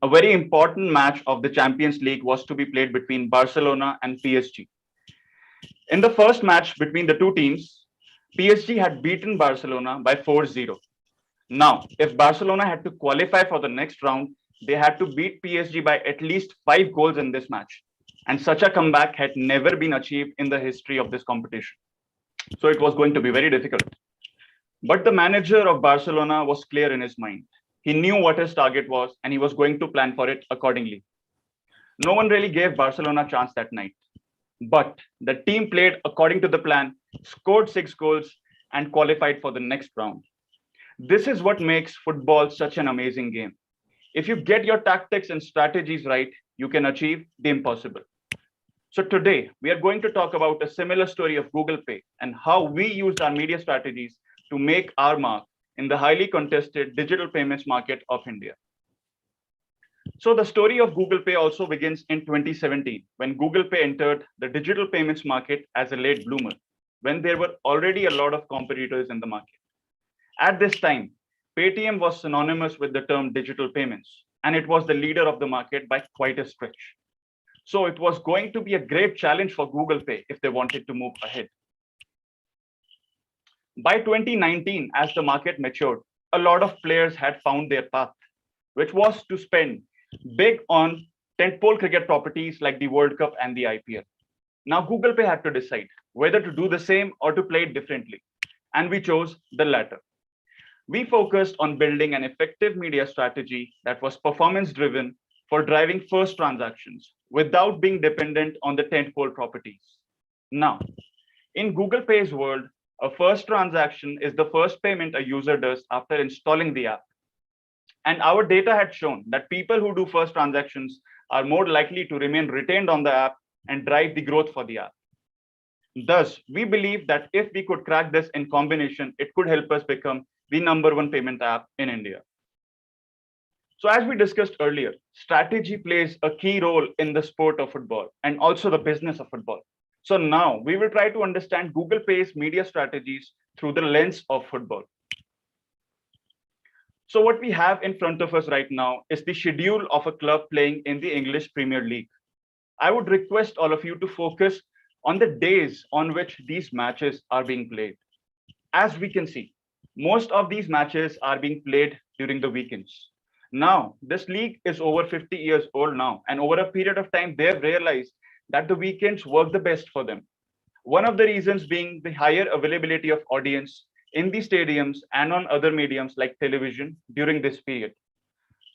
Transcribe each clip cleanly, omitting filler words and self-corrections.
A very important match of the Champions League was to be played between Barcelona and PSG. In the first match between the two teams, PSG had beaten Barcelona by 4-0. Now, if Barcelona had to qualify for the next round, they had to beat PSG by at least 5 goals in this match. And such a comeback had never been achieved in the history of this competition. So it was going to be very difficult. But the manager of Barcelona was clear in his mind. He knew what his target was and he was going to plan for it accordingly. No one really gave Barcelona a chance that night. But the team played according to the plan, scored 6 goals, and qualified for the next round. This is what makes football such an amazing game. If you get your tactics and strategies right, you can achieve the impossible. So today, we are going to talk about a similar story of Google Pay and how we used our media strategies to make our mark in the highly contested digital payments market of India. So the story of Google Pay also begins in 2017, when Google Pay entered the digital payments market as a late bloomer, when there were already a lot of competitors in the market. At this time, Paytm was synonymous with the term digital payments, and it was the leader of the market by quite a stretch. So it was going to be a great challenge for Google Pay if they wanted to move ahead. By 2019, as the market matured, a lot of players had found their path, which was to spend big on tentpole cricket properties like the World Cup and the IPL. Now, Google Pay had to decide whether to do the same or to play it differently, and we chose the latter. We focused on building an effective media strategy that was performance driven for driving first transactions without being dependent on the tentpole properties. Now, in Google Pay's world, a first transaction is the first payment a user does after installing the app. And our data had shown that people who do first transactions are more likely to remain retained on the app and drive the growth for the app. Thus, we believe that if we could crack this in combination, it could help us become the #1 payment app in India. So as we discussed earlier, strategy plays a key role in the sport of football and also the business of football. So now we will try to understand Google Pay's media strategies through the lens of football. So what we have in front of us right now is the schedule of a club playing in the English Premier League. I would request all of you to focus on the days on which these matches are being played. As we can see, most of these matches are being played during the weekends. Now, this league is over 50 years old now, and over a period of time, they've realized that the weekends work the best for them. One of the reasons being the higher availability of audience in the stadiums and on other mediums like television during this period.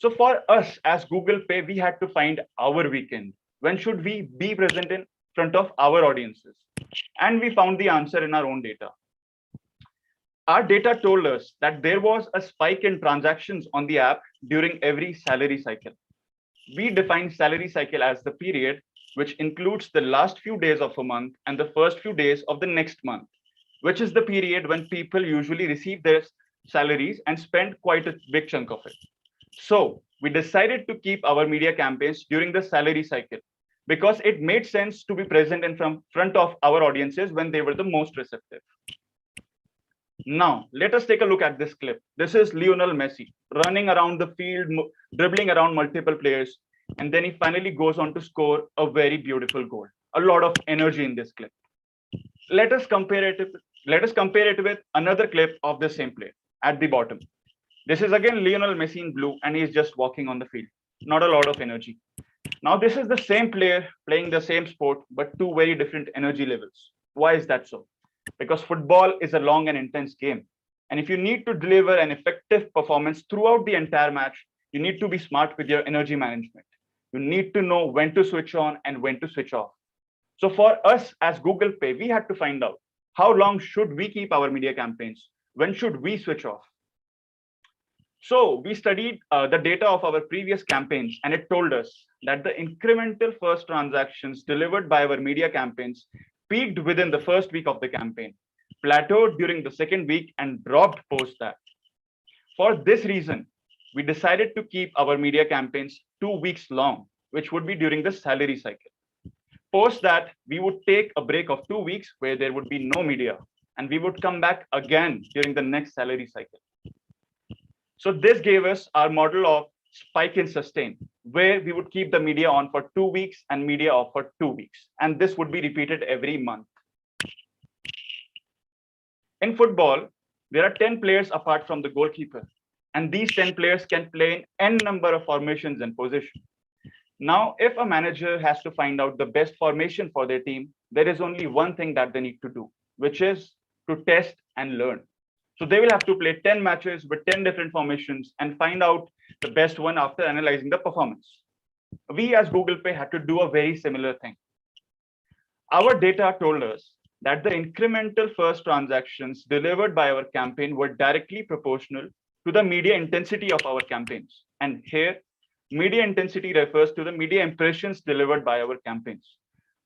So for us as Google Pay, we had to find our weekend. When should we be present in front of our audiences? And we found the answer in our own data. Our data told us that there was a spike in transactions on the app during every salary cycle. We define salary cycle as the period which includes the last few days of a month and the first few days of the next month, which is the period when people usually receive their salaries and spend quite a big chunk of it. So we decided to keep our media campaigns during the salary cycle because it made sense to be present in front of our audiences when they were the most receptive. Now, let us take a look at this clip. This is Lionel Messi running around the field, dribbling around multiple players, and then he finally goes on to score a very beautiful goal. A lot of energy in this clip. Let us compare it with another clip of the same player at the bottom. This is again Lionel Messi in blue, and he's just walking on the field. Not a lot of energy. Now, this is the same player playing the same sport, but two very different energy levels. Why is that so? Because football is a long and intense game. And if you need to deliver an effective performance throughout the entire match, you need to be smart with your energy management. You need to know when to switch on and when to switch off. So for us as Google Pay, we had to find out how long should we keep our media campaigns? When should we switch off? So we studied the data of our previous campaigns, and it told us that the incremental first transactions delivered by our media campaigns peaked within the first week of the campaign, plateaued during the second week, and dropped post that. For this reason, we decided to keep our media campaigns 2 weeks long, which would be during the salary cycle. Post that, we would take a break of 2 weeks where there would be no media, and we would come back again during the next salary cycle. So this gave us our model of Spike and Sustain, where we would keep the media on for 2 weeks and media off for 2 weeks. And this would be repeated every month. In football, there are 10 players apart from the goalkeeper. And these 10 players can play in n number of formations and positions. Now, if a manager has to find out the best formation for their team, there is only one thing that they need to do, which is to test and learn. So they will have to play 10 matches with 10 different formations and find out the best one after analyzing the performance. We as Google Pay had to do a very similar thing. Our data told us that the incremental first transactions delivered by our campaign were directly proportional to the media intensity of our campaigns. And here, media intensity refers to the media impressions delivered by our campaigns.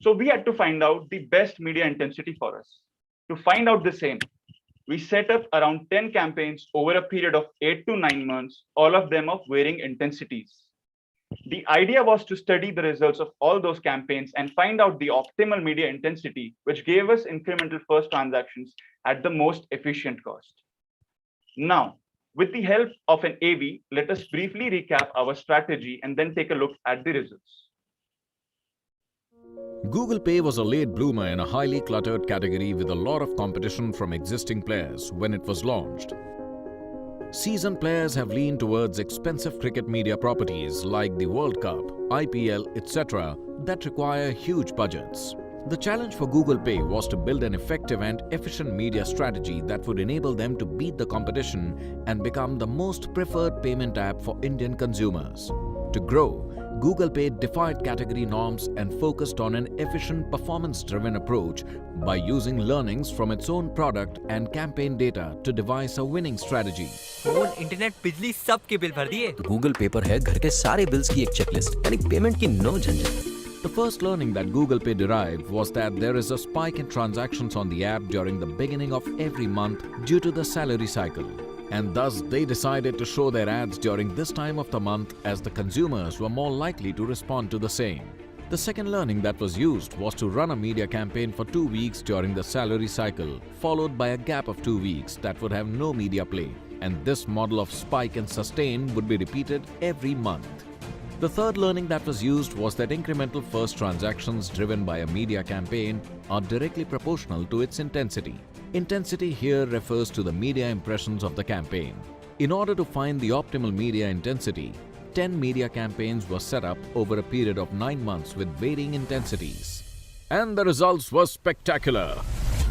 So we had to find out the best media intensity for us. To find out the same, we set up around 10 campaigns over a period of 8 to 9 months, all of them of varying intensities. The idea was to study the results of all those campaigns and find out the optimal media intensity, which gave us incremental first transactions at the most efficient cost. Now, with the help of an AV, let us briefly recap our strategy and then take a look at the results. Google Pay was a late bloomer in a highly cluttered category with a lot of competition from existing players when it was launched. Seasoned players have leaned towards expensive cricket media properties like the World Cup, IPL, etc. that require huge budgets. The challenge for Google Pay was to build an effective and efficient media strategy that would enable them to beat the competition and become the most preferred payment app for Indian consumers. To grow, Google Pay defied category norms and focused on an efficient performance-driven approach by using learnings from its own product and campaign data to devise a winning strategy. Phone, internet, बिजली सब के bill भर दिए। Google पे पर है घर के सारे बिल्स की एक चेकलिस्ट, यानी पेमेंट की नो झंझट। The first learning that Google Pay derived was that there is a spike in transactions on the app during the beginning of every month due to the salary cycle. And thus they decided to show their ads during this time of the month as the consumers were more likely to respond to the same. The second learning that was used was to run a media campaign for 2 weeks during the salary cycle, followed by a gap of 2 weeks that would have no media play. And this model of spike and sustain would be repeated every month. The third learning that was used was that incremental first transactions driven by a media campaign are directly proportional to its intensity. Intensity here refers to the media impressions of the campaign. In order to find the optimal media intensity, 10 media campaigns were set up over a period of 9 months with varying intensities. And the results were spectacular.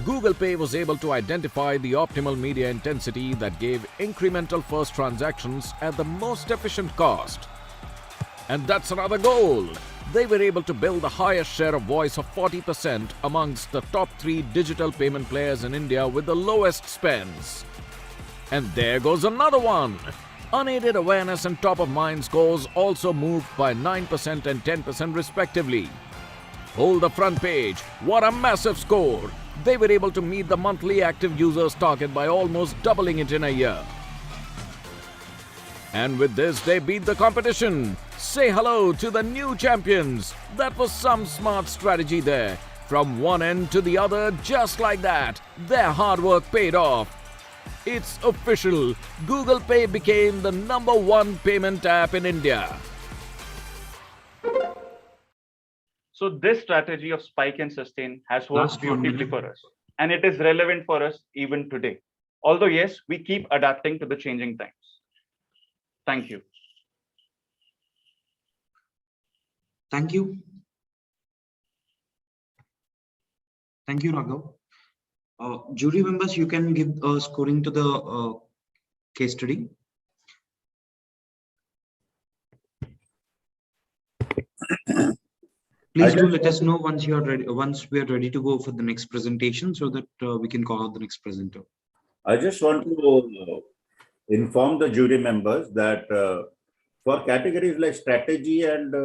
Google Pay was able to identify the optimal media intensity that gave incremental first transactions at the most efficient cost. And that's another goal. They were able to build the highest share of voice of 40% amongst the top 3 digital payment players in India with the lowest spends. And there goes another one. Unaided awareness and top of mind scores also moved by 9% and 10% respectively. Hold the front page. What a massive score. They were able to meet the monthly active users target by almost doubling it in a year. And with this, they beat the competition. Say hello to the new champions. That was some smart strategy there. From one end to the other, just like that. Their hard work paid off. It's official. Google Pay became the #1 payment app in India. So this strategy of spike and sustain has worked beautifully for us. And it is relevant for us even today. Although yes, we keep adapting to the changing times. Thank you. Thank you. Thank you, Raghav. Jury members, you can give scoring to the case study. Please do let us know once you are ready. Once we are ready to go for the next presentation, so that we can call out the next presenter. I just want to inform the jury members that for categories like strategy and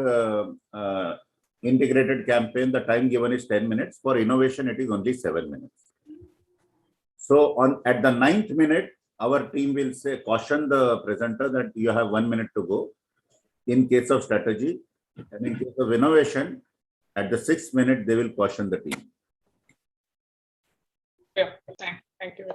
integrated campaign, the time given is 10 minutes. For innovation, it is only 7 minutes. So at the 9th minute, our team will say, caution the presenter that you have 1 minute to go in case of strategy. And in case of innovation, at the 6th minute, they will caution the team. Yeah, thank you.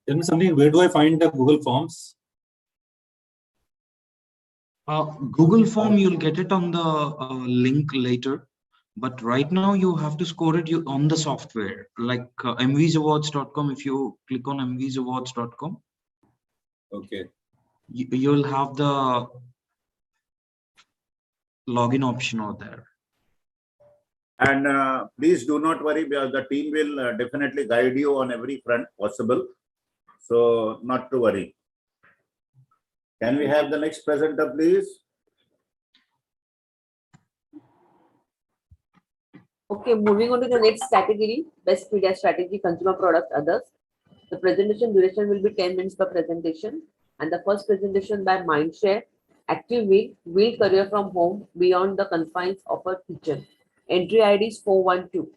Tell me something, where do I find the Google Forms? Google Form, you'll get it on the link later. But right now you have to score it on the software, like mvsawards.com. If you click on mvsawards.com, Okay. you'll have the login option over there. And please do not worry, because the team will definitely guide you on every front possible. So not to worry. Can we have the next presenter, please? Okay, moving on to the next category, best media strategy, consumer products, others. The presentation duration will be 10 minutes per presentation. And the first presentation by Mindshare, Active Wheel career from home beyond the confines of a kitchen. Entry ID is 412.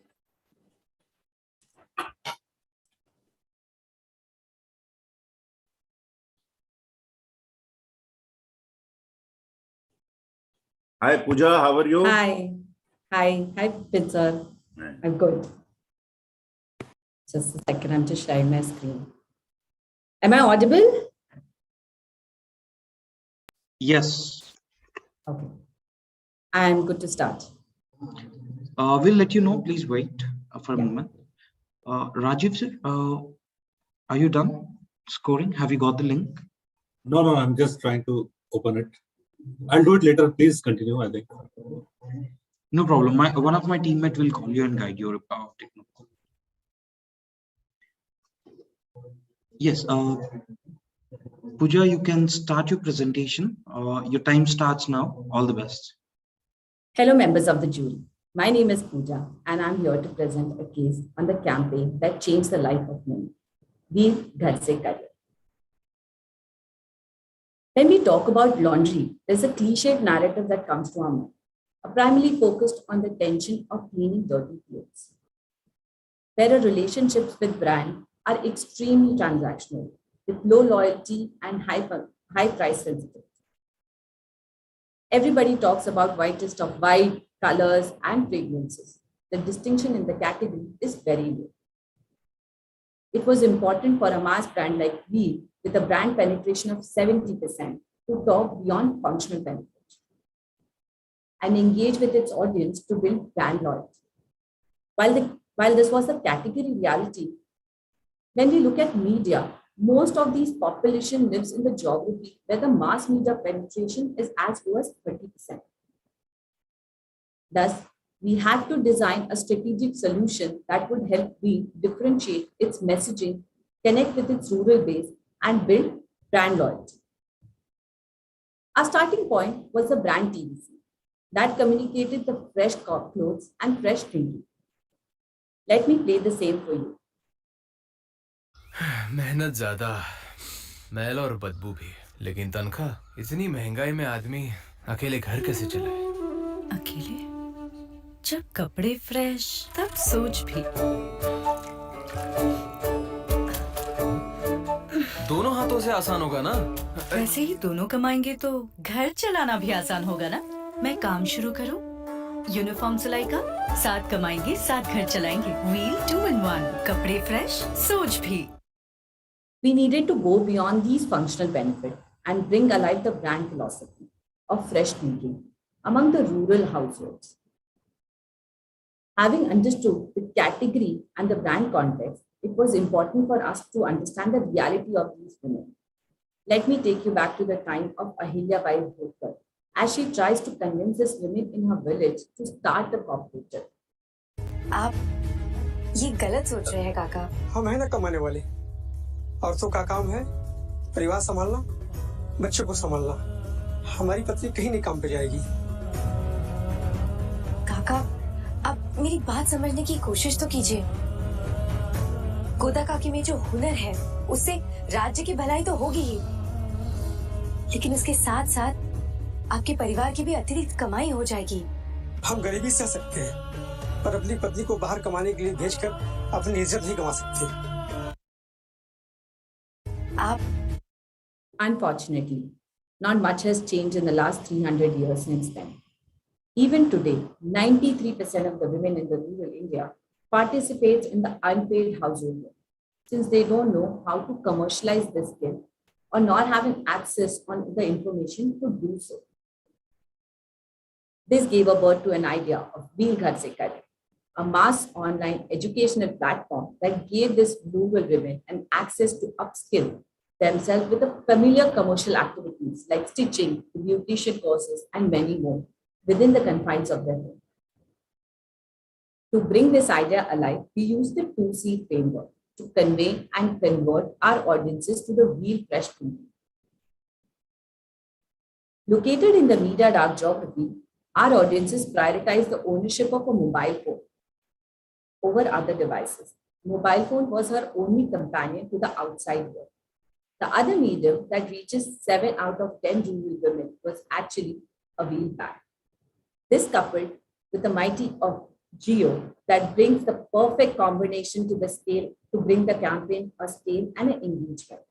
Hi, Pooja, how are you? Hi, Pizza. Hi. I'm good. Just a second, I'm just sharing my screen. Am I audible? Yes. Okay. I'm good to start. We'll let you know. Please wait for a Yeah. moment. Rajiv sir, are you done scoring? Have you got the link? No, I'm just trying to open it. I'll do it later. Please continue, I think. No problem. One of my teammates will call you and guide you. Yes. Pooja, you can start your presentation. Your time starts now. All the best. Hello, members of the jury. My name is Pooja, and I'm here to present a case on the campaign that changed the life of many. Veer Ghar Se Kare. When we talk about laundry, there's a cliched narrative that comes to our mind, primarily focused on the tension of cleaning dirty clothes. Where our relationships with brand are extremely transactional, with low loyalty and high price sensitivity. Everybody talks about whitest of white, colors, and fragrances. The distinction in the category is very low. It was important for a mass brand like we, with a brand penetration of 70%, to talk beyond functional benefits and engage with its audience to build brand loyalty. While this was a category reality, when we look at media, most of these population lives in the geography where the mass media penetration is as low as 30%. Thus, we had to design a strategic solution that would help we differentiate its messaging, connect with its rural base, and build brand loyalty. Our starting point was the brand TVC that communicated the fresh clothes and fresh drinking. Let me play the same for you. मेहनत ज्यादा, मैल और बदबू भी, लेकिन तनख्वाह इतनी महंगाई में आदमी अकेले घर कैसे चलाए? अकेले? जब कपड़े फ्रेश, तब सोच भी। दोनों हाथों से आसान होगा ना? वैसे ही दोनों कमाएंगे तो घर चलाना भी आसान होगा ना? मैं काम शुरू करूं? यूनिफॉर्म सिलाई का? साथ कमाएंगे, साथ घर चलाएंगे। व्हील 2 in 1, कपड़े फ्रेश, सोच भी। We needed to go beyond these functional benefits and bring alive the brand philosophy of fresh thinking among the rural households. Having understood the category and the brand context, it was important for us to understand the reality of these women. Let me take you back to the time of Ahilyabai Holkar, as she tries to convince this women in her village to start a cooperative. आप ये गलत सोच रहे हैं काका। हम हैं ना कमाने वाले, औरतों का काम है परिवार संभालना, बच्चों को संभालना। हमारी पत्नी कहीं नहीं काम पे जाएगी। काका, आप मेरी बात समझने की कोशिश तो कीजिए। गोदा काकी में जो हुनर है, उससे राज्य की भलाई तो होगी ही, लेकिन उसके साथ साथ आपके परिवार की भी अतिरिक्त कमाई हो जाएगी। हम गरीबी सह सकते हैं, पर अपनी पत्नी को बाहर कमाने के लिए भेजकर अपनी इज्जत नहीं गंवा सकते। Unfortunately, not much has changed in the last 300 years since then. Even today, 93% of the women in the rural India participates in the unpaid household work. since they don't know how to commercialize this skill or not having access on the information to do so. This gave a birth to an idea of Wheel Ghar Se Kare, a mass online educational platform that gave these rural women an access to upskill themselves with the familiar commercial activities like stitching, beautician courses, and many more within the confines of their home. To bring this idea alive, we used the 2C framework to convey and convert our audiences to the Wheel Fresh thinking. Located in the media dark geography, our audiences prioritize the ownership of a mobile phone over other devices. Mobile phone was her only companion to the outside world. The other medium that reaches 7 out of 10 rural women was actually a wheel bag. This coupled with the mighty of Geo that brings the perfect combination to the scale to bring the campaign a scale and an engagement.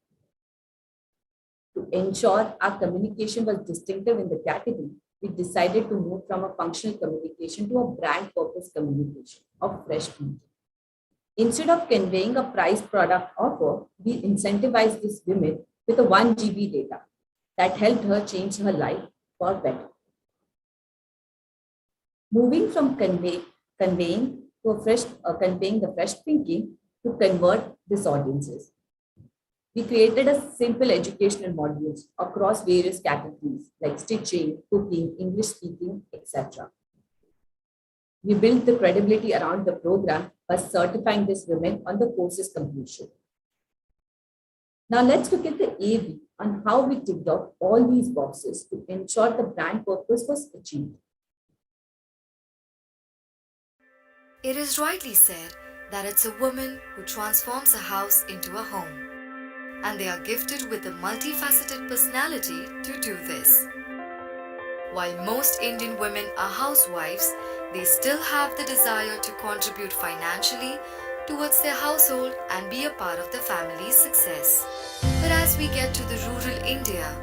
To ensure our communication was distinctive in the category, we decided to move from a functional communication to a brand purpose communication of fresh beauty. Instead of conveying a price product offer, we incentivized this women with a 1 GB data that helped her change her life for better. Moving from conveying the fresh thinking to convert these audiences. We created a simple educational modules across various categories like stitching, cooking, English speaking, etc. We built the credibility around the program by certifying these women on the course's completion. Now let's look at the AV on how we ticked off all these boxes to ensure the brand purpose was achieved. It is rightly said that it's a woman who transforms a house into a home. And they are gifted with a multifaceted personality to do this. While most Indian women are housewives, they still have the desire to contribute financially towards their household and be a part of the family's success. But as we get to the rural India,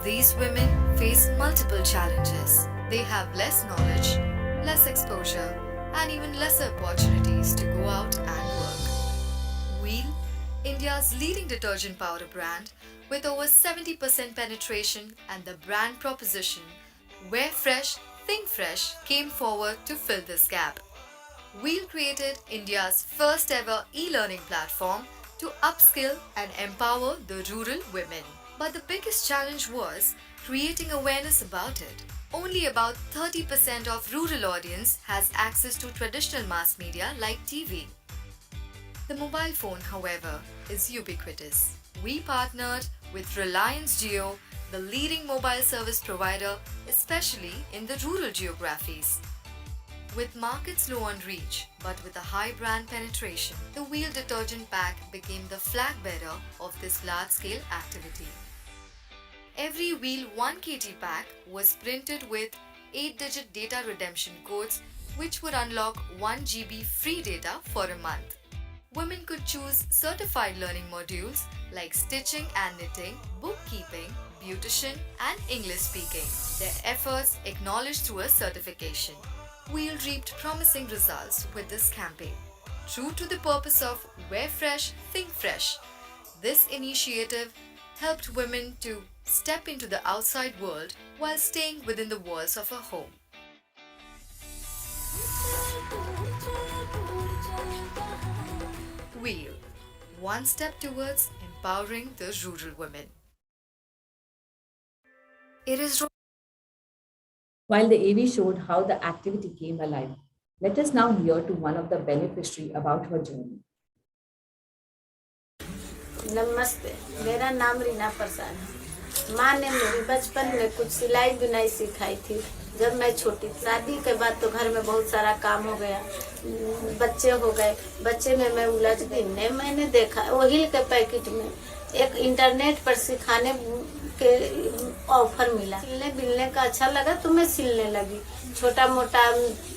these women face multiple challenges. They have less knowledge, less exposure, and even lesser opportunities to go out and work. Wheel, India's leading detergent powder brand with over 70% penetration and the brand proposition Wear Fresh, Think Fresh came forward to fill this gap. Wheel created India's first ever e-learning platform to upskill and empower the rural women. But the biggest challenge was creating awareness about it. Only about 30% of rural audience has access to traditional mass media like TV. The mobile phone, however, is ubiquitous. We partnered with Reliance Jio, the leading mobile service provider, especially in the rural geographies. With markets low on reach, but with a high brand penetration, the Wheel detergent pack became the flag bearer of this large-scale activity. Every Wheel 1 kg pack was printed with 8-digit data redemption codes, which would unlock 1 GB free data for a month. Women could choose certified learning modules like stitching and knitting, bookkeeping, beautician, and English speaking. Their efforts acknowledged through a certification. Wheel reaped promising results with this campaign. True to the purpose of Wear Fresh, Think Fresh, this initiative helped women to step into the outside world while staying within the walls of a home. Wheel, one step towards empowering the rural women. It is While the AV showed how the activity came alive, let us now hear to one of the beneficiaries about her journey. नमस्ते, मेरा नाम रीना प्रसाद है। माँ ने मुझे बचपन में कुछ सिलाई बुनाई सिखाई थी जब मैं छोटी। शादी के बाद तो घर में बहुत सारा काम हो गया, बच्चे हो गए। बच्चे में मैं उलझ गई। मैंने देखा वही के पैकेट में एक इंटरनेट पर सिखाने के ऑफर मिला। सिलने बिलने का अच्छा लगा तो मैं सिलने लगी। छोटा मोटा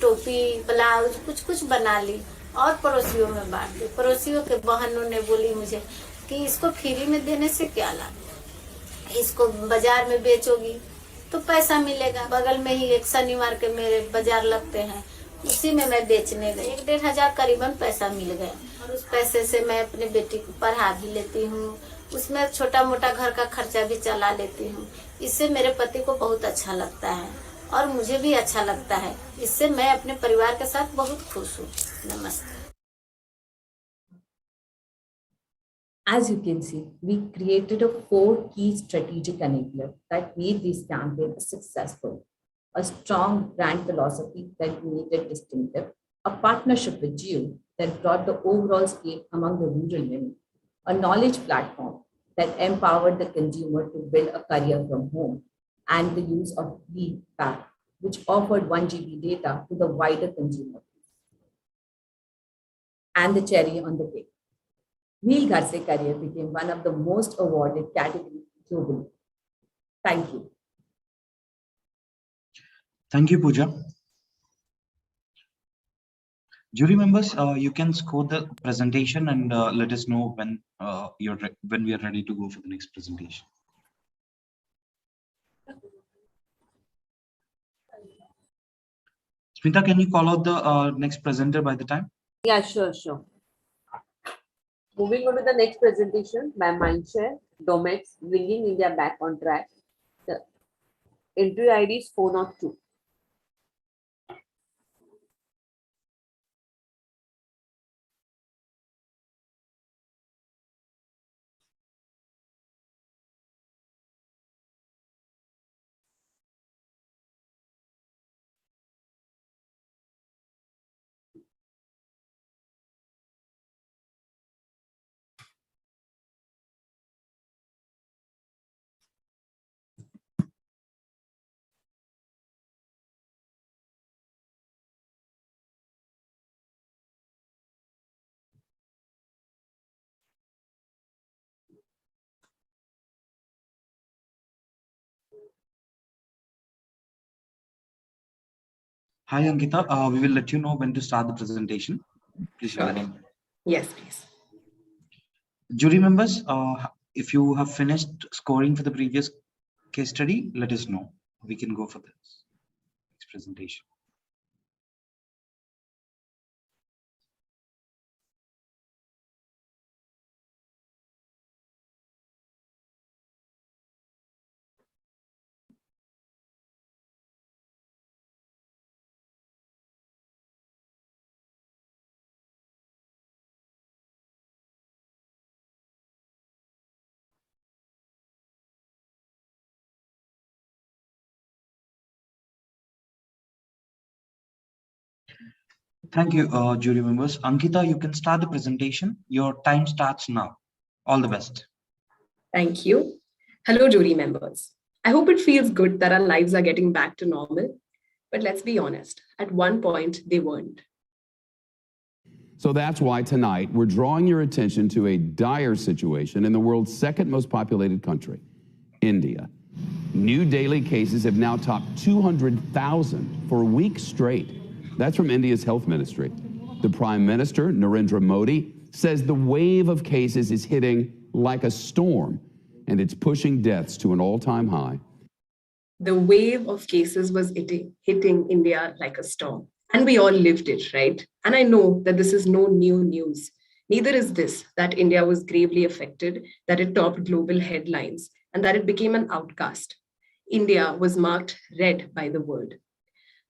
टोपी, ब्लाउज कुछ कुछ बना ली और पड़ोसियों में बांट दी। पड़ोसियों के बहनों ने बोली मुझे कि इसको फ्री में देने से क्या लाभ, इसको बाजार में बेचोगी तो पैसा मिलेगा। बगल में ही एक शनिवार के मेरे बाजार लगते हैं, उसी में मैं बेचने गई। 1-1.5 हजार करीबन पैसा मिल गया और उस पैसे से मैं अपने बेटी को पढ़ा भी लेती हूँ, उसमें छोटा मोटा घर का खर्चा भी चला लेती हूँ। इससे मेरे पति को बहुत अच्छा लगता है और मुझे भी अच्छा लगता है। इससे मैं अपने परिवार के साथ बहुत खुश हूँ। नमस्ते। As you can see, we created a 4 key strategic enabler that made this campaign successful. A strong brand philosophy that made it distinctive, a partnership with Jio that brought the overall scale among the rural women, a knowledge platform that empowered the consumer to build a career from home, and the use of Wheel Pack, which offered 1 GB data to the wider consumer. And the cherry on the cake. Wheel Ghar Se Career became one of the most awarded categories globally. Thank you. Thank you, Pooja. Jury members, you can score the presentation and let us know when when we are ready to go for the next presentation. Smita, can you call out the next presenter by the time? Yeah, sure. Moving on to the next presentation by Mindshare, Domex, bringing India back on track. The entry ID is 402. Hi, Ankita. We will let you know when to start the presentation. Please go ahead. Yes, please. Jury members, if you have finished scoring for the previous case study, let us know. We can go for this next presentation. Thank you, jury members. Ankita, you can start the presentation. Your time starts now. All the best. Thank you. Hello, jury members. I hope it feels good that our lives are getting back to normal. But let's be honest, at one point, they weren't. So that's why tonight we're drawing your attention to a dire situation in the world's second most populated country, India. New daily cases have now topped 200,000 for weeks straight. That's from India's health ministry. The Prime Minister, Narendra Modi, says the wave of cases is hitting like a storm, and it's pushing deaths to an all-time high. The wave of cases was hitting India like a storm. And we all lived it, right? And I know that this is no new news. Neither is this that India was gravely affected, that it topped global headlines, and that it became an outcast. India was marked red by the world.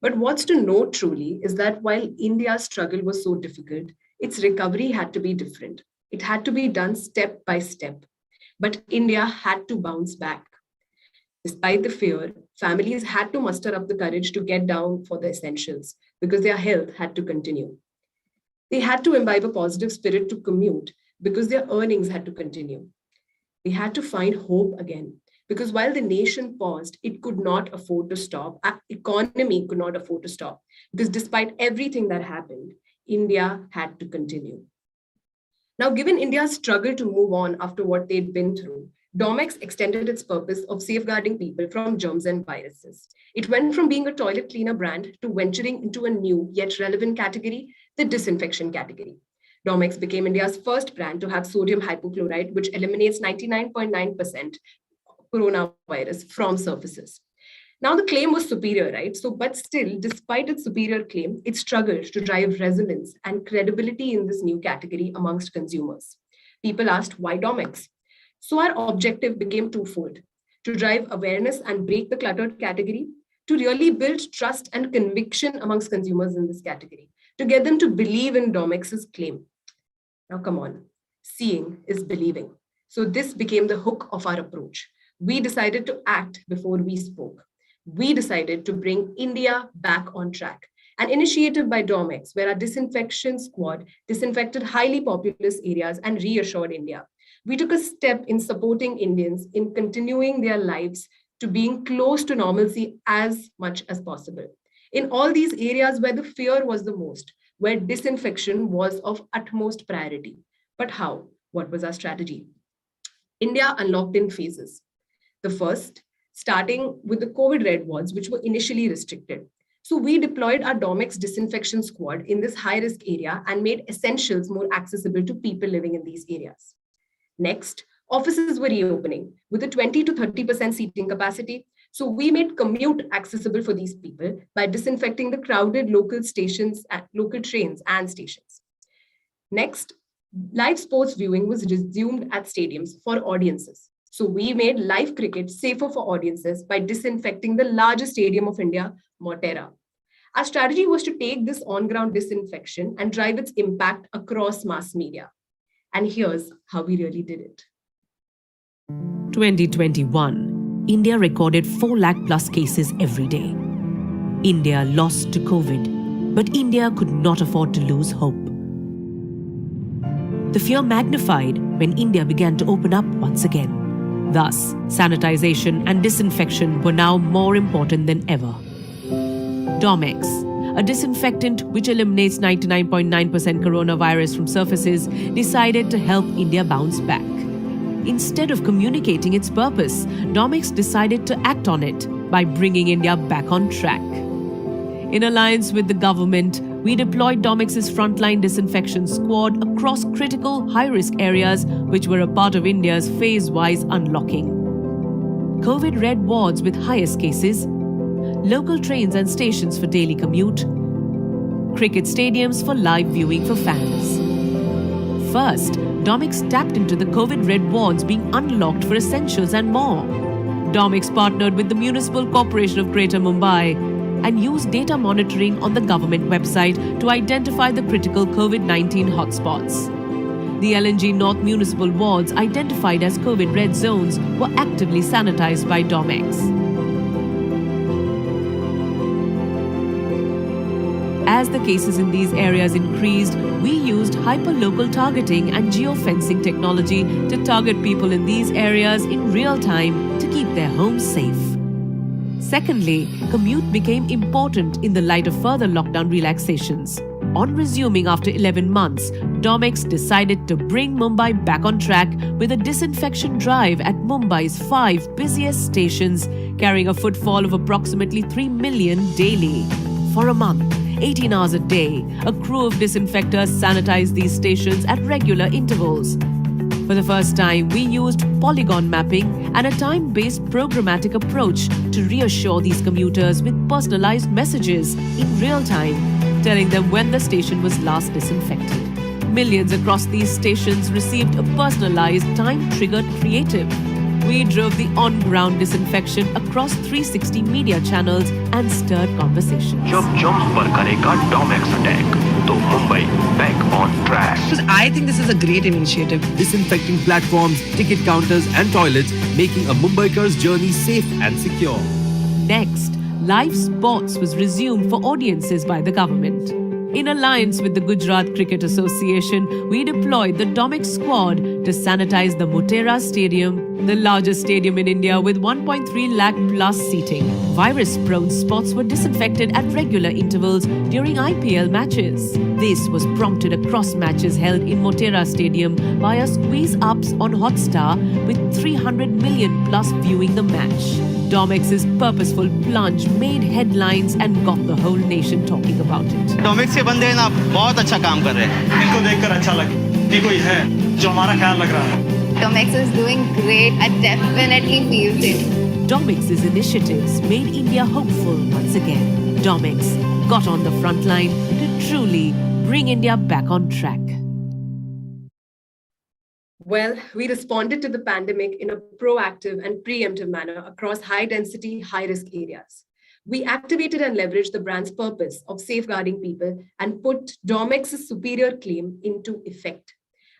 But what's to note truly is that while India's struggle was so difficult, its recovery had to be different. It had to be done step by step. But India had to bounce back. Despite the fear, families had to muster up the courage to get down for the essentials because their health had to continue. They had to imbibe a positive spirit to commute because their earnings had to continue. They had to find hope again because while the nation paused, it could not afford to stop. Our economy could not afford to stop because despite everything that happened, India had to continue. Now, given India's struggle to move on after what they'd been through, Domex extended its purpose of safeguarding people from germs and viruses. It went from being a toilet cleaner brand to venturing into a new yet relevant category, the disinfection category. Domex became India's first brand to have sodium hypochlorite, which eliminates 99.9% coronavirus from surfaces. Now, the claim was superior, right? So, but still, despite its superior claim, it struggled to drive resonance and credibility in this new category amongst consumers. People asked, why Domex? So our objective became twofold: to drive awareness and break the cluttered category, to really build trust and conviction amongst consumers in this category, to get them to believe in Domex's claim. Now, come on, seeing is believing. So this became the hook of our approach. We decided to act before we spoke. We decided to bring India back on track. An initiative by Domex, where our disinfection squad disinfected highly populous areas and reassured India. We took a step in supporting Indians in continuing their lives to being close to normalcy as much as possible. In all these areas where the fear was the most, where disinfection was of utmost priority. But how? What was our strategy? India unlocked in phases. The first, starting with the COVID red wards, which were initially restricted. So we deployed our Domex disinfection squad in this high-risk area and made essentials more accessible to people living in these areas. Next, offices were reopening with a 20 to 30% seating capacity. So we made commute accessible for these people by disinfecting the crowded local stations, local trains and stations. Next, live sports viewing was resumed at stadiums for audiences. So we made live cricket safer for audiences by disinfecting the largest stadium of India, Motera. Our strategy was to take this on-ground disinfection and drive its impact across mass media. And here's how we really did it. 2021, India recorded 4 lakh plus cases every day. India lost to COVID, but India could not afford to lose hope. The fear magnified when India began to open up once again. Thus, sanitization and disinfection were now more important than ever. Domex, a disinfectant which eliminates 99.9% coronavirus from surfaces, decided to help India bounce back. Instead of communicating its purpose, Domex decided to act on it by bringing India back on track. In alliance with the government, we deployed Domex's frontline disinfection squad across critical high-risk areas which were a part of India's phase-wise unlocking. COVID red wards with highest cases, local trains and stations for daily commute, cricket stadiums for live viewing for fans. First, Domex tapped into the COVID red wards being unlocked for essentials and more. Domex partnered with the Municipal Corporation of Greater Mumbai and used data monitoring on the government website to identify the critical COVID-19 hotspots. The LNG North municipal wards identified as COVID red zones were actively sanitized by Domex. As the cases in these areas increased, we used hyper-local targeting and geofencing technology to target people in these areas in real time to keep their homes safe. Secondly, commute became important in the light of further lockdown relaxations. On resuming after 11 months, Domex decided to bring Mumbai back on track with a disinfection drive at Mumbai's 5 busiest stations, carrying a footfall of approximately 3 million daily. For a month, 18 hours a day, a crew of disinfectors sanitized these stations at regular intervals. For the first time, we used polygon mapping and a time-based programmatic approach to reassure these commuters with personalized messages in real time, telling them when the station was last disinfected. Millions across these stations received a personalized, time-triggered creative. We drove the on-ground disinfection across 360 media channels and stirred conversations. जब jumps पर करेगा Domex attack, तो Mumbai back on track. Because I think this is a great initiative. Disinfecting platforms, ticket counters and toilets, making a Mumbaiker's journey safe and secure. Next, live sports was resumed for audiences by the government. In alliance with the Gujarat Cricket Association, we deployed the Domex squad to sanitize the Motera Stadium, the largest stadium in India with 1.3 lakh plus seating. Virus-prone spots were disinfected at regular intervals during IPL matches. This was prompted across matches held in Motera Stadium via squeeze-ups on Hotstar with 300 million plus viewing the match. Domex's purposeful plunge made headlines and got the whole nation talking about it. Domex के बंदे ना बहुत अच्छा काम कर रहे हैं। इनको देखकर अच्छा लगा कि कोई है जो हमारा ख्याल रख रहा है। Domex is doing great. I definitely feel it. Domex's initiatives made India hopeful once again. Domex got on the front line to truly bring India back on track. Well, we responded to the pandemic in a proactive and preemptive manner across high-density, high-risk areas. We activated and leveraged the brand's purpose of safeguarding people and put Domex's superior claim into effect.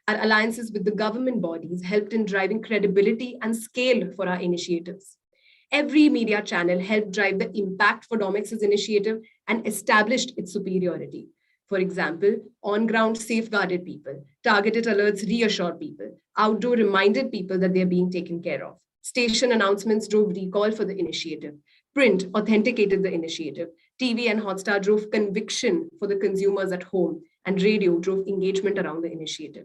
Our alliances with the government bodies helped in driving credibility and scale for our initiatives. Every media channel helped drive the impact for Domex's initiative and established its superiority. For example, on-ground safeguarded people, targeted alerts reassured people, outdoor reminded people that they're being taken care of. Station announcements drove recall for the initiative. Print authenticated the initiative. TV and Hotstar drove conviction for the consumers at home, and radio drove engagement around the initiative.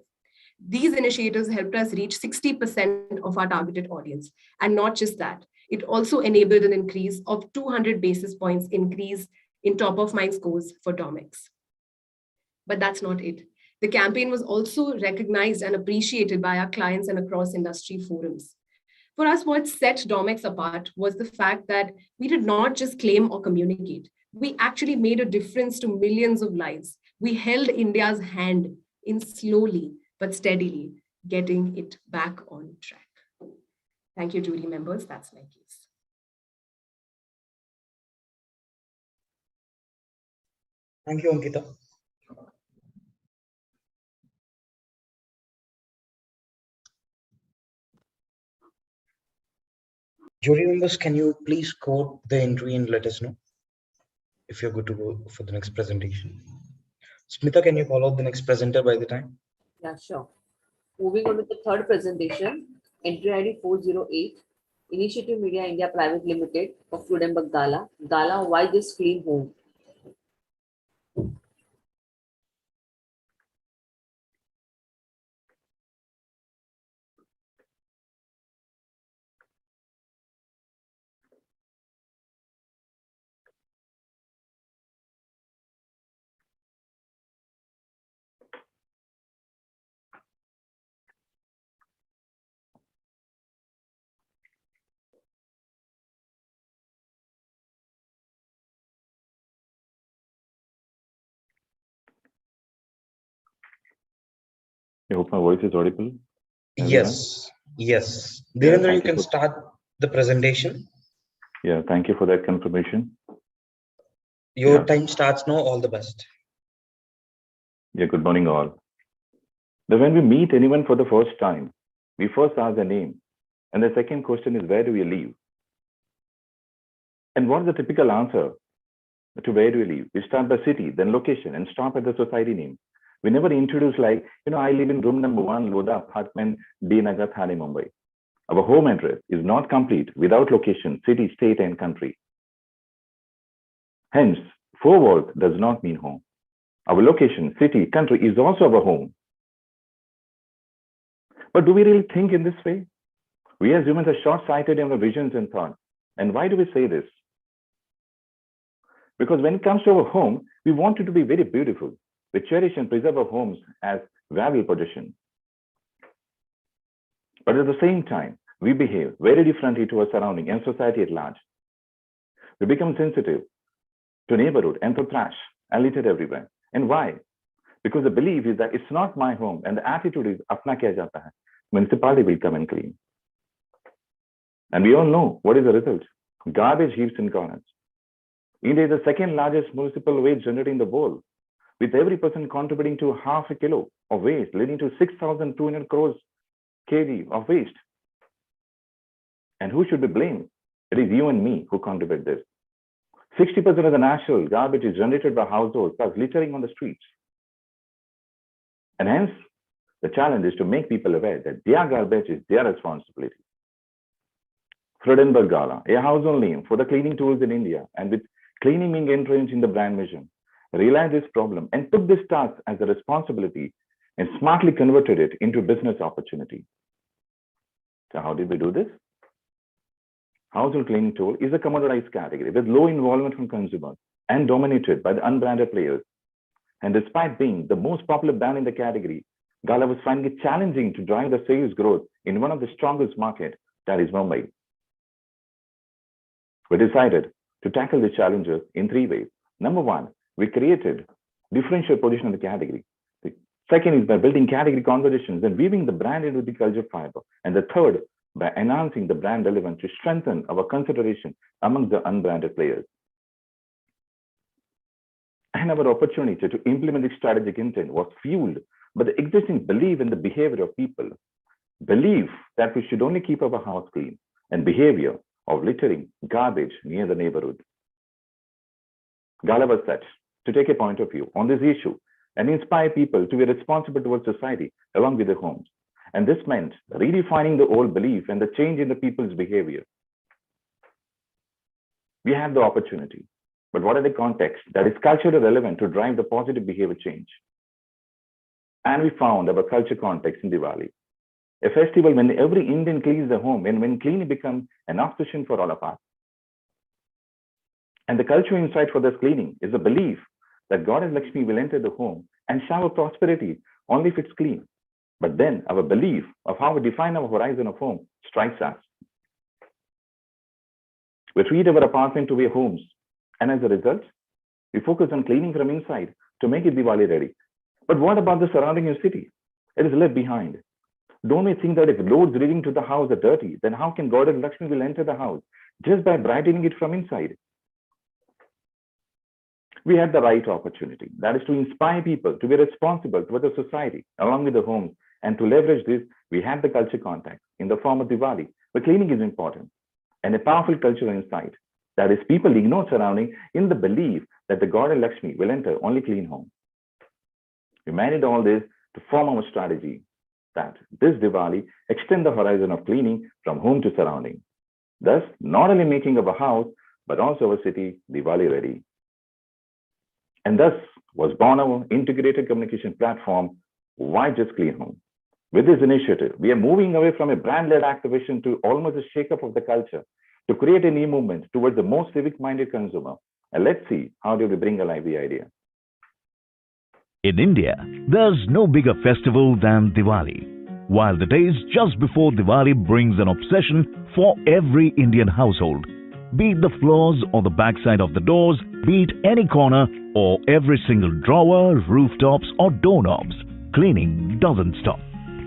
These initiatives helped us reach 60% of our targeted audience. And not just that, it also enabled an increase of 200 basis points increase in top-of-mind scores for Domex. But that's not it. The campaign was also recognized and appreciated by our clients and across industry forums. For us, what set Domex apart was the fact that we did not just claim or communicate. We actually made a difference to millions of lives. We held India's hand in slowly but steadily getting it back on track. Thank you, jury members. That's my case. Thank you, Ankita. Jury members, can you please quote the entry and let us know if you're good to go for the next presentation? Smita, can you call out the next presenter by the time? Yeah, sure. Moving on to the third presentation, entry ID 408, Initiative Media India Private Limited of Frudenberg Gala. Gala, why this clean home? I hope my voice is audible. Yes, yes. Devendra, you can start the presentation. Yeah, thank you for that confirmation. Your time starts now. All the best. Yeah, good morning all. Now, when we meet anyone for the first time, we first ask their name. And the second question is, where do you live? And what's the typical answer to where do you live? We start by city, then location, and stop at the society name. We never introduce like, I live in room number 1, Lodha apartment, D Nagar, Thane, Mumbai. Our home address is not complete without location, city, state, and country. Hence, 4 walls does not mean home. Our location, city, country is also our home. But do we really think in this way? We as humans are short-sighted in our visions and thoughts. And why do we say this? Because when it comes to our home, we want it to be very beautiful. We cherish and preserve our homes as valuable possession. But at the same time, we behave very differently to our surrounding and society at large. We become sensitive to neighborhood and to trash and litter everywhere. And why? Because the belief is that it's not my home, and the attitude is apna kya jata hai. Municipality will come and clean. And we all know what is the result. Garbage heaps in corners. India is the second largest municipal waste generator in the world, with every person contributing to half a kilo of waste, leading to 6,200 crores kg of waste. And who should be blamed? It is you and me who contribute this. 60% of the national garbage is generated by households, thus littering on the streets. And hence, the challenge is to make people aware that their garbage is their responsibility. Frudenberg Gala, a household name for the cleaning tools in India, and with cleaning being entrenched in the brand mission, realized this problem and took this task as a responsibility and smartly converted it into a business opportunity. So how did we do this? Household cleaning tool is a commoditized category with low involvement from consumers and dominated by the unbranded players. And despite being the most popular brand in the category, Gala was finding it challenging to drive the sales growth in one of the strongest markets, that is Mumbai. We decided to tackle the challenges in 3 ways. Number one, we created differential position in the category. The second is by building category conversations and weaving the brand into the culture fiber. And the third, by enhancing the brand relevance to strengthen our consideration among the unbranded players. And our opportunity to implement this strategic intent was fueled by the existing belief in the behavior of people, belief that we should only keep our house clean, and behavior of littering garbage near the neighborhood. Gala was set to take a point of view on this issue and inspire people to be responsible towards society along with their homes. And this meant redefining the old belief and the change in the people's behavior. We had the opportunity, but what are the contexts that is culturally relevant to drive the positive behavior change? And we found our culture context in Diwali, a festival when every Indian cleans their home and when cleaning becomes an obsession for all of us. And the cultural insight for this cleaning is the belief that Goddess Lakshmi will enter the home and shower prosperity only if it's clean. But then our belief of how we define our horizon of home strikes us. We treat our apartment to be homes, and as a result, we focus on cleaning from inside to make it Diwali ready. But what about the surrounding city? It is left behind. Don't we think that if roads leading to the house are dirty, then how can Goddess Lakshmi will enter the house just by brightening it from inside? We had the right opportunity, that is to inspire people to be responsible towards the society along with the homes, and to leverage this, we had the culture context in the form of Diwali, where cleaning is important, and a powerful cultural insight, that is people ignore surrounding in the belief that the Goddess Lakshmi will enter only clean home. We managed all this to form our strategy that this Diwali extend the horizon of cleaning from home to surrounding, thus not only making our house, but also our city Diwali ready. And thus was born our integrated communication platform, Why Just Clean Home. With this initiative, we are moving away from a brand-led activation to almost a shake-up of the culture to create a new movement towards the most civic-minded consumer. And let's see how do we bring alive the idea. In India, there's no bigger festival than Diwali. While the days just before Diwali brings an obsession for every Indian household, be it the floors or the backside of the doors, be it any corner or every single drawer, rooftops or doorknobs, cleaning doesn't stop.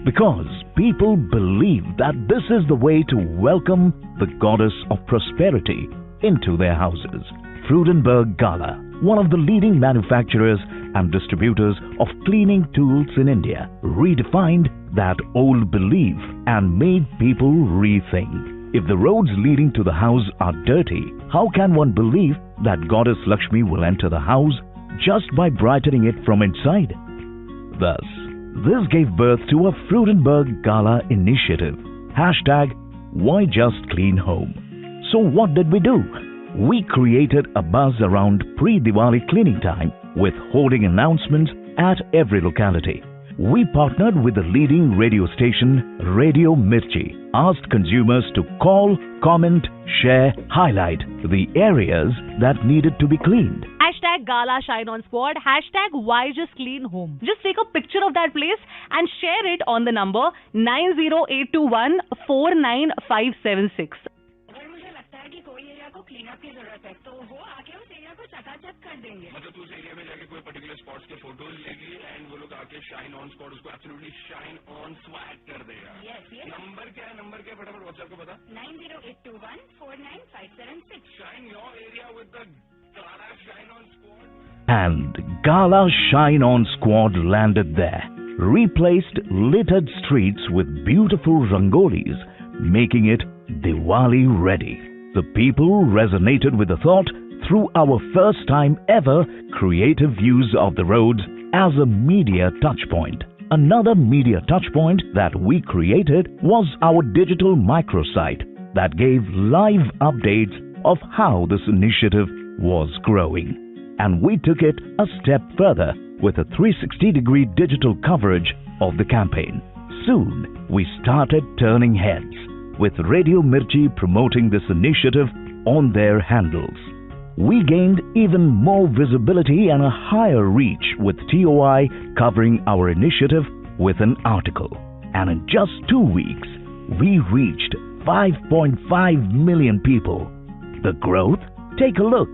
Because people believe that this is the way to welcome the goddess of prosperity into their houses. Frudenberg Gala, one of the leading manufacturers and distributors of cleaning tools in India, redefined that old belief and made people rethink. If the roads leading to the house are dirty, how can one believe that Goddess Lakshmi will enter the house just by brightening it from inside? Thus, this gave birth to a Frudenberg Gala initiative, #WhyJustCleanHome. So what did we do? We created a buzz around pre-Diwali cleaning time with hoarding announcements at every locality. We partnered with the leading radio station, Radio Mirchi, asked consumers to call, comment, share, highlight the areas that needed to be cleaned. #Gala Shine On Squad, #WhyJustCleanHome. Just take a picture of that place and share it on the number 90821 49576. Cleanup की जरूरत है तो वो आके उस area को चकाचक कर देंगे। मतलब उस एरिया में जाके कोई पर्टिकुलर स्पॉट्स के फोटोज लेगी एंड वो लोग आके शाइन ऑन स्पॉट उसको एब्सोल्युटली शाइन ऑन स्वैग कर देगा। नंबर क्या है फटाफट व्हाट्सएप को बता 90821 49576। Shine your area with the Gala Shine On Squad. And Gala Shine On Squad landed there, replaced littered streets with beautiful rangolis, making it Diwali ready. The people resonated with the thought through our first time ever creative use of the roads as a media touchpoint. Another media touchpoint that we created was our digital microsite that gave live updates of how this initiative was growing. And we took it a step further with a 360-degree digital coverage of the campaign. Soon, we started turning heads, with Radio Mirchi promoting this initiative on their handles. We gained even more visibility and a higher reach with TOI covering our initiative with an article. And in just 2 weeks, we reached 5.5 million people. The growth? Take a look.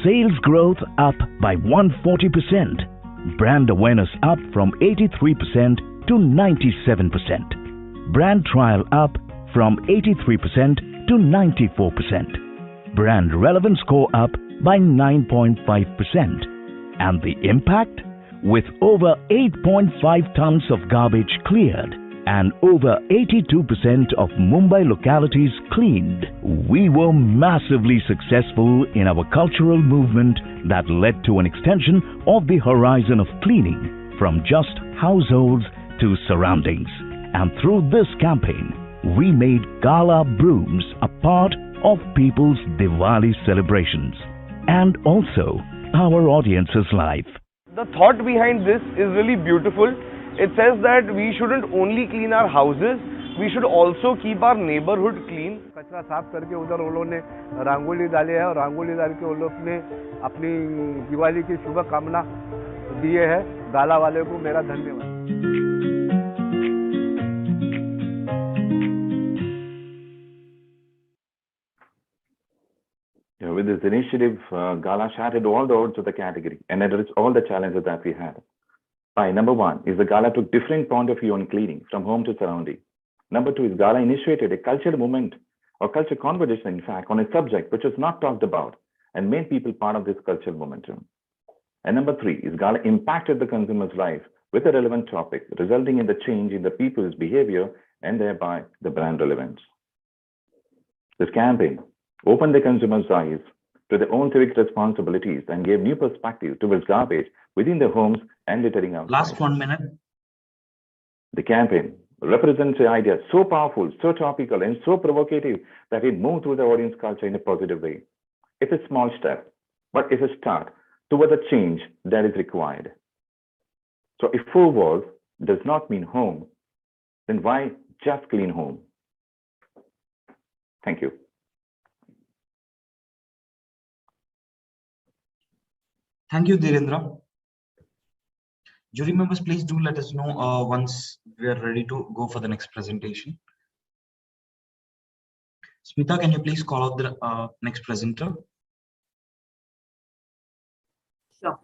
Sales growth up by 140%. Brand awareness up from 83% to 97%. Brand trial up from 83% to 94%. Brand relevance score up by 9.5%. And the impact? With over 8.5 tons of garbage cleared and over 82% of Mumbai localities cleaned, we were massively successful in our cultural movement that led to an extension of the horizon of cleaning from just households to surroundings. And through this campaign, we made Gala brooms a part of people's Diwali celebrations and also our audience's life. The thought behind this is really beautiful. It says that we shouldn't only clean our houses, we should also keep our neighborhood clean. कचरा साफ करके उधर उन्होंने रंगोली डाले है और रंगोली डाल के उन लोग ने अपनी दिवाली की शुभकामना दिए है। गाला वाले को मेरा धन्यवाद। With this initiative, Gala shattered all the odds of the category and addressed all the challenges that we had. Number one is the Gala took different point of view on cleaning from home to surrounding. Number two is Gala initiated a cultural movement or cultural conversation, in fact, on a subject which was not talked about and made people part of this cultural momentum. And number three is Gala impacted the consumer's life with a relevant topic, resulting in the change in the people's behavior and thereby the brand relevance. This campaign opened the consumer's eyes to their own civic responsibilities and gave new perspective towards garbage within their homes and littering outside. Last 1 minute. The campaign represents an idea so powerful, so topical, and so provocative that it moved through the audience culture in a positive way. It's a small step, but it's a start towards the change that is required. So if 4 walls does not mean home, then why just clean home? Thank you. Thank you, Dhirendra. Jury members, please do let us know once we are ready to go for the next presentation. Smita, can you please call out the next presenter? Sure.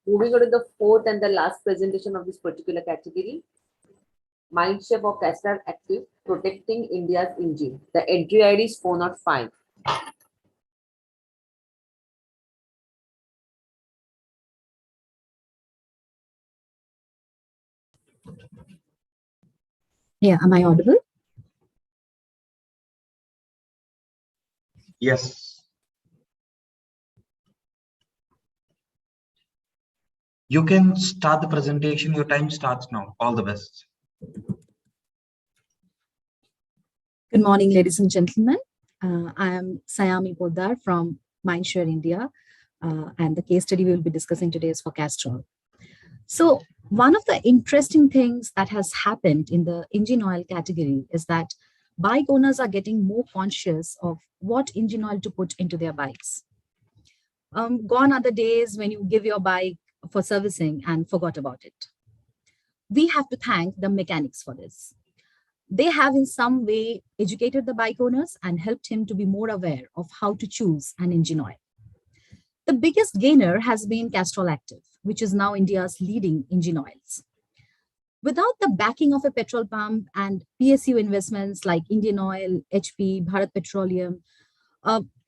Moving on to the fourth and the last presentation of this particular category. Mindshare of Castrol Active, protecting India's engine. The entry ID is 405. Yeah, am I audible? Yes. You can start the presentation. Your time starts now. All the best. Good morning, ladies and gentlemen. I am Sayami Poddar from Mindshare India, and the case study we will be discussing today is for Castrol. So one of the interesting things that has happened in the engine oil category is that bike owners are getting more conscious of what engine oil to put into their bikes. Gone are the days when you give your bike for servicing and forgot about it. We have to thank the mechanics for this. They have in some way educated the bike owners and helped him to be more aware of how to choose an engine oil. The biggest gainer has been Castrol Active, which is now India's leading engine oils. Without the backing of a petrol pump and PSU investments like Indian Oil, HP, Bharat Petroleum,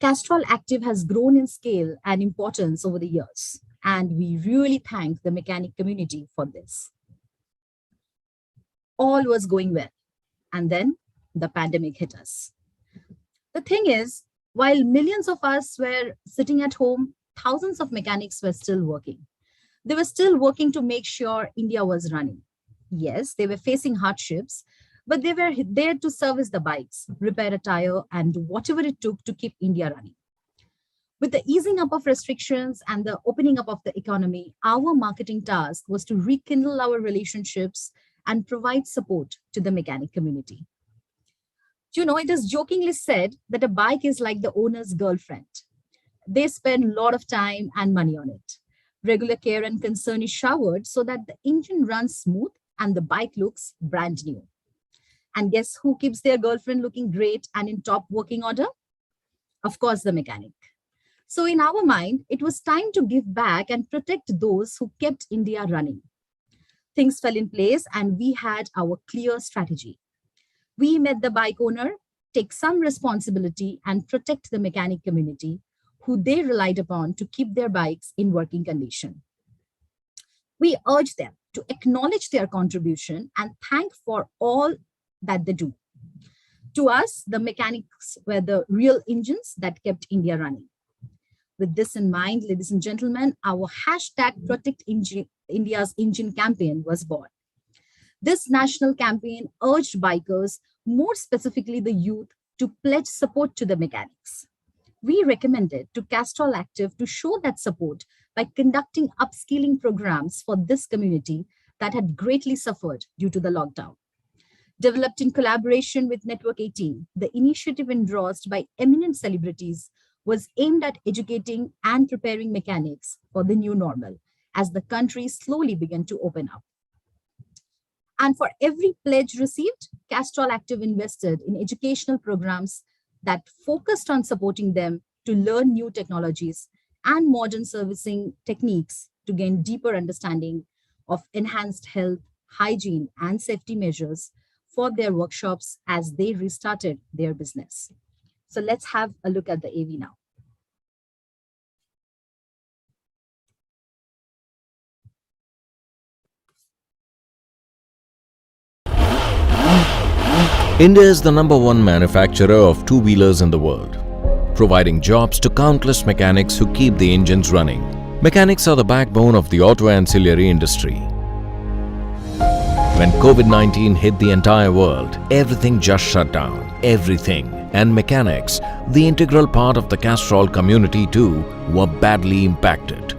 Castrol Active has grown in scale and importance over the years. And we really thank the mechanic community for this. All was going well. And then the pandemic hit us. The thing is, while millions of us were sitting at home, thousands of mechanics were still working. They were still working to make sure India was running. Yes, they were facing hardships, but they were there to service the bikes, repair a tire, and do whatever it took to keep India running. With the easing up of restrictions and the opening up of the economy, our marketing task was to rekindle our relationships and provide support to the mechanic community. You know, it is jokingly said that a bike is like the owner's girlfriend. They spend a lot of time and money on it. Regular care and concern is showered so that the engine runs smooth and the bike looks brand new. And guess who keeps their girlfriend looking great and in top working order? Of course, the mechanic. So in our mind, it was time to give back and protect those who kept India running. Things fell in place and we had our clear strategy. We made the bike owner take some responsibility and protect the mechanic community who they relied upon to keep their bikes in working condition. We urge them to acknowledge their contribution and thank for all that they do. To us, the mechanics were the real engines that kept India running. With this in mind, ladies and gentlemen, our hashtag Protect India's Engine campaign was born. This national campaign urged bikers, more specifically the youth, to pledge support to the mechanics. We recommended to Castrol Active to show that support by conducting upskilling programs for this community that had greatly suffered due to the lockdown. Developed in collaboration with Network 18, the initiative endorsed by eminent celebrities was aimed at educating and preparing mechanics for the new normal as the country slowly began to open up. And for every pledge received, Castrol Active invested in educational programs that focused on supporting them to learn new technologies and modern servicing techniques to gain deeper understanding of enhanced health, hygiene, and safety measures for their workshops as they restarted their business. So let's have a look at the AV now. India is the #1 manufacturer of two-wheelers in the world, providing jobs to countless mechanics who keep the engines running. Mechanics are the backbone of the auto ancillary industry. When COVID-19 hit the entire world, everything just shut down. Everything. And mechanics, the integral part of the Castrol community too, were badly impacted.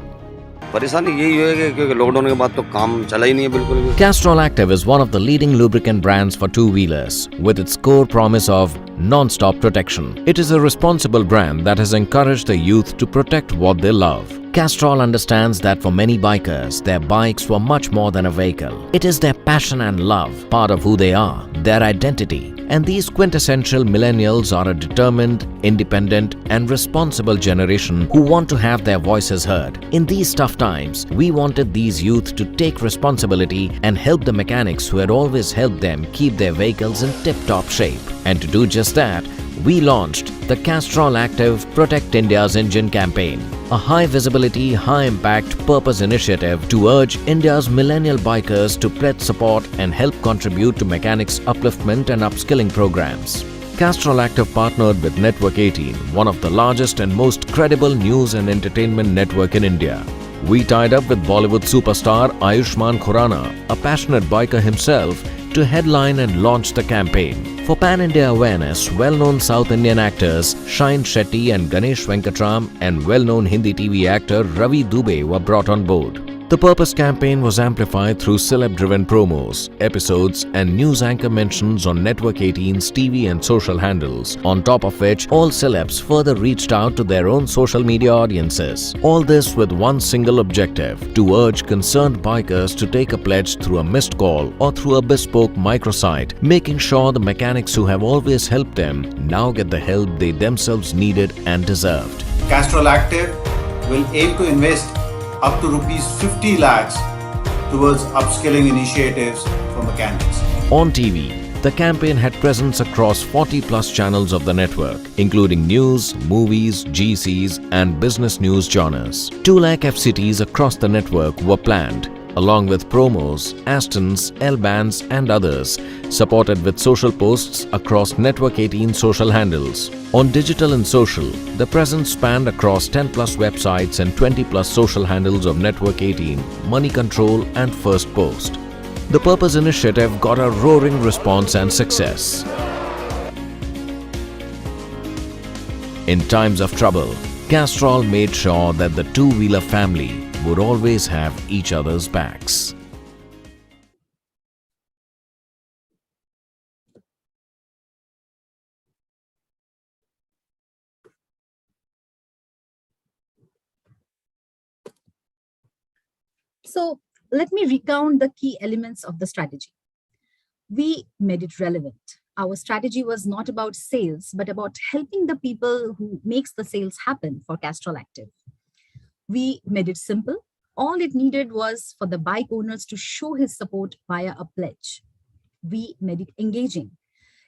परेशानी यही है कि lockdown के बाद तो काम चला ही नहीं है बिल्कुल भी. Castrol Active is one of the leading lubricant brands for two-wheelers with its core promise of non-stop protection. It is a responsible brand that has encouraged the youth to protect what they love. Castrol understands that for many bikers, their bikes were much more than a vehicle. It is their passion and love, part of who they are, their identity. And these quintessential millennials are a determined, independent, and responsible generation who want to have their voices heard. In these tough times, we wanted these youth to take responsibility and help the mechanics who had always helped them keep their vehicles in tip-top shape. And to do just that, we launched the Castrol Active Protect India's Engine campaign, a high-visibility, high-impact purpose initiative to urge India's millennial bikers to pledge support and help contribute to mechanics' upliftment and upskilling programs. Castrol Active partnered with Network 18, one of the largest and most credible news and entertainment network in India. We tied up with Bollywood superstar Ayushmann Khurrana, a passionate biker himself, to headline and launch the campaign. For pan-India awareness, well-known South Indian actors Shine Shetty and Ganesh Venkatram and well-known Hindi TV actor Ravi Dubey were brought on board. The Purpose campaign was amplified through celeb-driven promos, episodes and news anchor mentions on Network 18's TV and social handles, on top of which all celebs further reached out to their own social media audiences. All this with one single objective, to urge concerned bikers to take a pledge through a missed call or through a bespoke microsite, making sure the mechanics who have always helped them now get the help they themselves needed and deserved. Castrol Active will aim to invest up to rupees 50 lakhs towards upskilling initiatives for mechanics. On TV, the campaign had presence across 40+ channels of the network, including news, movies, GCs and business news genres. 2 lakh FCTs across the network were planned, along with promos, Astons, L-bands and others, supported with social posts across Network 18 social handles. On digital and social, the presence spanned across 10+ websites and 20+ social handles of Network 18, Money Control and First Post. The Purpose initiative got a roaring response and success. In times of trouble, Castrol made sure that the two-wheeler family would always have each other's backs. So let me recount the key elements of the strategy. We made it relevant. Our strategy was not about sales, but about helping the people who makes the sales happen for Castrol Active. We made it simple. All it needed was for the bike owners to show his support via a pledge. We made it engaging.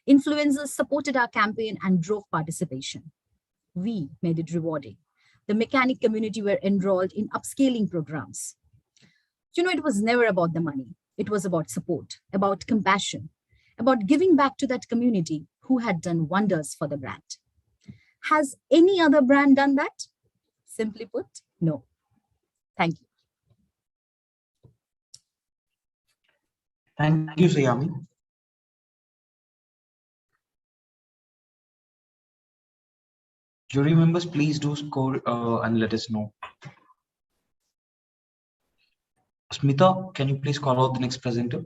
Influencers supported our campaign and drove participation. We made it rewarding. The mechanic community were enrolled in upscaling programs. It was never about the money. It was about support, about compassion, about giving back to that community who had done wonders for the brand. Has any other brand done that? Simply put, no. Thank you. Thank you, Sayami. Jury members, please do score and let us know. Smita, can you please call out the next presenter?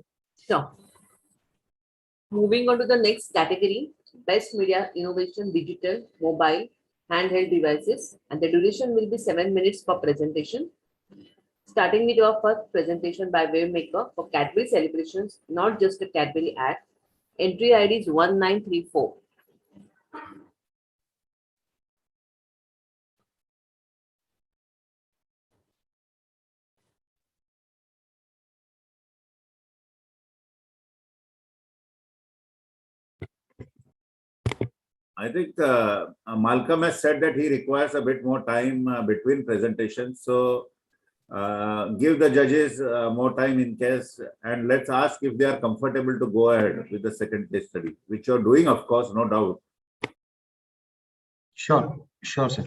Sure. Moving on to the next category, Best Media Innovation Digital, Mobile, Handheld Devices, and the duration will be 7 minutes per presentation. Starting with your first presentation by Wavemaker for Cadbury celebrations, not just a Cadbury ad. Entry ID is 1934. I think Malcolm has said that he requires a bit more time between presentations. So give the judges more time in case, and let's ask if they are comfortable to go ahead with the second case study, which you're doing, of course, no doubt. Sure, sir.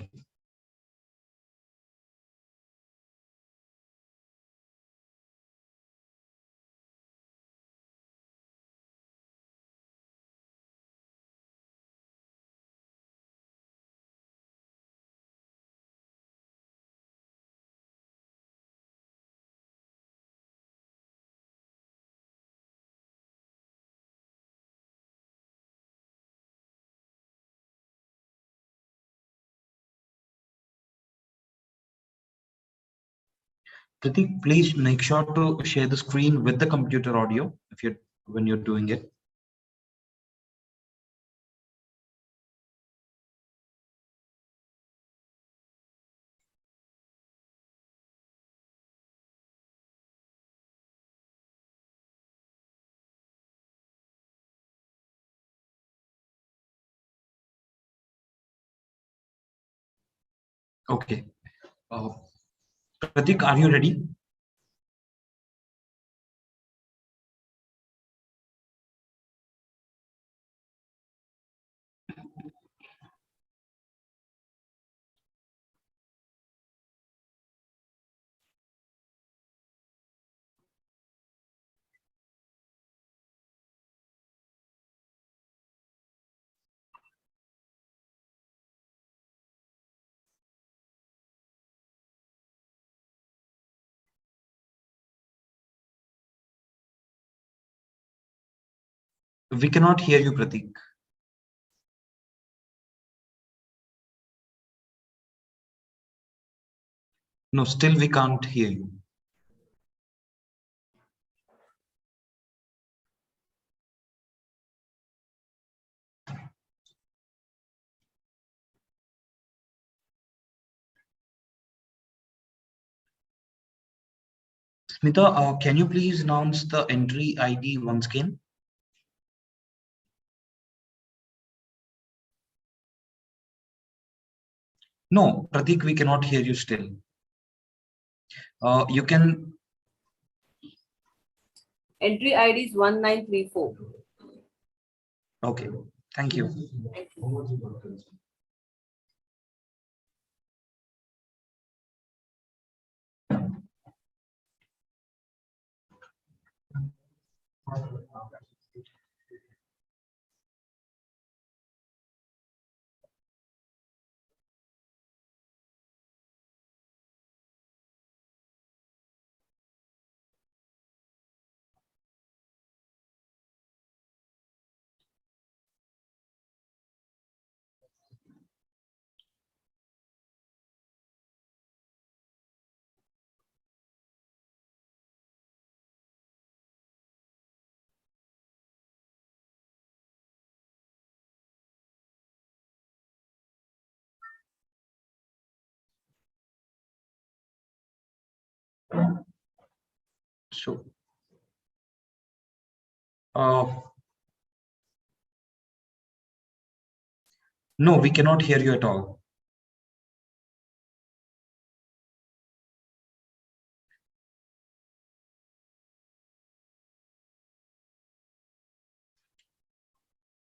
Pratik, please make sure to share the screen with the computer audio when you're doing it. Okay. Pratik, are you ready? We cannot hear you, Pratik. No, still we can't hear you. Smita, can you please announce the entry ID once again? No, Pratik, we cannot hear you still. You can. Entry ID is 1934. Okay, thank you. So, no, we cannot hear you at all.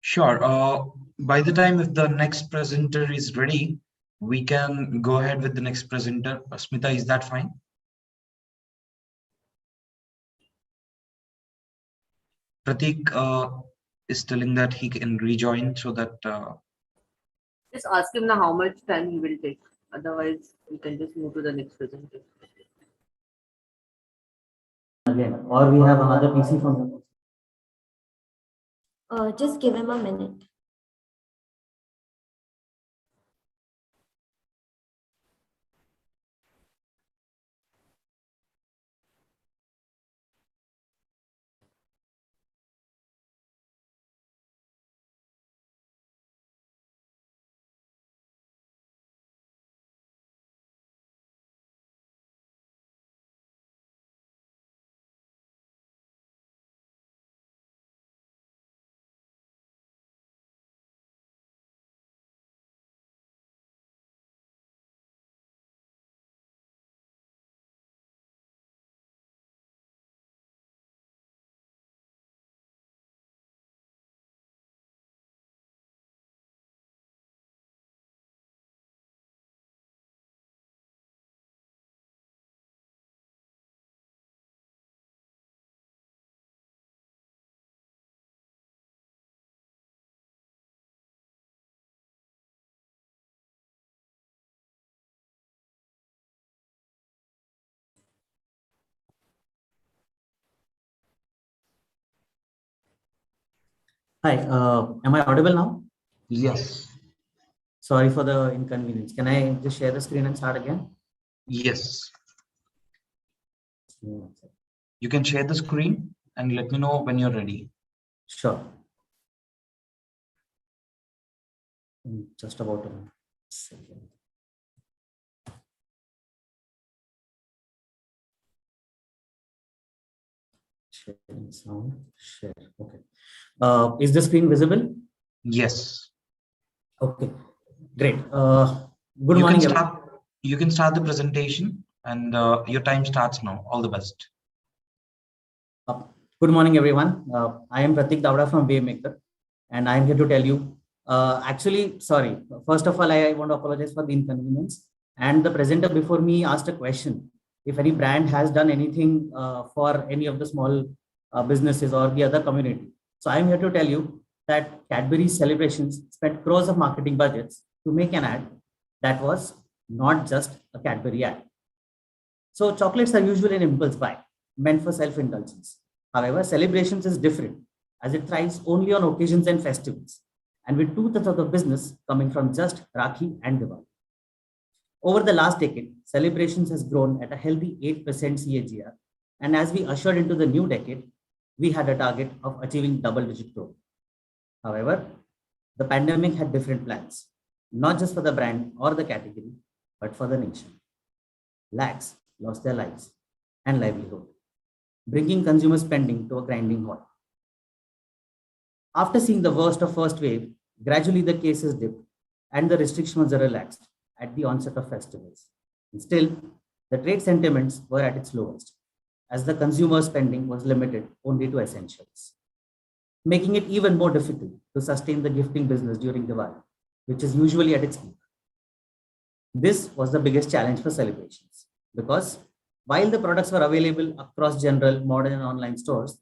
Sure. By the time if the next presenter is ready, we can go ahead with the next presenter. Smita, is that fine? Pratik is telling that he can rejoin so that. Just ask him now how much time he will take. Otherwise, we can just move to the next presenter. Again, or we have another PC from him. Just give him a minute. Hi, am I audible now? Yes. Sorry for the inconvenience. Can I just share the screen and start again? Yes. You can share the screen and let me know when you're ready. Sure. Just about a second. Sharing sound, share. Okay. Is the screen visible? Yes. Okay. Great. Good morning. You can start the presentation and your time starts now. All the best. Good morning, everyone. I am Pratik Davda from Waymaker, and I am here to tell you. Actually, sorry. First of all, I want to apologize for the inconvenience. And the presenter before me asked a question: if any brand has done anything for any of the small businesses or the other community. So I am here to tell you that Cadbury Celebrations spent crores of marketing budgets to make an ad that was not just a Cadbury ad. So chocolates are usually an impulse buy, meant for self-indulgence. However, Celebrations is different as it thrives only on occasions and festivals, and with 2/3 of the business coming from just Rakhi and Diwali. Over the last decade, Celebrations has grown at a healthy 8% CAGR, and as we ushered into the new decade, we had a target of achieving double-digit growth. However, the pandemic had different plans, not just for the brand or the category, but for the nation. Lakhs lost their lives and livelihood, bringing consumer spending to a grinding halt. After seeing the worst of first wave, gradually the cases dipped and the restrictions were relaxed at the onset of festivals. And still, the trade sentiments were at its lowest, as the consumer spending was limited only to essentials, making it even more difficult to sustain the gifting business during Diwali, which is usually at its peak. This was the biggest challenge for Celebrations, because while the products were available across general, modern, and online stores,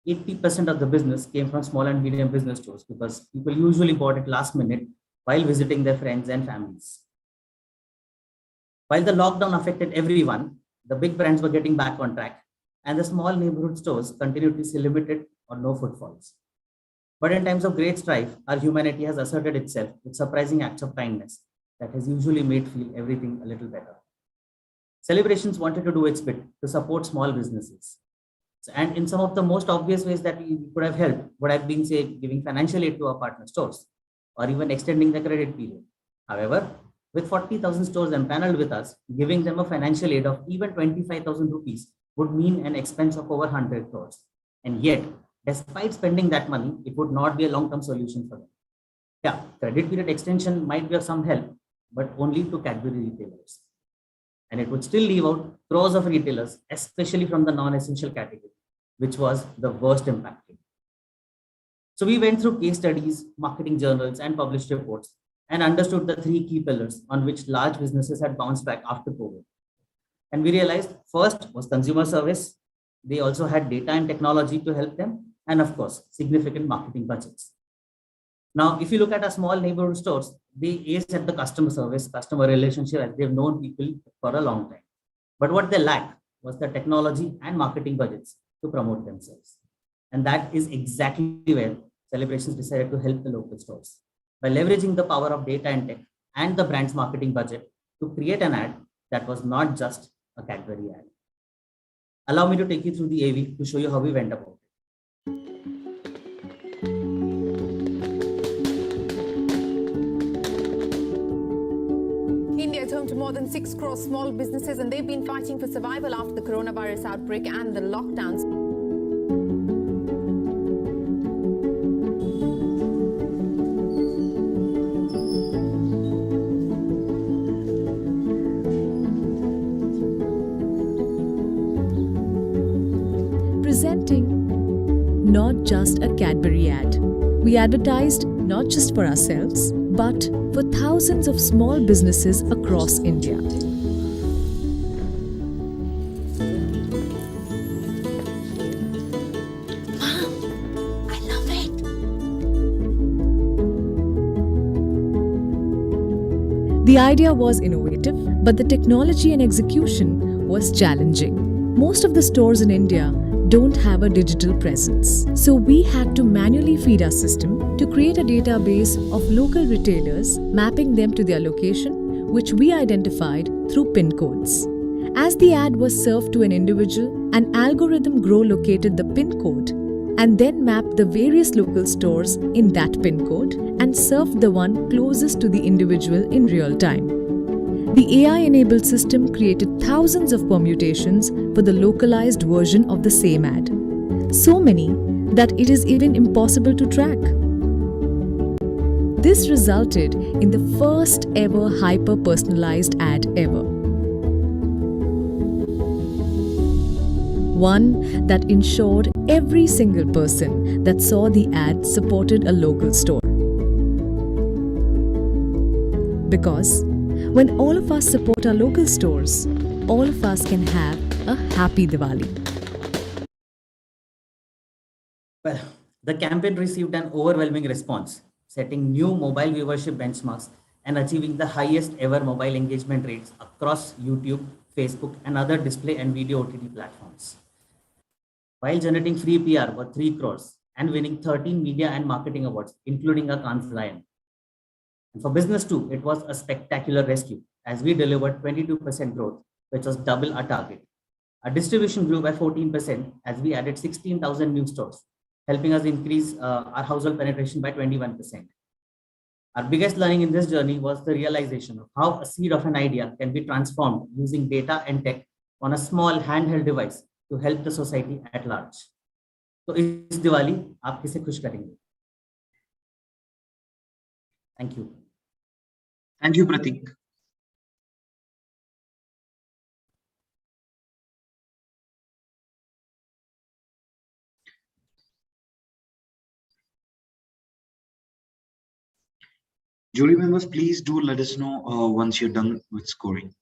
80% of the business came from small and medium business stores because people usually bought it last minute while visiting their friends and families. While the lockdown affected everyone, the big brands were getting back on track, and the small neighborhood stores continued to see limited or no footfalls. But in times of great strife, our humanity has asserted itself with surprising acts of kindness that has usually made feel everything a little better. Celebrations wanted to do its bit to support small businesses. And in some of the most obvious ways that we could have helped would have been, say, giving financial aid to our partner stores or even extending the credit period. However, with 40,000 stores empaneled with us, giving them a financial aid of even 25,000 rupees would mean an expense of over 100 crores. And yet, despite spending that money, it would not be a long-term solution for them. Yeah, credit period extension might be of some help, but only to Cadbury retailers. And it would still leave out crores of retailers, especially from the non-essential category, which was the worst impacted. So we went through case studies, marketing journals, and published reports and understood the three key pillars on which large businesses had bounced back after COVID. And we realized first was consumer service. They also had data and technology to help them. And of course, significant marketing budgets. Now, if you look at our small neighborhood stores, they ace at the customer service, customer relationship, as they've known people for a long time. But what they lacked was the technology and marketing budgets to promote themselves. And that is exactly where Celebrations decided to help the local stores by leveraging the power of data and tech and the brand's marketing budget to create an ad that was not just a Cadbury ad. Allow me to take you through the AV to show you how we went about it. India is home to more than 6 crore small businesses, and they've been fighting for survival after the coronavirus outbreak and the lockdowns. Presenting not just a Cadbury ad. We advertised not just for ourselves, but for thousands of small businesses across India. Mom, I love it. The idea was innovative, but the technology and execution was challenging. Most of the stores in India don't have a digital presence. So we had to manually feed our system to create a database of local retailers, mapping them to their location, which we identified through PIN codes. As the ad was served to an individual, an algorithm located the PIN code and then mapped the various local stores in that PIN code and served the one closest to the individual in real time. The AI-enabled system created thousands of permutations for the localized version of the same ad. So many that it is even impossible to track. This resulted in the first ever hyper-personalized ad ever. One that ensured every single person that saw the ad supported a local store. Because when all of us support our local stores, all of us can have a happy Diwali. Well, the campaign received an overwhelming response, setting new mobile viewership benchmarks and achieving the highest ever mobile engagement rates across YouTube, Facebook, and other display and video OTT platforms. While generating free PR worth 3 crores and winning 13 media and marketing awards, including a Cannes Lion. And for business too, it was a spectacular rescue as we delivered 22% growth, which was double our target. Our distribution grew by 14% as we added 16,000 new stores, helping us increase our household penetration by 21%. Our biggest learning in this journey was the realization of how a seed of an idea can be transformed using data and tech on a small handheld device to help the society at large. So इस दिवाली आप किसे खुश करेंगे? Thank you. Thank you, Pratik. Jury members, please do let us know once you're done with scoring.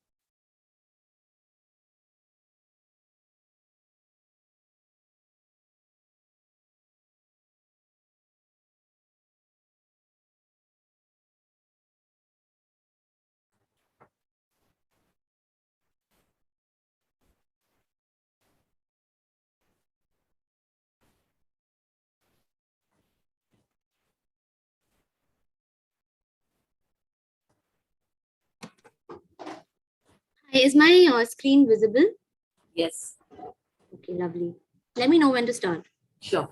Is my screen visible? Yes. Okay, lovely. Let me know when to start. Sure.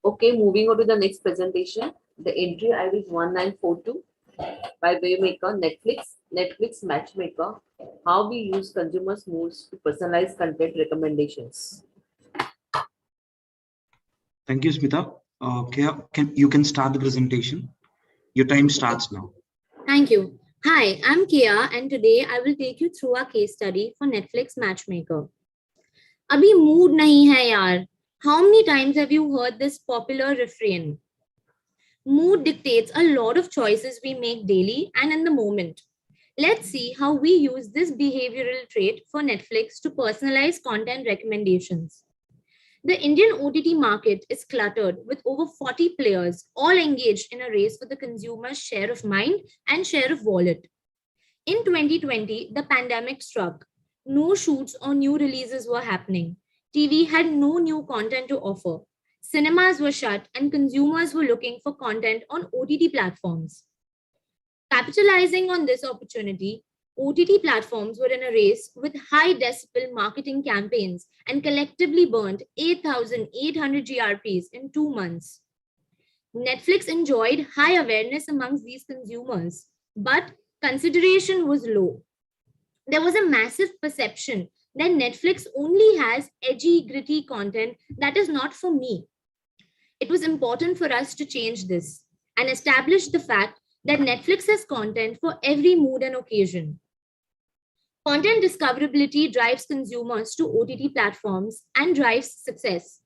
Okay, moving on to the next presentation. The entry ID is 1942 by Waymaker, Netflix Matchmaker. How we use consumers' moods to personalize content recommendations. Thank you, Smita. You can start the presentation. Your time starts now. Thank you. Hi, I'm Kia, and today I will take you through our case study for Netflix Matchmaker. Abhi mood nahi hai yaar. How many times have you heard this popular refrain? Mood dictates a lot of choices we make daily and in the moment. Let's see how we use this behavioral trait for Netflix to personalize content recommendations. The Indian OTT market is cluttered with over 40 players, all engaged in a race for the consumer's share of mind and share of wallet. In 2020, the pandemic struck. No shoots or new releases were happening. TV had no new content to offer. Cinemas were shut and consumers were looking for content on OTT platforms. Capitalizing on this opportunity, OTT platforms were in a race with high decibel marketing campaigns and collectively burned 8,800 GRPs in 2 months. Netflix enjoyed high awareness amongst these consumers, but consideration was low. There was a massive perception that Netflix only has edgy, gritty content that is not for me. It was important for us to change this and establish the fact that Netflix has content for every mood and occasion. Content discoverability drives consumers to OTT platforms and drives success.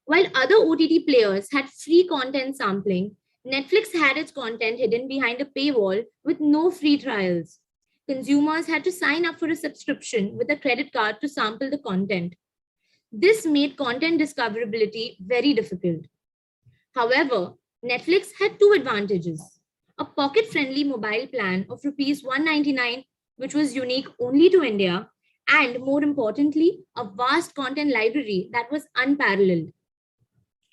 While other OTT players had free content sampling, Netflix had its content hidden behind a paywall with no free trials. Consumers had to sign up for a subscription with a credit card to sample the content. This made content discoverability very difficult. However, Netflix had 2 advantages: a pocket-friendly mobile plan of Rs 199, which was unique only to India, and more importantly, a vast content library that was unparalleled.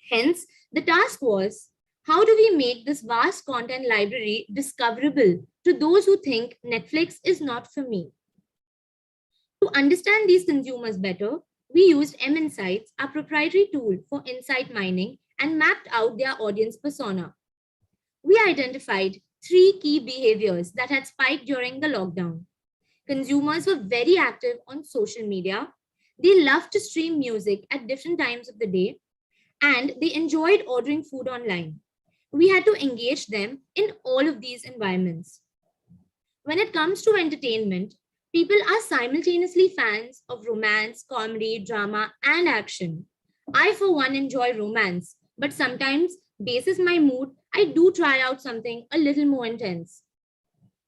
Hence, the task was, how do we make this vast content library discoverable to those who think Netflix is not for me? To understand these consumers better, we used M-Insights, our proprietary tool for insight mining, and mapped out their audience persona. We identified 3 key behaviors that had spiked during the lockdown. Consumers were very active on social media. They loved to stream music at different times of the day, and they enjoyed ordering food online. We had to engage them in all of these environments. When it comes to entertainment, people are simultaneously fans of romance, comedy, drama, and action. I, for one, enjoy romance, but sometimes, basis my mood, I do try out something a little more intense.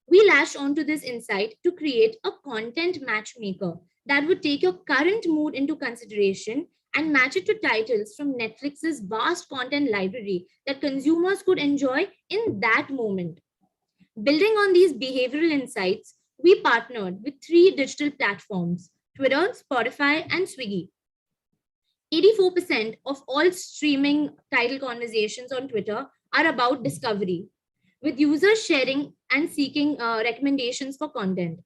We lashed onto this insight to create a content matchmaker that would take your current mood into consideration and match it to titles from Netflix's vast content library that consumers could enjoy in that moment. Building on these behavioral insights, we partnered with 3 digital platforms: Twitter, Spotify, and Swiggy. 84% of all streaming title conversations on Twitter are about discovery, with users sharing and seeking recommendations for content.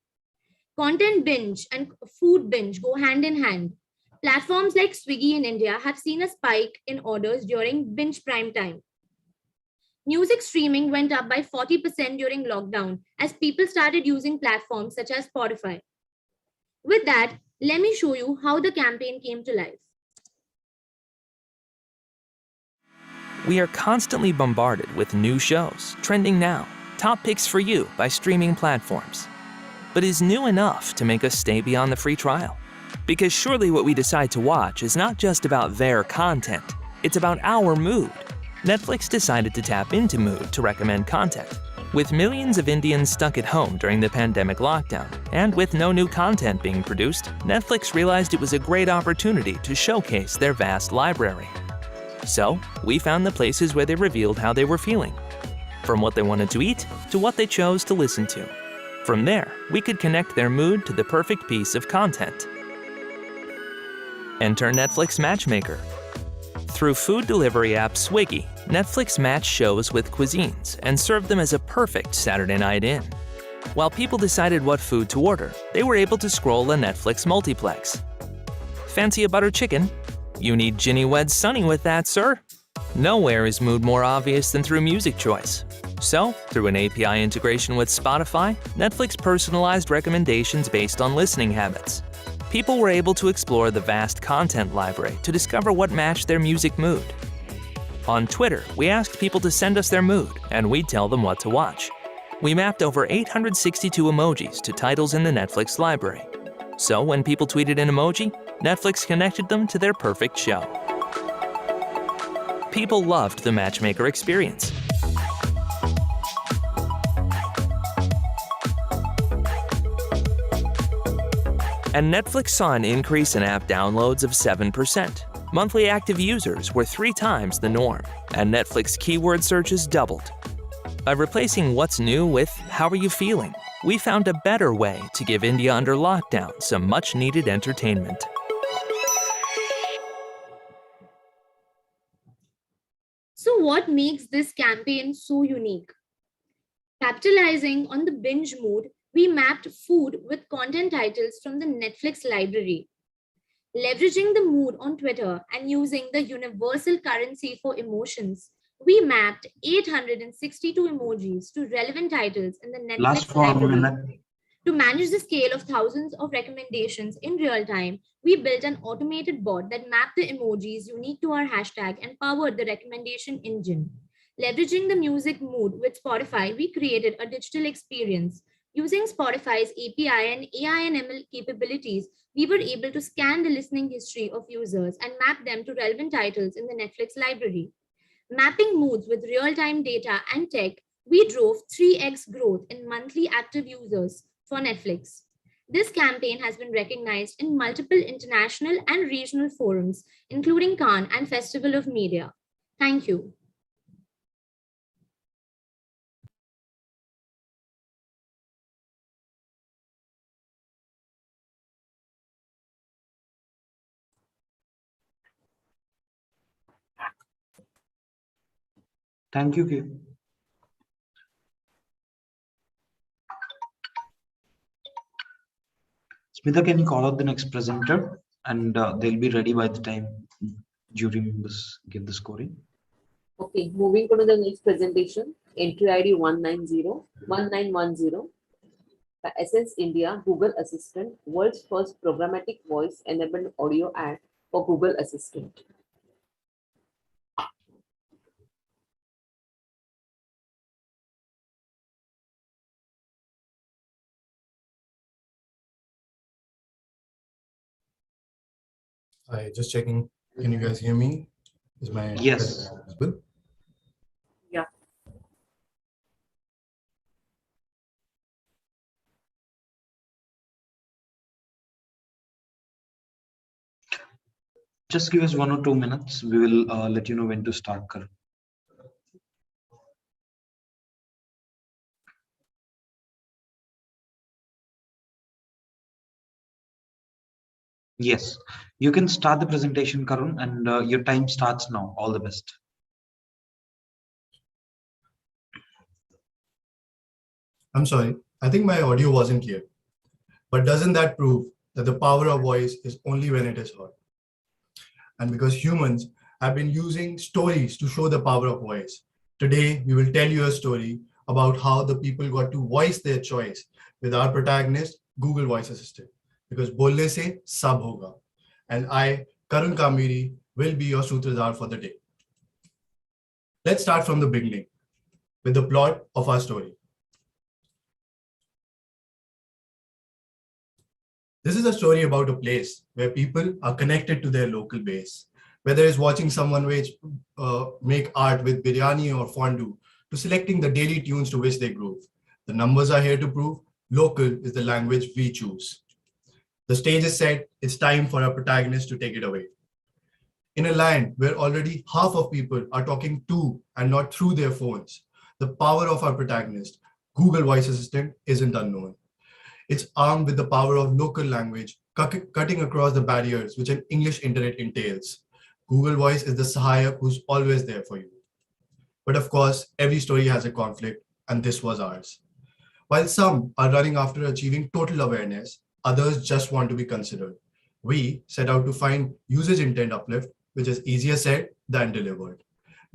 Content binge and food binge go hand in hand. Platforms like Swiggy in India have seen a spike in orders during binge prime time. Music streaming went up by 40% during lockdown as people started using platforms such as Spotify. With that, let me show you how the campaign came to life. We are constantly bombarded with new shows, trending now, top picks for you by streaming platforms. But is new enough to make us stay beyond the free trial? Because surely what we decide to watch is not just about their content, it's about our mood. Netflix decided to tap into mood to recommend content. With millions of Indians stuck at home during the pandemic lockdown, and with no new content being produced, Netflix realized it was a great opportunity to showcase their vast library. So, we found the places where they revealed how they were feeling. From what they wanted to eat, to what they chose to listen to. From there, we could connect their mood to the perfect piece of content. Enter Netflix Matchmaker. Through food delivery app Swiggy, Netflix matched shows with cuisines and served them as a perfect Saturday night in. While people decided what food to order, they were able to scroll a Netflix multiplex. Fancy a butter chicken? You need Ginny Wed Sunny with that, sir. Nowhere is mood more obvious than through music choice. So, through an API integration with Spotify, Netflix personalized recommendations based on listening habits. People were able to explore the vast content library to discover what matched their music mood. On Twitter, we asked people to send us their mood, and we'd tell them what to watch. We mapped over 862 emojis to titles in the Netflix library. So when people tweeted an emoji, Netflix connected them to their perfect show. People loved the matchmaker experience. And Netflix saw an increase in app downloads of 7%. Monthly active users were 3 times the norm, and Netflix keyword searches doubled. By replacing what's new with how are you feeling, we found a better way to give India under lockdown some much-needed entertainment. So what makes this campaign so unique? Capitalizing on the binge mood, we mapped food with content titles from the Netflix library. Leveraging the mood on Twitter and using the universal currency for emotions, we mapped 862 emojis to relevant titles in the Netflix library. To manage the scale of thousands of recommendations in real time, we built an automated bot that mapped the emojis unique to our hashtag and powered the recommendation engine. Leveraging the music mood with Spotify, we created a digital experience. Using Spotify's API and AI and ML capabilities, we were able to scan the listening history of users and map them to relevant titles in the Netflix library. Mapping moods with real-time data and tech, we drove 3x growth in monthly active users for Netflix. This campaign has been recognized in multiple international and regional forums, including Cannes and Festival of Media. Thank you. Thank you, Kate. Smita, can you call out the next presenter? And they'll be ready by the time during this, give the scoring. Okay, moving on to the next presentation. Entry ID 1910. The Essence India Google Assistant, world's first programmatic voice-enabled audio ad for Google Assistant. Hi, just checking. Can you guys hear me? Is my yes good? Yeah. Just give us 1 or 2 minutes. We will let you know when to start, Karan. Yes, you can start the presentation, Karun, and your time starts now. All the best. I'm sorry. I think my audio wasn't clear. But doesn't that prove that the power of voice is only when it is heard? And because humans have been using stories to show the power of voice, today we will tell you a story about how the people got to voice their choice with our protagonist, Google Voice Assistant. Because bolne se sab hoga. And I, Karun Kamiri, will be your Sutradhar for the day. Let's start from the beginning with the plot of our story. This is a story about a place where people are connected to their local base, whether it's watching someone make art with biryani or fondue, to selecting the daily tunes to which they groove. The numbers are here to prove local is the language we choose. The stage is set, it's time for our protagonist to take it away. In a land where already half of people are talking to and not through their phones, the power of our protagonist, Google Voice Assistant, isn't unknown. It's armed with the power of local language, cutting across the barriers which an English internet entails. Google Voice is the Sahayak who's always there for you. But of course, every story has a conflict, and this was ours. While some are running after achieving total awareness, others just want to be considered. We set out to find usage intent uplift, which is easier said than delivered.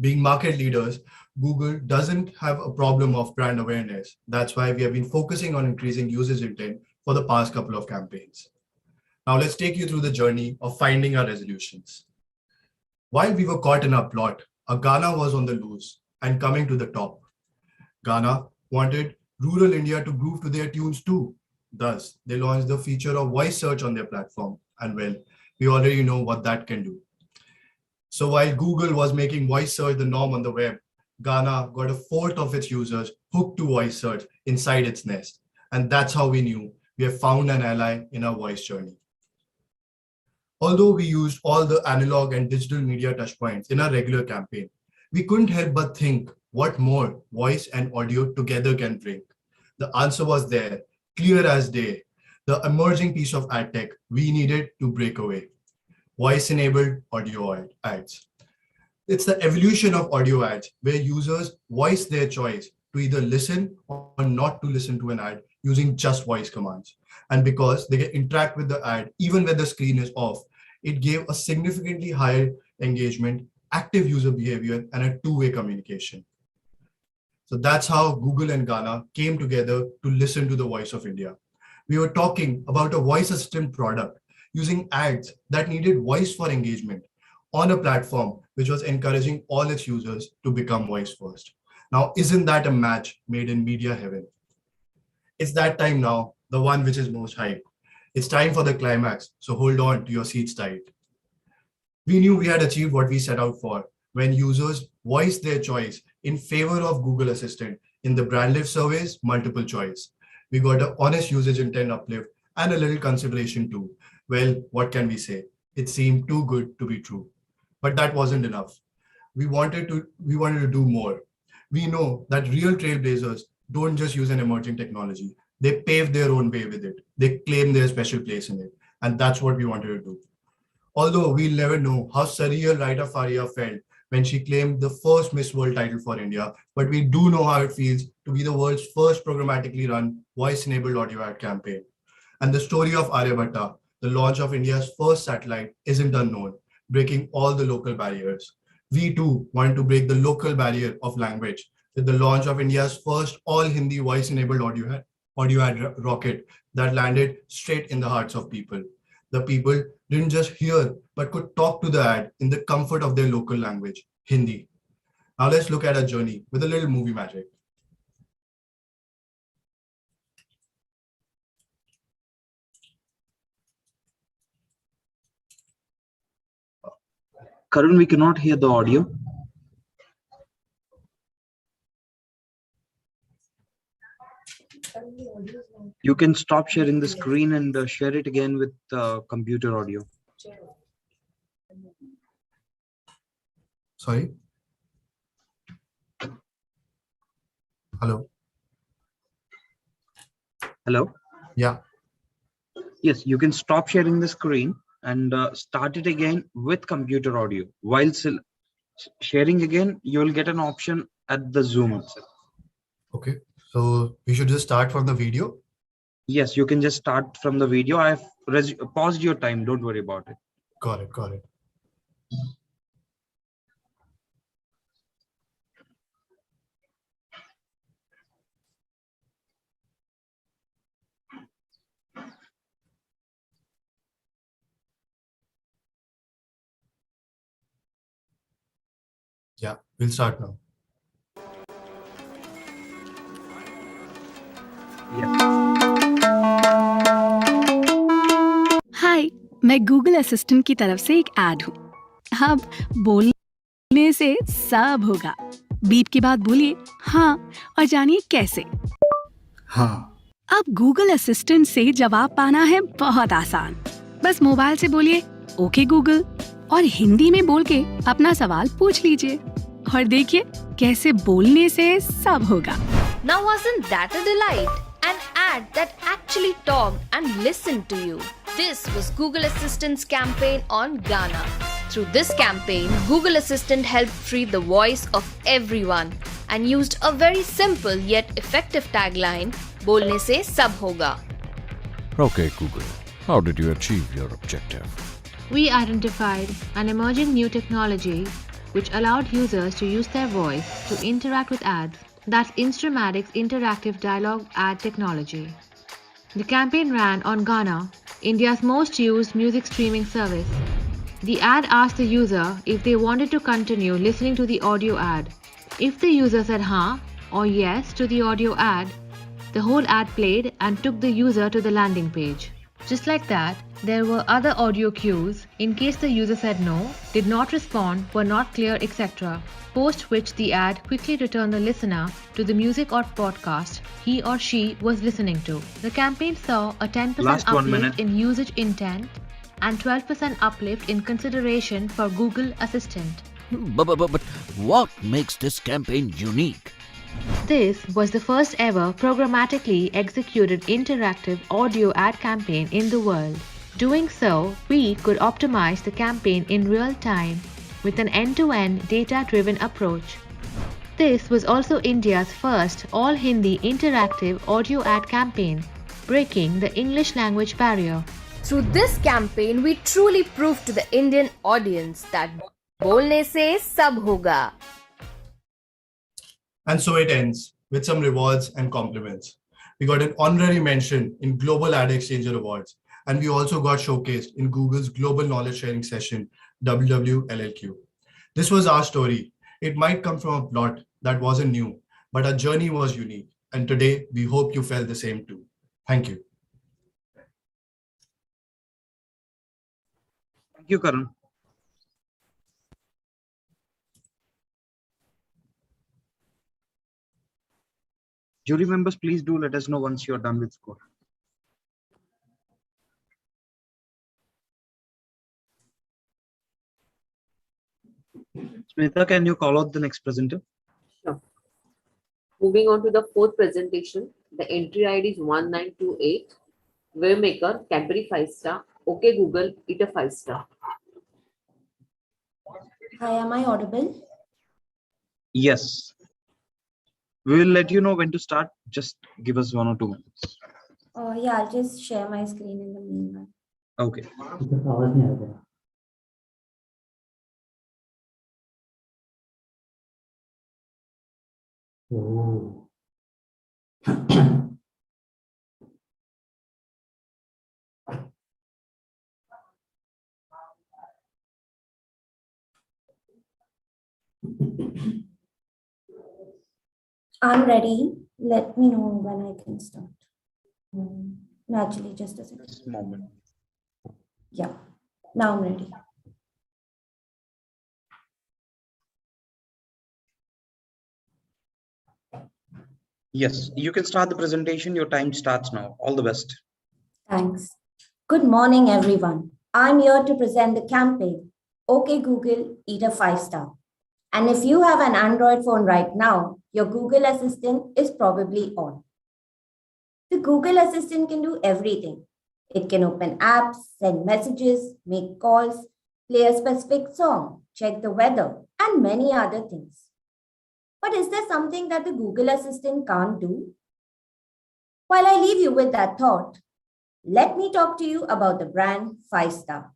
Being market leaders, Google doesn't have a problem of brand awareness. That's why we have been focusing on increasing usage intent for the past couple of campaigns. Now let's take you through the journey of finding our resolutions. While we were caught in our plot, Ghana was on the loose and coming to the top. Ghana wanted rural India to groove to their tunes too. Thus, they launched the feature of voice search on their platform. And well, we already know what that can do. So while Google was making voice search the norm on the web, Ghana got a fourth of its users hooked to voice search inside its nest. And that's how we knew we have found an ally in our voice journey. Although we used all the analog and digital media touchpoints in our regular campaign, we couldn't help but think what more voice and audio together can bring. The answer was there, clear as day, the emerging piece of ad tech we needed to break away. Voice-enabled audio ads. It's the evolution of audio ads where users voice their choice to either listen or not to listen to an ad using just voice commands. And because they can interact with the ad even when the screen is off, it gave a significantly higher engagement, active user behavior, and a two-way communication. So that's how Google and Ghana came together to listen to the voice of India. We were talking about a voice assistant product using ads that needed voice for engagement on a platform which was encouraging all its users to become voice first. Now, isn't that a match made in media heaven? It's that time now, the one which is most hype. It's time for the climax, so hold on to your seats tight. We knew we had achieved what we set out for when users voiced their choice in favor of Google Assistant in the brand lift surveys, multiple choice. We got an honest usage intent uplift and a little consideration too. Well, what can we say? It seemed too good to be true. But that wasn't enough. We wanted to do more. We know that real trailblazers don't just use an emerging technology. They pave their own way with it. They claim their special place in it. And that's what we wanted to do. Although we'll never know how surreal Raita Faria felt when she claimed the first Miss World title for India, but we do know how it feels to be the world's first programmatically run voice-enabled audio ad campaign. And the story of Aryabhatta, the launch of India's first satellite, isn't unknown, breaking all the local barriers. We too wanted to break the local barrier of language with the launch of India's first all-Hindi voice-enabled audio ad rocket that landed straight in the hearts of people. The people didn't just hear, but could talk to the ad in the comfort of their local language, Hindi. Now let's look at our journey with a little movie magic. Karun, we cannot hear the audio. You can stop sharing the screen and share it again with computer audio. Sorry? Hello? Hello? Yeah. Yes, you can stop sharing the screen and start it again with computer audio. While sharing again, you will get an option at the Zoom itself. Okay. So we should just start from the video? Yes, you can just start from the video. I have paused your time. Don't worry about it. Got it. Got it. Yeah, we'll start now. हाय, मैं Google assistant की तरफ से एक add हूँ। अब बोलने से सब होगा। बीप के बाद बोलिए हाँ और जानिए कैसे। हाँ। अब गूगल असिस्टेंट से जवाब पाना है बहुत आसान। बस मोबाइल से बोलिए ओके गूगल और हिंदी में बोल के अपना सवाल पूछ लीजिए और देखिए कैसे बोलने से सब होगा। Now wasn't that a delight? An ad that actually talked and listened to you. This was Google Assistant's campaign on Ghana. Through this campaign, Google Assistant helped free the voice of everyone and used a very simple yet effective tagline, "Bolne se sab hoga." Okay, Google, how did you achieve your objective? We identified an emerging new technology which allowed users to use their voice to interact with ads. That's Instramatic's interactive dialogue ad technology. The campaign ran on Gala, India's most used music streaming service. The ad asked the user if they wanted to continue listening to the audio ad. If the user said "haan" or "yes" to the audio ad, the whole ad played and took the user to the landing page. Just like that, there were other audio cues in case the user said no, did not respond, were not clear, etc. Post which the ad quickly returned the listener to the music or podcast he or she was listening to. The campaign saw a 10% uplift in usage intent and 12% uplift in consideration for Google Assistant. But what makes this campaign unique? This was the first ever programmatically executed interactive audio ad campaign in the world. Doing so, we could optimize the campaign in real time with an end-to-end data-driven approach. This was also India's first all-Hindi interactive audio ad campaign, breaking the English language barrier. Through this campaign, we truly proved to the Indian audience that bolne se sab hoga. And so it ends with some rewards and compliments. We got an honorary mention in Global Ad Exchanger Awards, and we also got showcased in Google's Global Knowledge Sharing Session, WWLLQ. This was our story. It might come from a plot that wasn't new, but our journey was unique. And today, we hope you felt the same too. Thank you. Thank you, Karan. Jury members, please do let us know once you're done with score. Smita, can you call out the next presenter? Sure. Moving on to the fourth presentation, the entry ID is 1928. Waymaker, Cadbury 5 Star, OK Google, Eat a 5 Star. Hi, am I audible? Yes. We will let you know when to start. Just give us 1 or 2 minutes. Yeah, I'll just share my screen in the meanwhile. Okay. Oh. I'm ready. Let me know when I can start. No, actually, just a second. Just a moment. Yeah, now I'm ready. Yes, you can start the presentation. Your time starts now. All the best. Thanks. Good morning, everyone. I'm here to present the campaign, OK Google, Eat a 5 Star. And if you have an Android phone right now, your Google Assistant is probably on. The Google Assistant can do everything. It can open apps, send messages, make calls, play a specific song, check the weather, and many other things. But is there something that the Google Assistant can't do? While I leave you with that thought, let me talk to you about the brand 5 Star.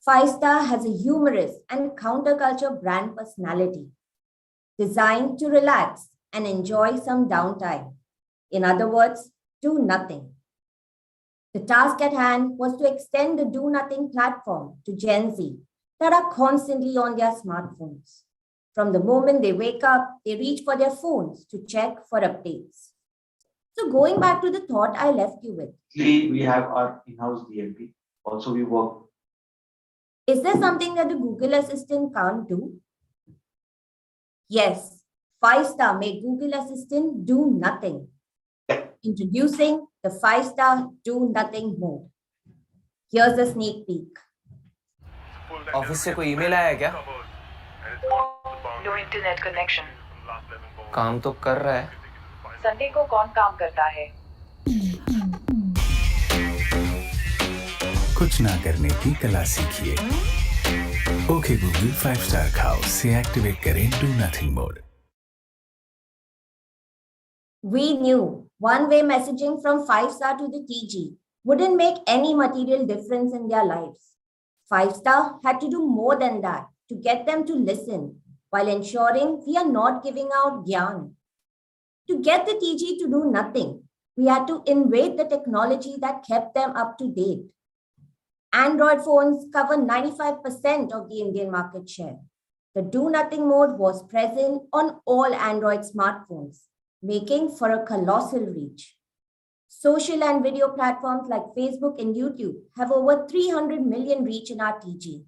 5 Star has a humorous and counterculture brand personality, designed to relax and enjoy some downtime. In other words, do nothing. The task at hand was to extend the do nothing platform to Gen Z that are constantly on their smartphones. From the moment they wake up, they reach for their phones to check for updates. So going back to the thought I left you with. We have our in-house DMP. Also, we work. Is there something that the Google Assistant can't do? Yes, 5 Star made Google Assistant do nothing. Introducing the 5 Star do nothing mode. Here's a sneak peek. Office से कोई email आया है क्या? No internet connection. काम तो कर रहा है. संडे को कौन काम करता है? कुछ ना करने की कला सीखिए. ओके गूगल 5 स्टार खाओ से एक्टिवेट करें do nothing mode. We knew one-way messaging from 5 Star to the TG wouldn't make any material difference in their lives. 5 Star had to do more than that to get them to listen while ensuring we are not giving out gyan. To get the TG to do nothing, we had to invade the technology that kept them up to date. Android phones cover 95% of the Indian market share. The do nothing mode was present on all Android smartphones, making for a colossal reach. Social and video platforms like Facebook and YouTube have over 300 million reach in our TG.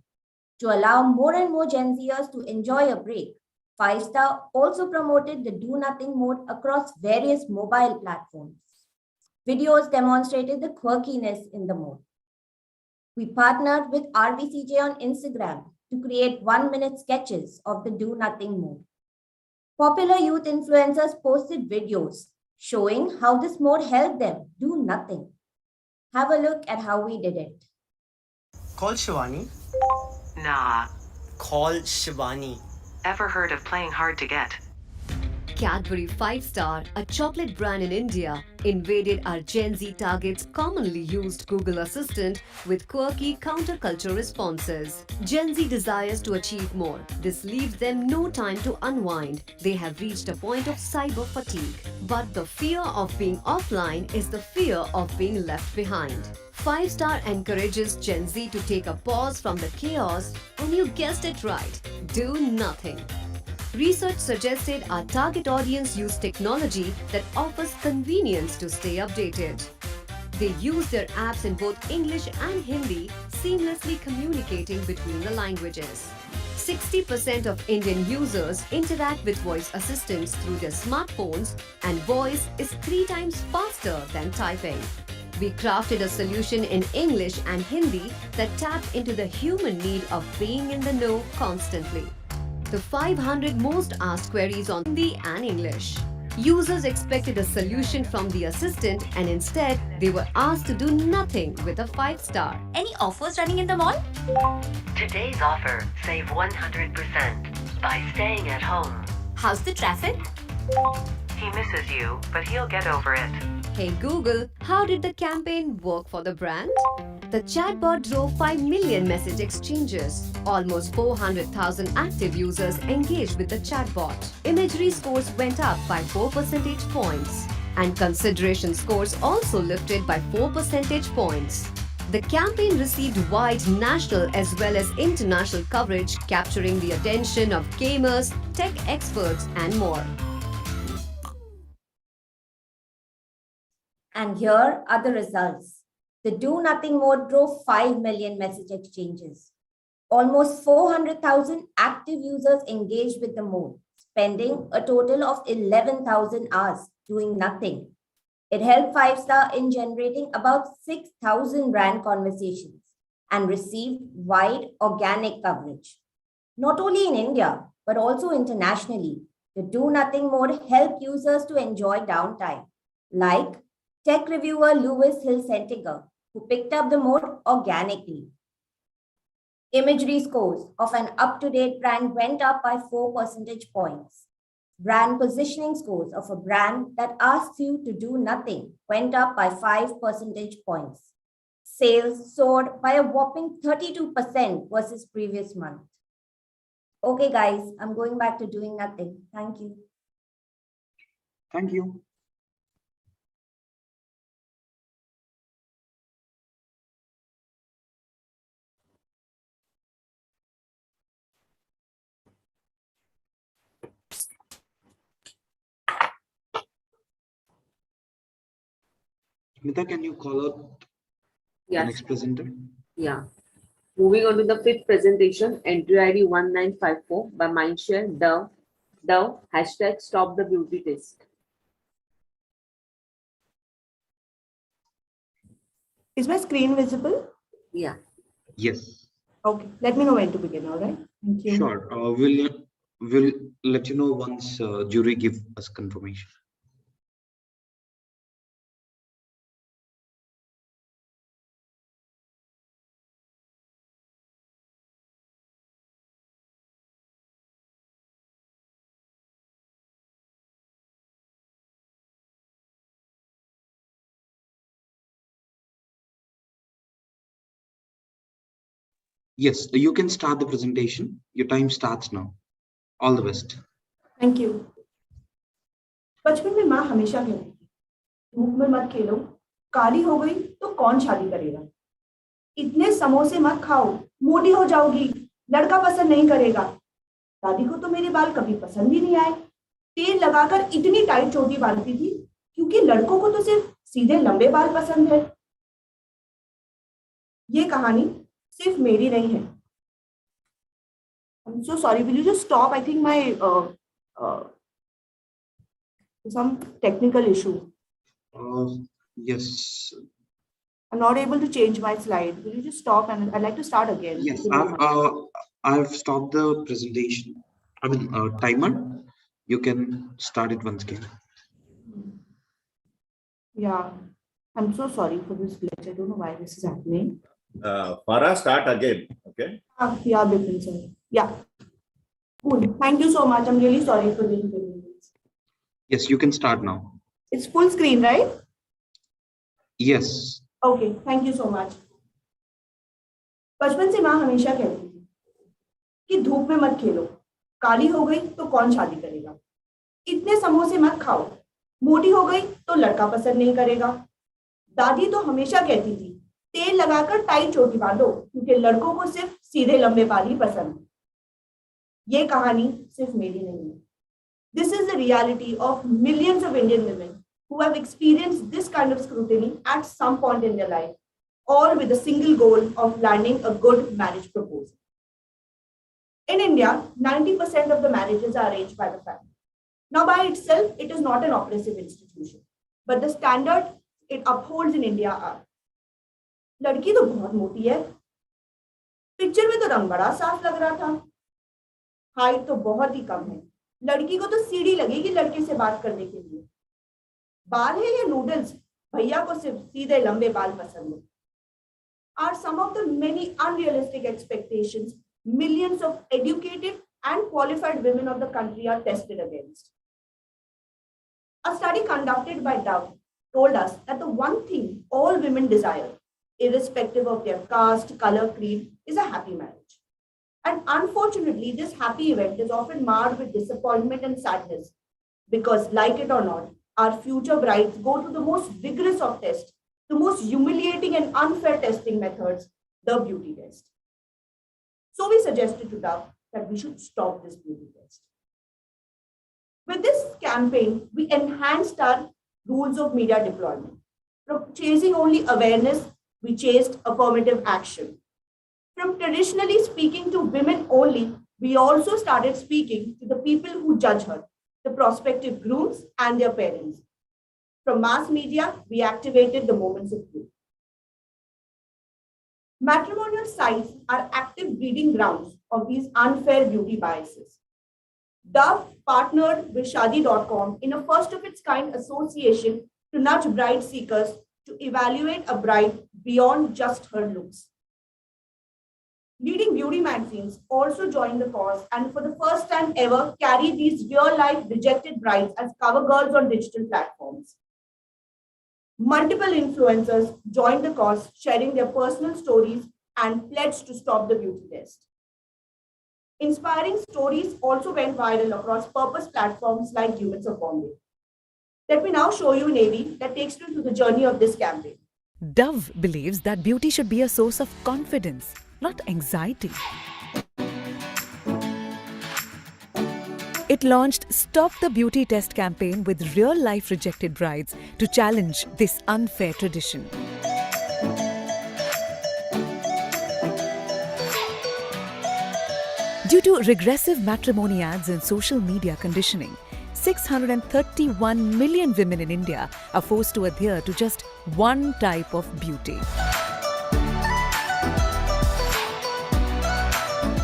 To allow more and more Gen Zers to enjoy a break, Five Star also promoted the do nothing mode across various mobile platforms. Videos demonstrated the quirkiness in the mode. We partnered with RVCJ on Instagram to create 1-minute sketches of the do nothing mode. Popular youth influencers posted videos showing how this mode helped them do nothing. Have a look at how we did it. Call Shivani. Nah. Call Shivani. Ever heard of playing hard to get? Cadbury Five Star, a chocolate brand in India, invaded our Gen Z targets' commonly used Google Assistant with quirky counterculture responses. Gen Z desires to achieve more. This leaves them no time to unwind. They have reached a point of cyber fatigue. But the fear of being offline is the fear of being left behind. Five Star encourages Gen Z to take a pause from the chaos, and you guessed it right, do nothing. Research suggested our target audience use technology that offers convenience to stay updated. They use their apps in both English and Hindi, seamlessly communicating between the languages. 60% of Indian users interact with voice assistants through their smartphones, and voice is 3 times faster than typing. We crafted a solution in English and Hindi that tapped into the human need of being in the know constantly. The 500 most asked queries on Hindi and English. Users expected a solution from the assistant, and instead they were asked to do nothing with a 5-star. Any offers running in the mall? Today's offer, save 100% by staying at home. How's the traffic? He misses you, but he'll get over it. Hey Google, how did the campaign work for the brand? The chatbot drove 5 million message exchanges. Almost 400,000 active users engaged with the chatbot. Imagery scores went up by 4 percentage points. And consideration scores also lifted by 4 percentage points. The campaign received wide national as well as international coverage, capturing the attention of gamers, tech experts, and more. And here are the results. The do nothing mode drove 5 million message exchanges. Almost 400,000 active users engaged with the mode, spending a total of 11,000 hours doing nothing. It helped 5-star in generating about 6,000 brand conversations and received wide organic coverage. Not only in India, but also internationally, the do nothing mode helped users to enjoy downtime, like tech reviewer Lewis Hill Sentiger, who picked up the mode organically. Imagery scores of an up-to-date brand went up by 4 percentage points. Brand positioning scores of a brand that asks you to do nothing went up by 5 percentage points. Sales soared by a whopping 32% versus previous month. Okay, guys, I'm going back to doing nothing. Thank you. Thank you. Smita, can you call out the next presenter? Yeah. Moving on to the 5th presentation, entry ID 1954 by Mindshare, Dove, hashtag stop the beauty test. Is my screen visible? Yeah. Yes. Okay, let me know when to begin, all right? Thank you. Sure. We'll let you know once jury give us confirmation. Yes, you can start the presentation. Your time starts now. All the best. Thank you. बचपन में माँ हमेशा कहती थी, धूप में मत खेलो, काली हो गई तो कौन शादी करेगा? इतने समोसे मत खाओ, मोटी हो जाओगी, लड़का पसंद नहीं करेगा। दादी को तो मेरे बाल कभी पसंद ही नहीं आए। तेल लगाकर इतनी टाइट चोटी बांधती थी क्योंकि लड़कों को तो सिर्फ सीधे लंबे बाल पसंद है। ये कहानी सिर्फ मेरी नहीं है। I'm so sorry. Will you just stop? I think my some technical issue. Yes. I'm not able to change my slide. Will you just stop? And I'd like to start again. Yes, I've stopped the presentation. I mean, timer. You can start it once again. Yeah, I'm so sorry for this glitch. I don't know why this is happening. Farah, start again. Okay. Yeah, Bipin sir. Yeah. Cool. Thank you so much. I'm really sorry for the inconvenience. Yes, you can start now. It's full screen, right? Yes. Okay. Thank you so much. बचपन से माँ हमेशा कहती थी कि धूप में मत खेलो, काली हो गई तो कौन शादी करेगा? इतने समोसे मत खाओ, मोटी हो गई तो लड़का पसंद नहीं करेगा। दादी तो हमेशा कहती थी, तेल लगाकर टाइट चोटी बांधो क्योंकि लड़कों को सिर्फ सीधे लंबे बाल ही पसंद है। ये कहानी सिर्फ मेरी नहीं है। This is the reality of millions of Indian women who have experienced this kind of scrutiny at some point in their life, all with the single goal of landing a good marriage proposal. In India, 90% of the marriages are arranged by the family. Now, by itself, it is not an oppressive institution, but the standard it upholds in India are: लड़की तो बहुत मोटी है, picture में तो रंग बड़ा साफ लग रहा था, हाइट तो बहुत ही कम है, लड़की को तो सीढ़ी लगेगी लड़के से बात करने के लिए, बाल है या नूडल्स, भैया को सिर्फ सीधे लंबे बाल पसंद है, are some of the many unrealistic expectations millions of educated and qualified women of the country are tested against. A study conducted by Dove told us that the one thing all women desire, irrespective of their caste, color, creed, is a happy marriage. And unfortunately, this happy event is often marred with disappointment and sadness because, like it or not, our future brides go through the most rigorous of tests, the most humiliating and unfair testing methods, the beauty test. So we suggested to Dove that we should stop this beauty test. With this campaign, we enhanced our rules of media deployment. From chasing only awareness, we chased affirmative action. From traditionally speaking to women only, we also started speaking to the people who judge her, the prospective grooms and their parents. From mass media, we activated the moments of truth. Matrimonial sites are active breeding grounds of these unfair beauty biases. Dove partnered with Shadi.com in a first-of-its-kind association to nudge bride seekers to evaluate a bride beyond just her looks. Leading beauty magazines also joined the cause and for the first time ever carried these real-life rejected brides as cover girls on digital platforms. Multiple influencers joined the cause, sharing their personal stories and pledged to stop the beauty test. Inspiring stories also went viral across purpose platforms like Humans of Bombay. Let me now show you an AV that takes you through the journey of this campaign. Dove believes that beauty should be a source of confidence, not anxiety. It launched Stop the Beauty Test campaign with real-life rejected brides to challenge this unfair tradition. Due to regressive matrimony ads and social media conditioning, 631 million women in India are forced to adhere to just one type of beauty.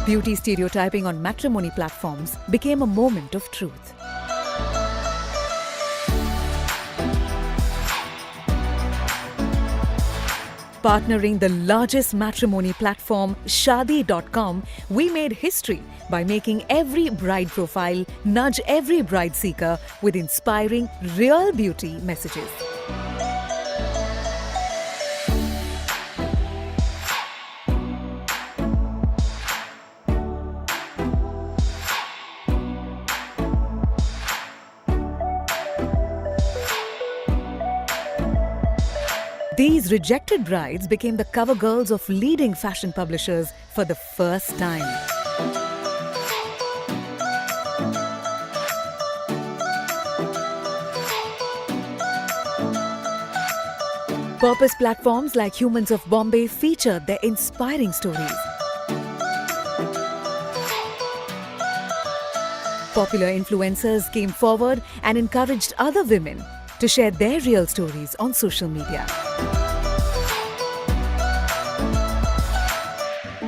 Beauty stereotyping on matrimony platforms became a moment of truth. Partnering the largest matrimony platform, Shadi.com, we made history by making every bride profile nudge every bride seeker with inspiring real beauty messages. These rejected brides became the cover girls of leading fashion publishers for the first time. Purpose platforms like Humans of Bombay featured their inspiring stories. Popular influencers came forward and encouraged other women to share their real stories on social media.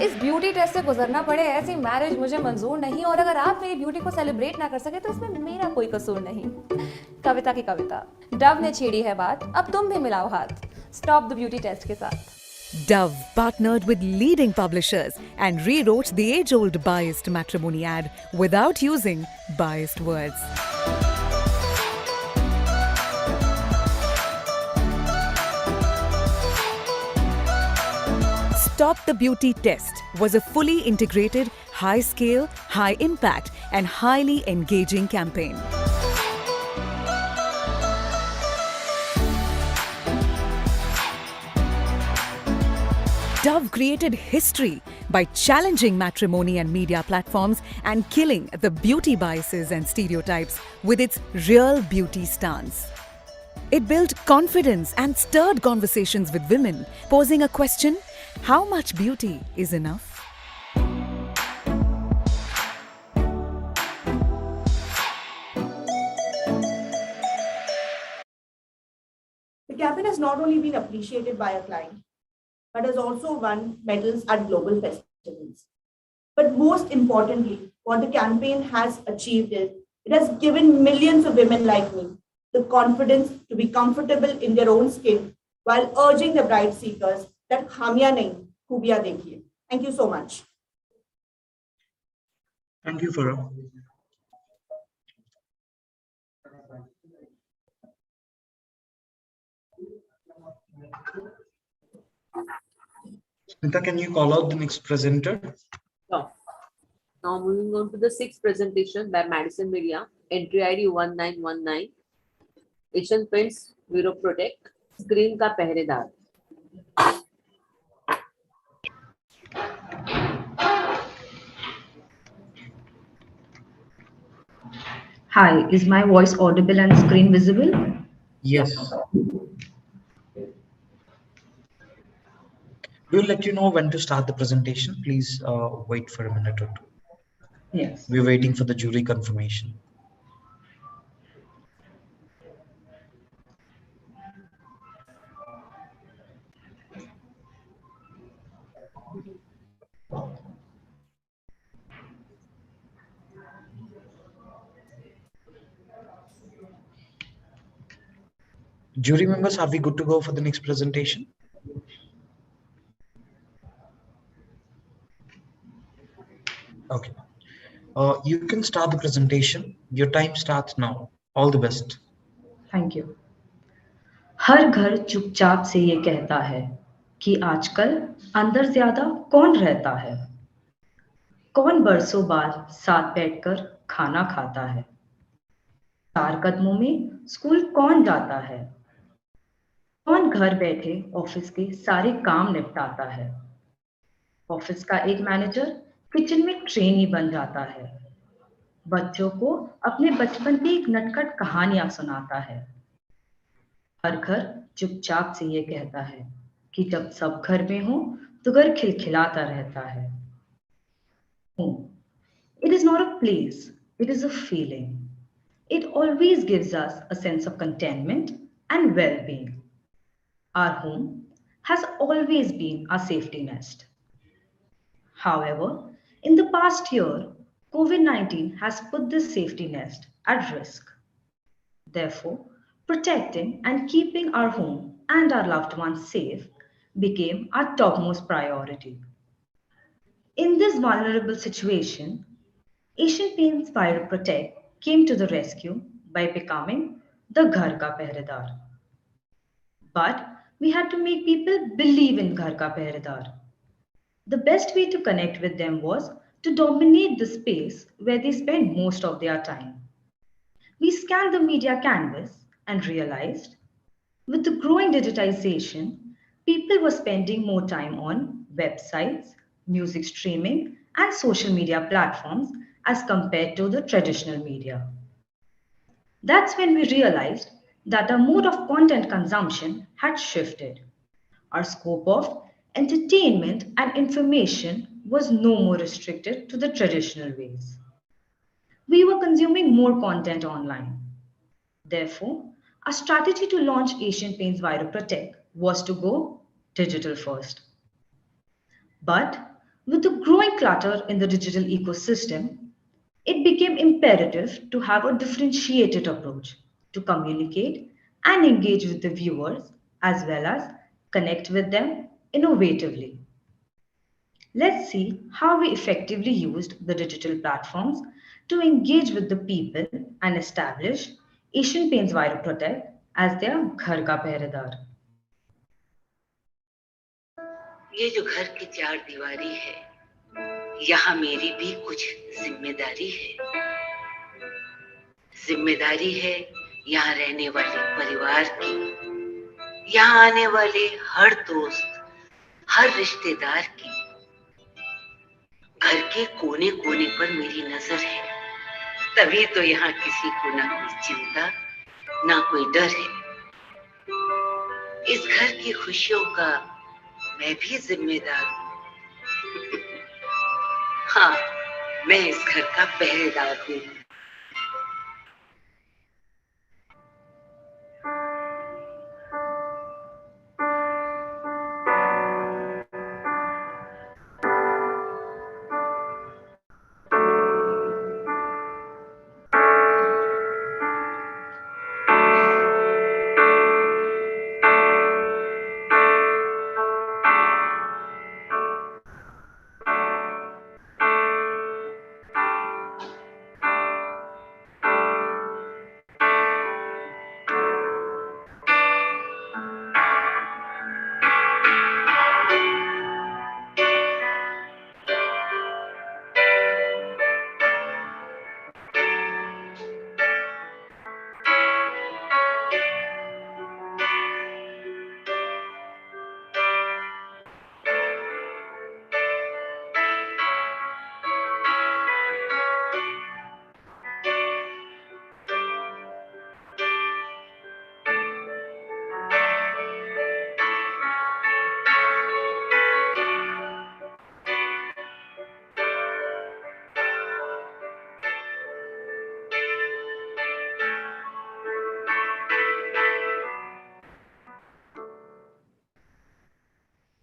इस beauty test से गुजरना पड़े ऐसी marriage मुझे मंजूर नहीं, और अगर आप मेरी ब्यूटी को सेलिब्रेट ना कर सके तो इसमें मेरा कोई कसूर नहीं। कविता की कविता, डव ने छेड़ी है बात, अब तुम भी मिलाओ हाथ, स्टॉप द ब्यूटी टेस्ट के साथ। Dove partnered with leading publishers and rewrote the age-old biased matrimony ad without using biased words. Stop the Beauty Test was a fully integrated, high-scale, high-impact and highly engaging campaign. Dove created history by challenging matrimony and media platforms and killing the beauty biases and stereotypes with its real beauty stance. It built confidence and stirred conversations with women, posing a question: how much beauty is enough? The campaign has not only been appreciated by a client, but has also won medals at global festivals. But most importantly, what the campaign has achieved is it has given millions of women like me the confidence to be comfortable in their own skin while urging the bride seekers that khamiyan nahi, khubiyan dekhiye. Thank you so much. Thank you, Farah. Smita, can you call out the next presenter? Sure. Now moving on to the sixth presentation by Madison Media, entry ID 1919, Asian Paints Bureau Protect, Screen ka Pehredar. Hi, is my voice audible and screen visible? Yes. We'll let you know when to start the presentation. Please wait for a minute or two. Yes. We're waiting for the jury confirmation. Jury members, are we good to go for the next presentation? Okay. You can start the presentation. Your time starts now. All the best. Thank you. हर घर चुपचाप से ये कहता है कि आजकल अंदर ज्यादा कौन रहता है, कौन बरसों बाद साथ बैठकर खाना खाता है, 4 कदमों में स्कूल कौन जाता है, कौन घर बैठे ऑफिस के सारे काम निपटाता है, ऑफिस का एक मैनेजर किचन में ट्रेनी बन जाता है, बच्चों को अपने बचपन की एक नटखट कहानियां सुनाता है। हर घर चुपचाप से ये कहता है कि जब सब घर में हो तो घर खिलखिलाता रहता है। It is not a place, it is a feeling. It always gives us a sense of contentment and well-being. Our home has always been our safety nest. However, in the past year, COVID-19 has put this safety nest at risk. Therefore, protecting and keeping our home and our loved ones safe became our topmost priority. In this vulnerable situation, Asian Paints Fire Protect came to the rescue by becoming the Ghar Ka Pehredar. But we had to make people believe in Ghar Ka Pehredar. The best way to connect with them was to dominate the space where they spend most of their time. We scanned the media canvas and realized With the growing digitization, people were spending more time on websites, music streaming, and social media platforms as compared to the traditional media. That's when we realized that our mode of content consumption had shifted. Our scope of entertainment and information was no more restricted to the traditional ways. We were consuming more content online. Therefore, our strategy to launch Asian Paints ViroProtect was to go digital first. But with the growing clutter in the digital ecosystem, it became imperative to have a differentiated approach to communicate and engage with the viewers as well as connect with them innovatively. Let's see how we effectively used the digital platforms to engage with the people and establish Asian Paints ViroProtect as their घर का पहरेदार. ये जो घर की चार दीवारी है, यहाँ मेरी भी कुछ जिम्मेदारी है। जिम्मेदारी है यहाँ रहने वाले परिवार की, यहाँ आने वाले हर दोस्त, हर रिश्तेदार की। घर के कोने कोने पर मेरी नजर है, तभी तो यहाँ किसी को ना कोई चिंता, ना कोई डर है। इस घर की खुशियों का मैं भी जिम्मेदार हूँ। हाँ, मैं इस घर का पहरेदार हूँ।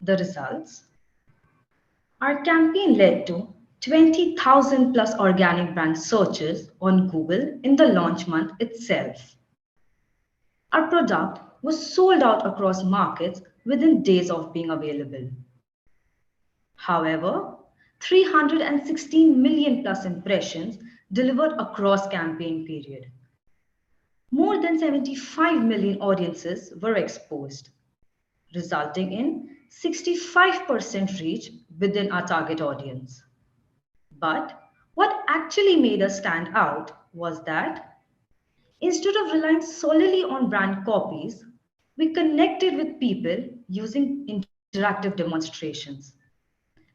The results? Our campaign led to 20,000 plus organic brand searches on Google in the launch month itself. Our product was sold out across markets within days of being available. However, 316 million plus impressions delivered across campaign period. More than 75 million audiences were exposed, resulting in 65% reach within our target audience. But what actually made us stand out was that instead of relying solely on brand copies, we connected with people using interactive demonstrations.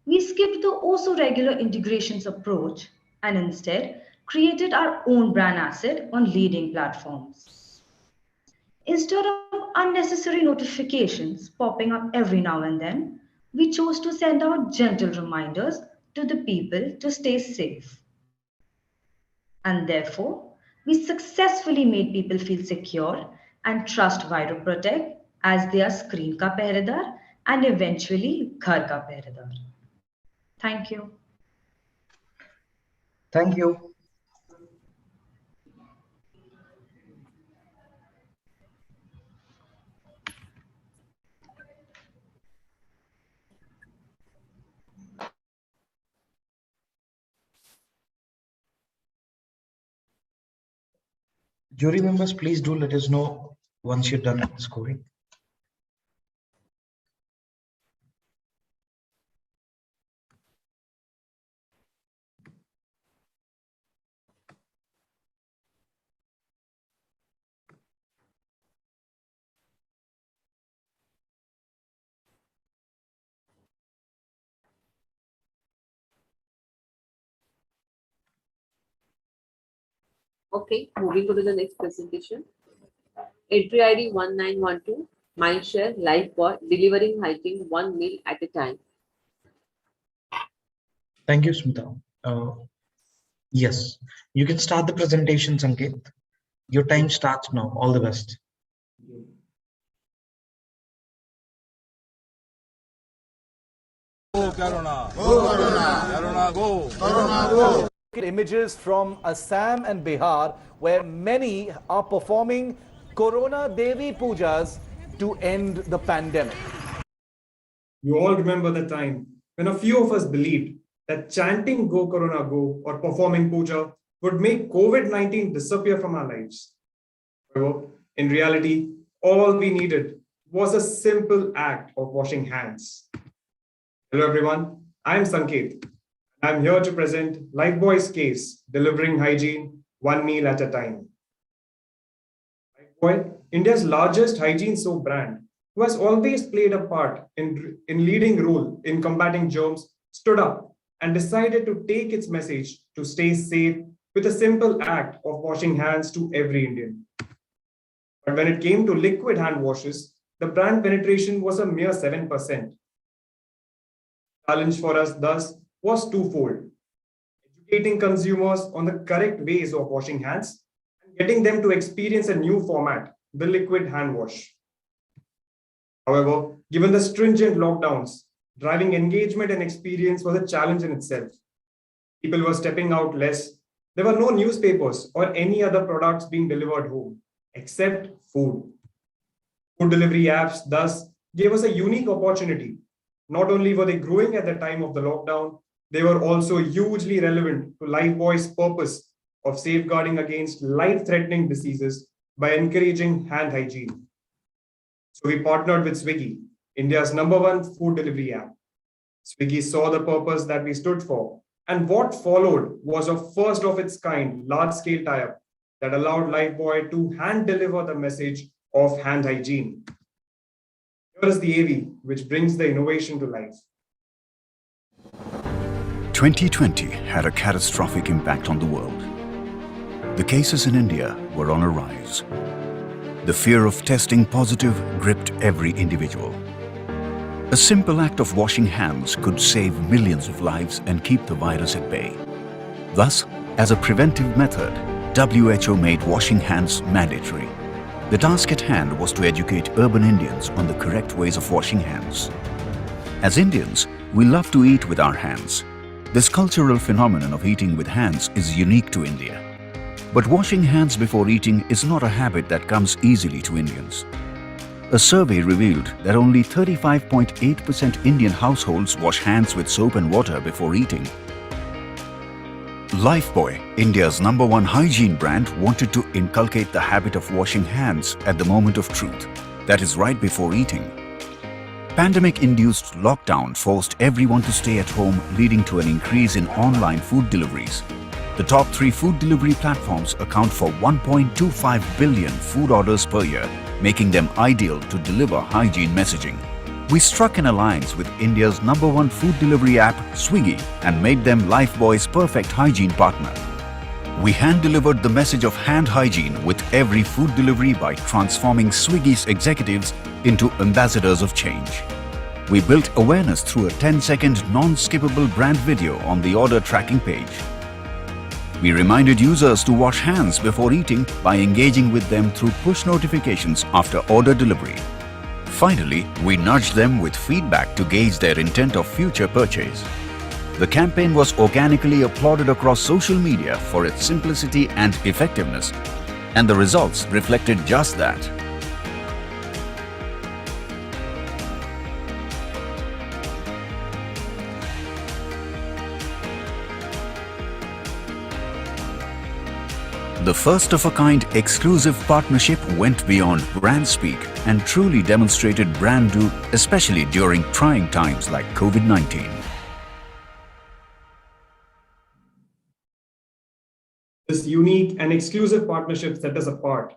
We skipped the also regular integrations approach and instead created our own brand asset on leading platforms. Instead of unnecessary notifications popping up every now and then, we chose to send out gentle reminders to the people to stay safe. And therefore, we successfully made people feel secure and trust ViroProtect as their screen ka pehredar and eventually ghar ka pehredar. Thank you. Thank you. Jury members, please do let us know once you're done scoring. Okay, moving on to the next presentation. Entry ID 1912, Mindshare, Lifeboy, delivering hygiene one meal at a time. Thank you, Smita. Yes, you can start the presentation, Sanket. Your time starts now. All the best. Images from Assam and Bihar, where many are performing Corona Devi Pujas to end the pandemic. You all remember the time when a few of us believed that chanting Go Corona Go or performing puja would make COVID-19 disappear from our lives. However, in reality, all we needed was a simple act of washing hands. Hello everyone, I am Sanket. I'm here to present Lifeboy's case, delivering hygiene one meal at a time. Lifeboy, India's largest hygiene soap brand, who has always played a part in leading role in combating germs, stood up and decided to take its message to stay safe with a simple act of washing hands to every Indian. But when it came to liquid hand washes, the brand penetration was a mere 7%. Challenge for us thus was twofold: educating consumers on the correct ways of washing hands and getting them to experience a new format, the liquid hand wash. However, given the stringent lockdowns, driving engagement and experience was a challenge in itself. People were stepping out less. There were no newspapers or any other products being delivered home, except food. Food delivery apps thus gave us a unique opportunity. Not only were they growing at the time of the lockdown, they were also hugely relevant to Lifeboy's purpose of safeguarding against life-threatening diseases by encouraging hand hygiene. So we partnered with Swiggy, India's #1 food delivery app. Swiggy saw the purpose that we stood for, and what followed was a first of its kind large-scale tie-up that allowed Lifeboy to hand deliver the message of hand hygiene. Here is the AV, which brings the innovation to life. 2020 had a catastrophic impact on the world. The cases in India were on a rise. The fear of testing positive gripped every individual. A simple act of washing hands could save millions of lives and keep the virus at bay. Thus, as a preventive method, WHO made washing hands mandatory. The task at hand was to educate urban Indians on the correct ways of washing hands. As Indians, we love to eat with our hands. This cultural phenomenon of eating with hands is unique to India. But washing hands before eating is not a habit that comes easily to Indians. A survey revealed that only 35.8% Indian households wash hands with soap and water before eating. Lifeboy, India's #1 hygiene brand, wanted to inculcate the habit of washing hands at the moment of truth, that is right before eating. Pandemic-induced lockdown forced everyone to stay at home, leading to an increase in online food deliveries. The top 3 food delivery platforms account for 1.25 billion food orders per year, making them ideal to deliver hygiene messaging. We struck an alliance with India's #1 food delivery app, Swiggy, and made them Lifeboy's perfect hygiene partner. We hand-delivered the message of hand hygiene with every food delivery by transforming Swiggy's executives into ambassadors of change. We built awareness through a 10-second non-skippable brand video on the order tracking page. We reminded users to wash hands before eating by engaging with them through push notifications after order delivery. Finally, we nudged them with feedback to gauge their intent of future purchase. The campaign was organically applauded across social media for its simplicity and effectiveness, and the results reflected just that. The first-of-a-kind exclusive partnership went beyond brand speak and truly demonstrated brand do, especially during trying times like COVID-19. This unique and exclusive partnership set us apart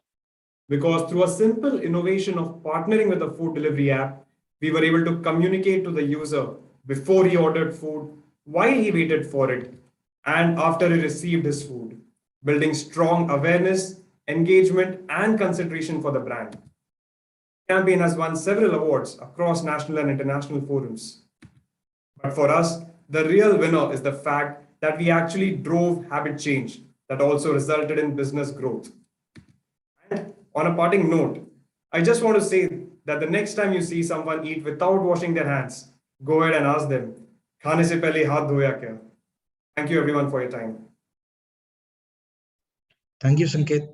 because through a simple innovation of partnering with a food delivery app, we were able to communicate to the user before he ordered food, while he waited for it, and after he received his food. building strong awareness, engagement, and consideration for the brand. The campaign has won several awards across national and international forums. But for us, the real winner is the fact that we actually drove habit change that also resulted in business growth. And on a parting note, I just want to say that the next time you see someone eat without washing their hands, go ahead and ask them, "Khane se pehle haath dhoya kya?" Thank you everyone for your time. Thank you, Sanket.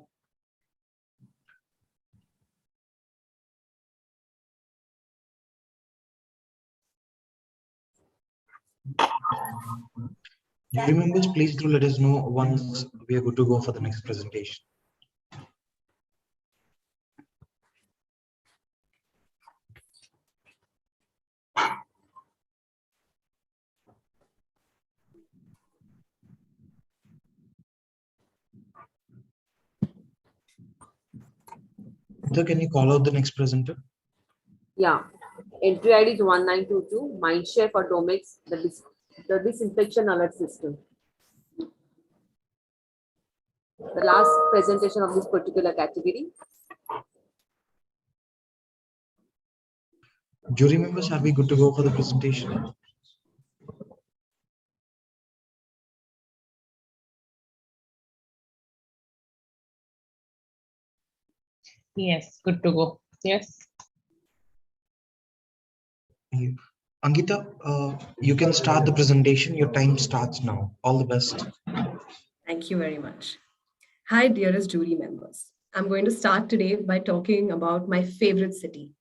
Jury members, please do let us know once we are good to go for the next presentation. So can you call out the next presenter? Yeah. Entry ID is 1922. Mindshare for Domex, the disinfection alert system. The last presentation of this particular category. Jury members, are we good to go for the presentation? Yes, good to go. Yes. Ankita, you can start the presentation. Your time starts now. All the best. Thank you very much. Hi, dearest jury members. I'm going to start today by talking about my favorite city,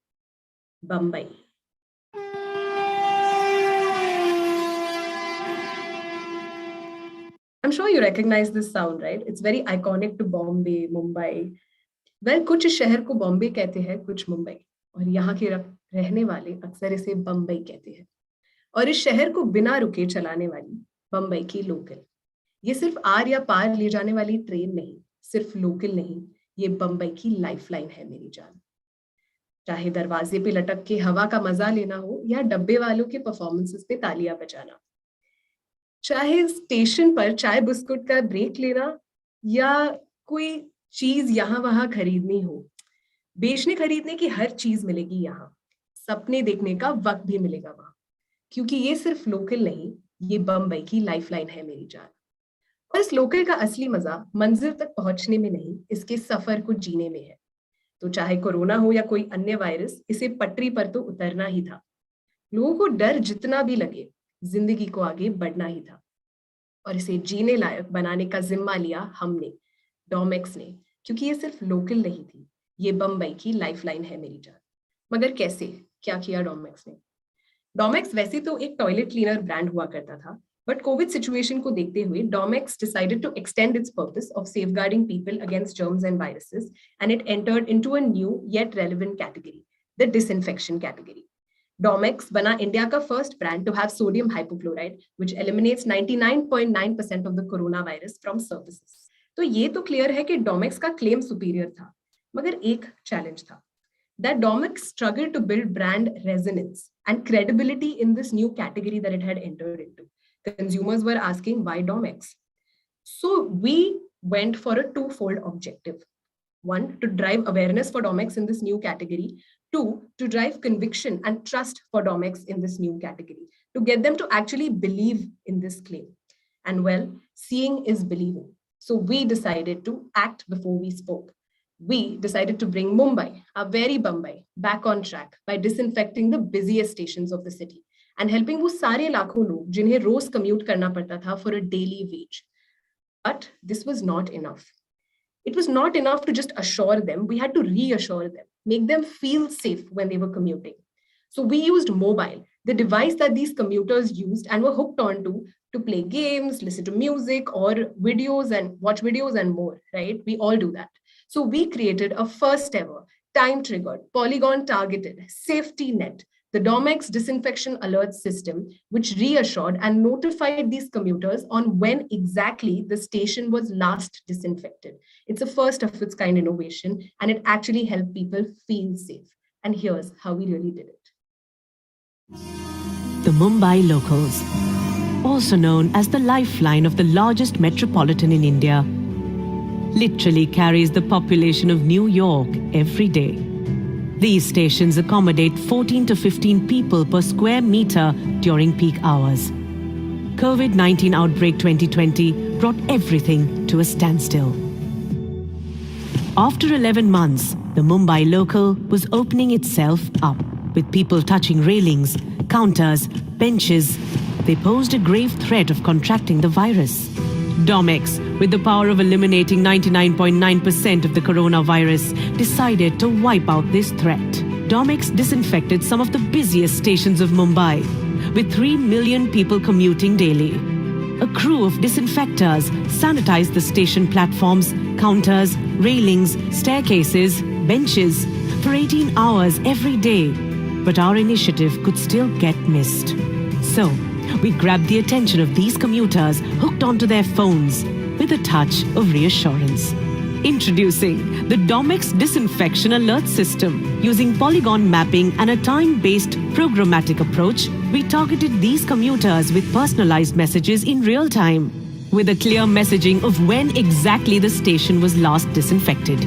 Mumbai. I'm sure you recognize this sound, right? It's very iconic to Bombay, Mumbai. Well, कुछ शहर को बॉम्बे कहते हैं, कुछ मुंबई, और यहाँ के रहने वाले अक्सर इसे बम्बई कहते हैं। और इस शहर को बिना रुके चलाने वाली बम्बई की लोकल। ये सिर्फ आर या पार ले जाने वाली ट्रेन नहीं, सिर्फ लोकल नहीं, ये बम्बई की लाइफलाइन है मेरी जान। चाहे दरवाजे पे लटक के हवा का मजा लेना हो या डब्बे वालों के परफॉर्मेंसेस पे तालियां बजाना, चाहे स्टेशन पर चाय बिस्कुट का ब्रेक लेना या कोई चीज यहाँ वहां खरीदनी हो, बेचने खरीदने की हर चीज मिलेगी यहाँ, सपने देखने का वक्त भी मिलेगा वहां, क्योंकि ये सिर्फ लोकल नहीं, ये बम्बई की लाइफलाइन है मेरी जान। और इस लोकल का असली मजा मंजिल तक पहुंचने में नहीं, इसके सफर को जीने में है। तो चाहे कोरोना हो या कोई अन्य वायरस, इसे पटरी पर तो उतरना ही था। लोगों को डर जितना भी लगे, जिंदगी को आगे बढ़ना ही था, और इसे जीने लायक बनाने का जिम्मा लिया हमने, डोमेक्स ने, क्योंकि ये सिर्फ लोकल नहीं थी, ये बम्बई की लाइफलाइन है मेरी जान। मगर कैसे, क्या किया डोमेक्स ने? डोमेक्स वैसे तो एक टॉयलेट क्लीनर ब्रांड हुआ करता था, बट कोविड सिचुएशन को देखते हुए Domex decided to extend its purpose of safeguarding people against germs and viruses, and it entered into a new yet relevant category, the disinfection category. Domex बना India का first brand to have sodium hypochloride which eliminates 99.9% of the corona virus from surfaces. तो ये तो clear है कि Domex का claim superior था, मगर एक चैलेंज था, that Domex struggled to build brand resonance and credibility in this new category that it had entered into. Consumers were asking, why Domex? So we went for a twofold objective. One, to drive awareness for Domex in this new category. Two, to drive conviction and trust for Domex in this new category, to get them to actually believe in this claim. And well, seeing is believing. So we decided to act before we spoke. We decided to bring Mumbai, our very Mumbai, back on track by disinfecting the busiest stations of the city and helping वो सारे लाखों लोग जिन्हें रोज commute करना पड़ता था for a daily wage. But this was not enough. It was not enough to just assure them. We had to reassure them, make them feel safe when they were commuting. So we used mobile, the device that these commuters used and were hooked onto to play games, listen to music or videos and watch videos and more, right? We all do that. So we created a first ever time-triggered, polygon-targeted safety net, the Domex disinfection alert system, which reassured and notified these commuters on when exactly the station was last disinfected. It's a first of its kind innovation, and it actually helped people feel safe. And here's how we really did it. The Mumbai locals, also known as the lifeline of the largest metropolitan in India, literally carries the population of New York every day. These stations accommodate 14 to 15 people per square meter during peak hours. COVID-19 outbreak 2020 brought everything to a standstill. After 11 months, the Mumbai local was opening itself up, with people touching railings, counters, benches. They posed a grave threat of contracting the virus. Domex, with the power of eliminating 99.9% of the coronavirus, decided to wipe out this threat. Domex disinfected some of the busiest stations of Mumbai, with 3 million people commuting daily. A crew of disinfectors sanitized the station platforms, counters, railings, staircases, benches for 18 hours every day. But our initiative could still get missed. So, we grabbed the attention of these commuters hooked onto their phones with a touch of reassurance. Introducing the Domex Disinfection Alert System. Using polygon mapping and a time-based programmatic approach, we targeted these commuters with personalized messages in real time, with a clear messaging of when exactly the station was last disinfected.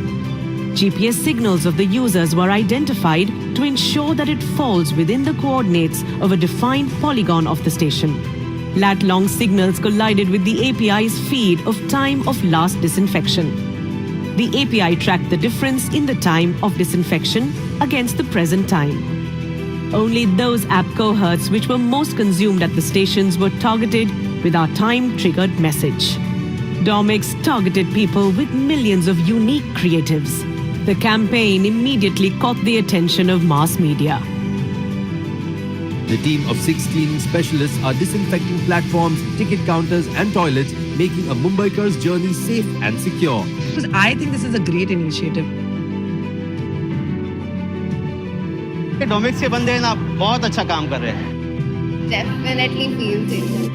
GPS signals of the users were identified to ensure that it falls within the coordinates of a defined polygon of the station. Lat-long signals collided with the API's feed of time of last disinfection. The API tracked the difference in the time of disinfection against the present time. Only those app cohorts which were most consumed at the stations were targeted with our time-triggered message. Domex targeted people with millions of unique creatives. The campaign immediately caught the attention of mass media. The team of 6 cleaning specialists are disinfecting platforms, ticket counters and toilets, making a Mumbaiker's journey safe and secure. Because I think this is a great initiative. Domex के बंदे ना बहुत अच्छा काम कर रहे हैं. Definitely feels it.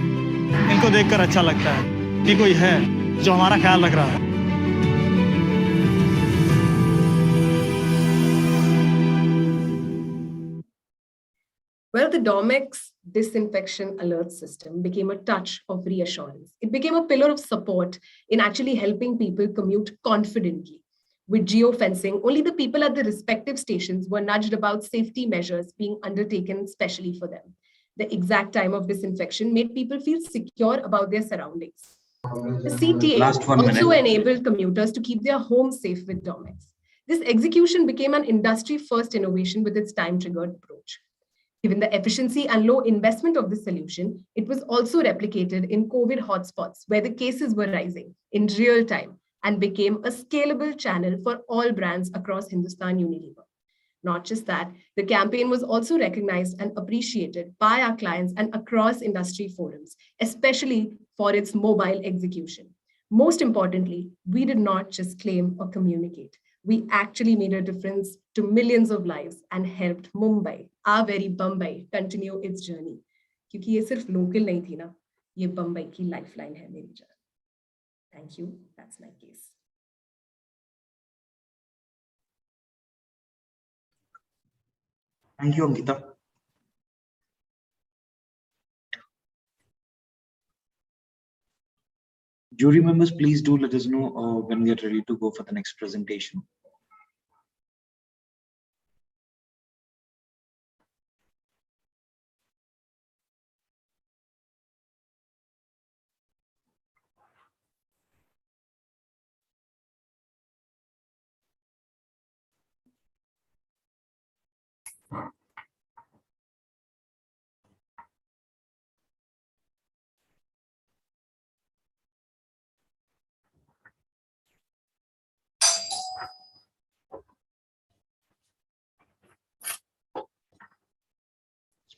इनको देखकर अच्छा लगता है कि कोई है जो हमारा ख्याल रख रहा है. Well, the Domex disinfection alert system became a touch of reassurance. It became a pillar of support in actually helping people commute confidently. With geofencing, only the people at the respective stations were nudged about safety measures being undertaken specially for them. The exact time of disinfection made people feel secure about their surroundings. The CTA also enabled commuters to keep their homes safe with Domex. This execution became an industry-first innovation with its time-triggered approach. Given the efficiency and low investment of the solution, it was also replicated in COVID hotspots where the cases were rising in real time and became a scalable channel for all brands across Hindustan Unilever. Not just that, the campaign was also recognized and appreciated by our clients and across industry forums, especially for its mobile execution. Most importantly, we did not just claim or communicate. We actually made a difference to millions of lives and helped Mumbai, our very Mumbai, continue its journey. क्योंकि ये सिर्फ local नहीं थी ना, ये Mumbai की lifeline है मेरी जान. Thank you. That's my case. Thank you, Ankita. Jury members, please do let us know when we are ready to go for the next presentation.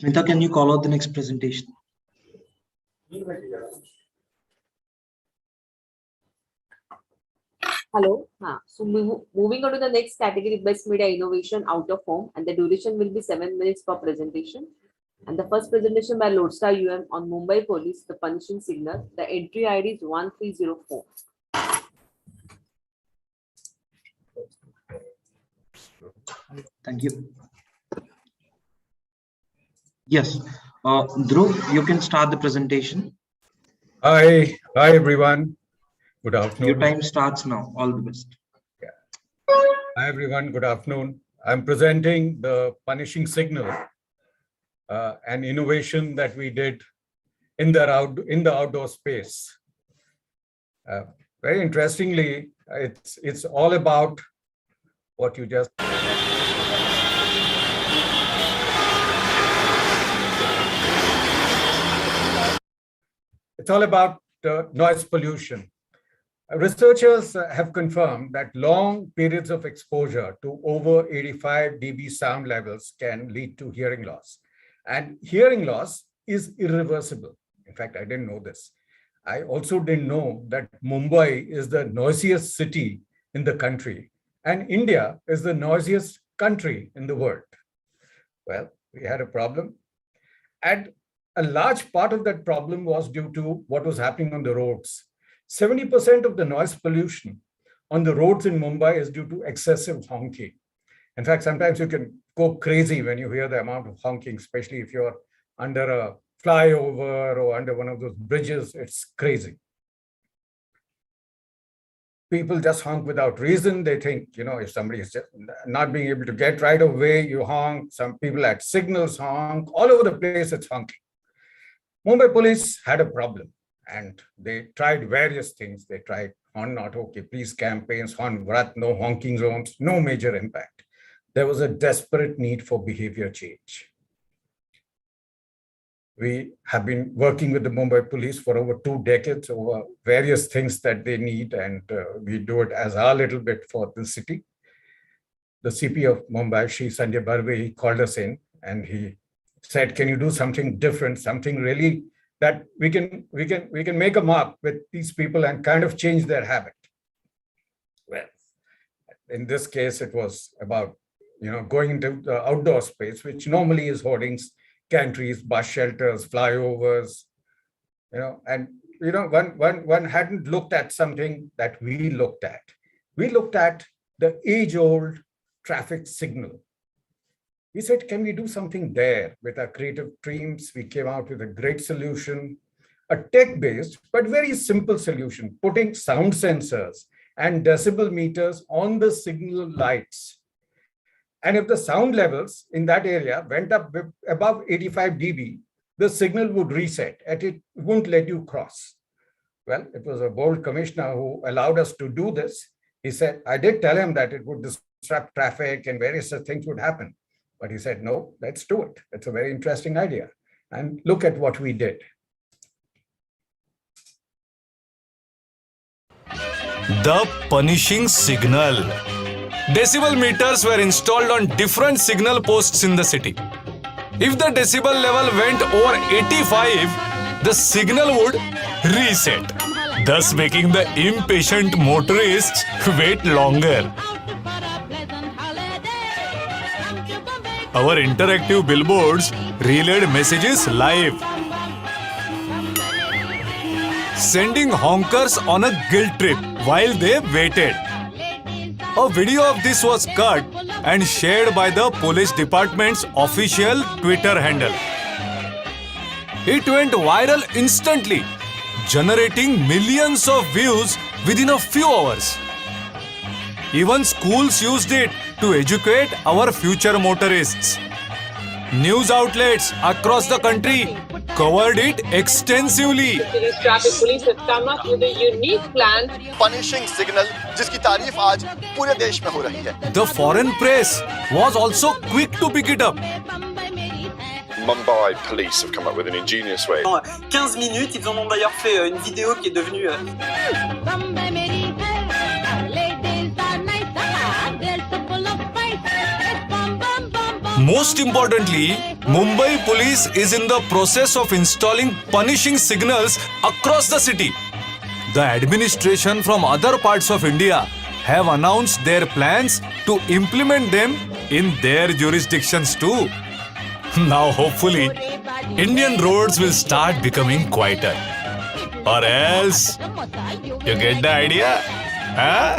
Smita, can you call out the next presentation? Hello. So moving on to the next category, best media innovation out of home, and the duration will be 7 minutes per presentation. And the first presentation by Lodestar on Mumbai Police, the punishing signal. The entry ID is 1304. Thank you. Yes, Dhruv, you can start the presentation. Hi everyone. Good afternoon. Your time starts now. All the best. Hi, everyone. Good afternoon. I'm presenting the punishing signal, an innovation that we did in the outdoor space. Very interestingly, it's all about what you just. It's all about noise pollution. Researchers have confirmed that long periods of exposure to over 85 dB sound levels can lead to hearing loss. And hearing loss is irreversible. In fact, I didn't know this. I also didn't know that Mumbai is the noisiest city in the country, and India is the noisiest country in the world. Well, we had a problem. And a large part of that problem was due to what was happening on the roads. 70% of the noise pollution on the roads in Mumbai is due to excessive honking. In fact, sometimes you can go crazy when you hear the amount of honking, especially if you're under a flyover or under one of those bridges. It's crazy. People just honk without reason. They think, if somebody is just not being able to get right away, you honk. Some people at signals honk. All over the place, it's honking. Mumbai police had a problem. And they tried various things. They tried Horn Not Okay, Please campaigns, Horn Vrat, no honking zones, no major impact. There was a desperate need for behavior change. We have been working with the Mumbai police for over 2 decades over various things that they need, and we do it as our little bit for the city. The CP of Mumbai, Shri Sanjay Barve, he called us in and he said, can you do something different, something really that we can make a mark with these people and kind of change their habit. Well, in this case, it was about going into the outdoor space, which normally is hoardings, gantries, bus shelters, flyovers, and one hadn't looked at something that we looked at. We looked at the age-old traffic signal. We said, can we do something there? With our creative teams, we came out with a great solution, a tech-based but very simple solution, putting sound sensors and decibel meters on the signal lights. And if the sound levels in that area went up above 85 dB, the signal would reset and it wouldn't let you cross. Well, it was a bold commissioner who allowed us to do this. He said, I did tell him that it would disrupt traffic and various things would happen. But he said, no, let's do it. It's a very interesting idea. And look at what we did. The punishing signal. Decibel meters were installed on different signal posts in the city. If the decibel level went over 85, the signal would reset, thus making the impatient motorists wait longer. Our interactive billboards relayed messages live, sending honkers on a guilt trip while they waited. A video of this was cut and shared by the police department's official Twitter handle. It went viral instantly, generating millions of views within a few hours. Even schools used it to educate our future motorists. News outlets across the country covered it extensively. City's traffic police has come up with a unique plan. Punishing signal, जिसकी तारीफ आज पूरे देश में हो रही है. The foreign press was also quick to pick it up. Mumbai police have come up with an ingenious way. 15 minutes, ils en ont d'ailleurs fait une vidéo qui est devenue Most importantly, Mumbai police is in the process of installing punishing signals across the city. The administration from other parts of India have announced their plans to implement them in their jurisdictions too. Now hopefully, Indian roads will start becoming quieter. Or else, you get the idea? Huh?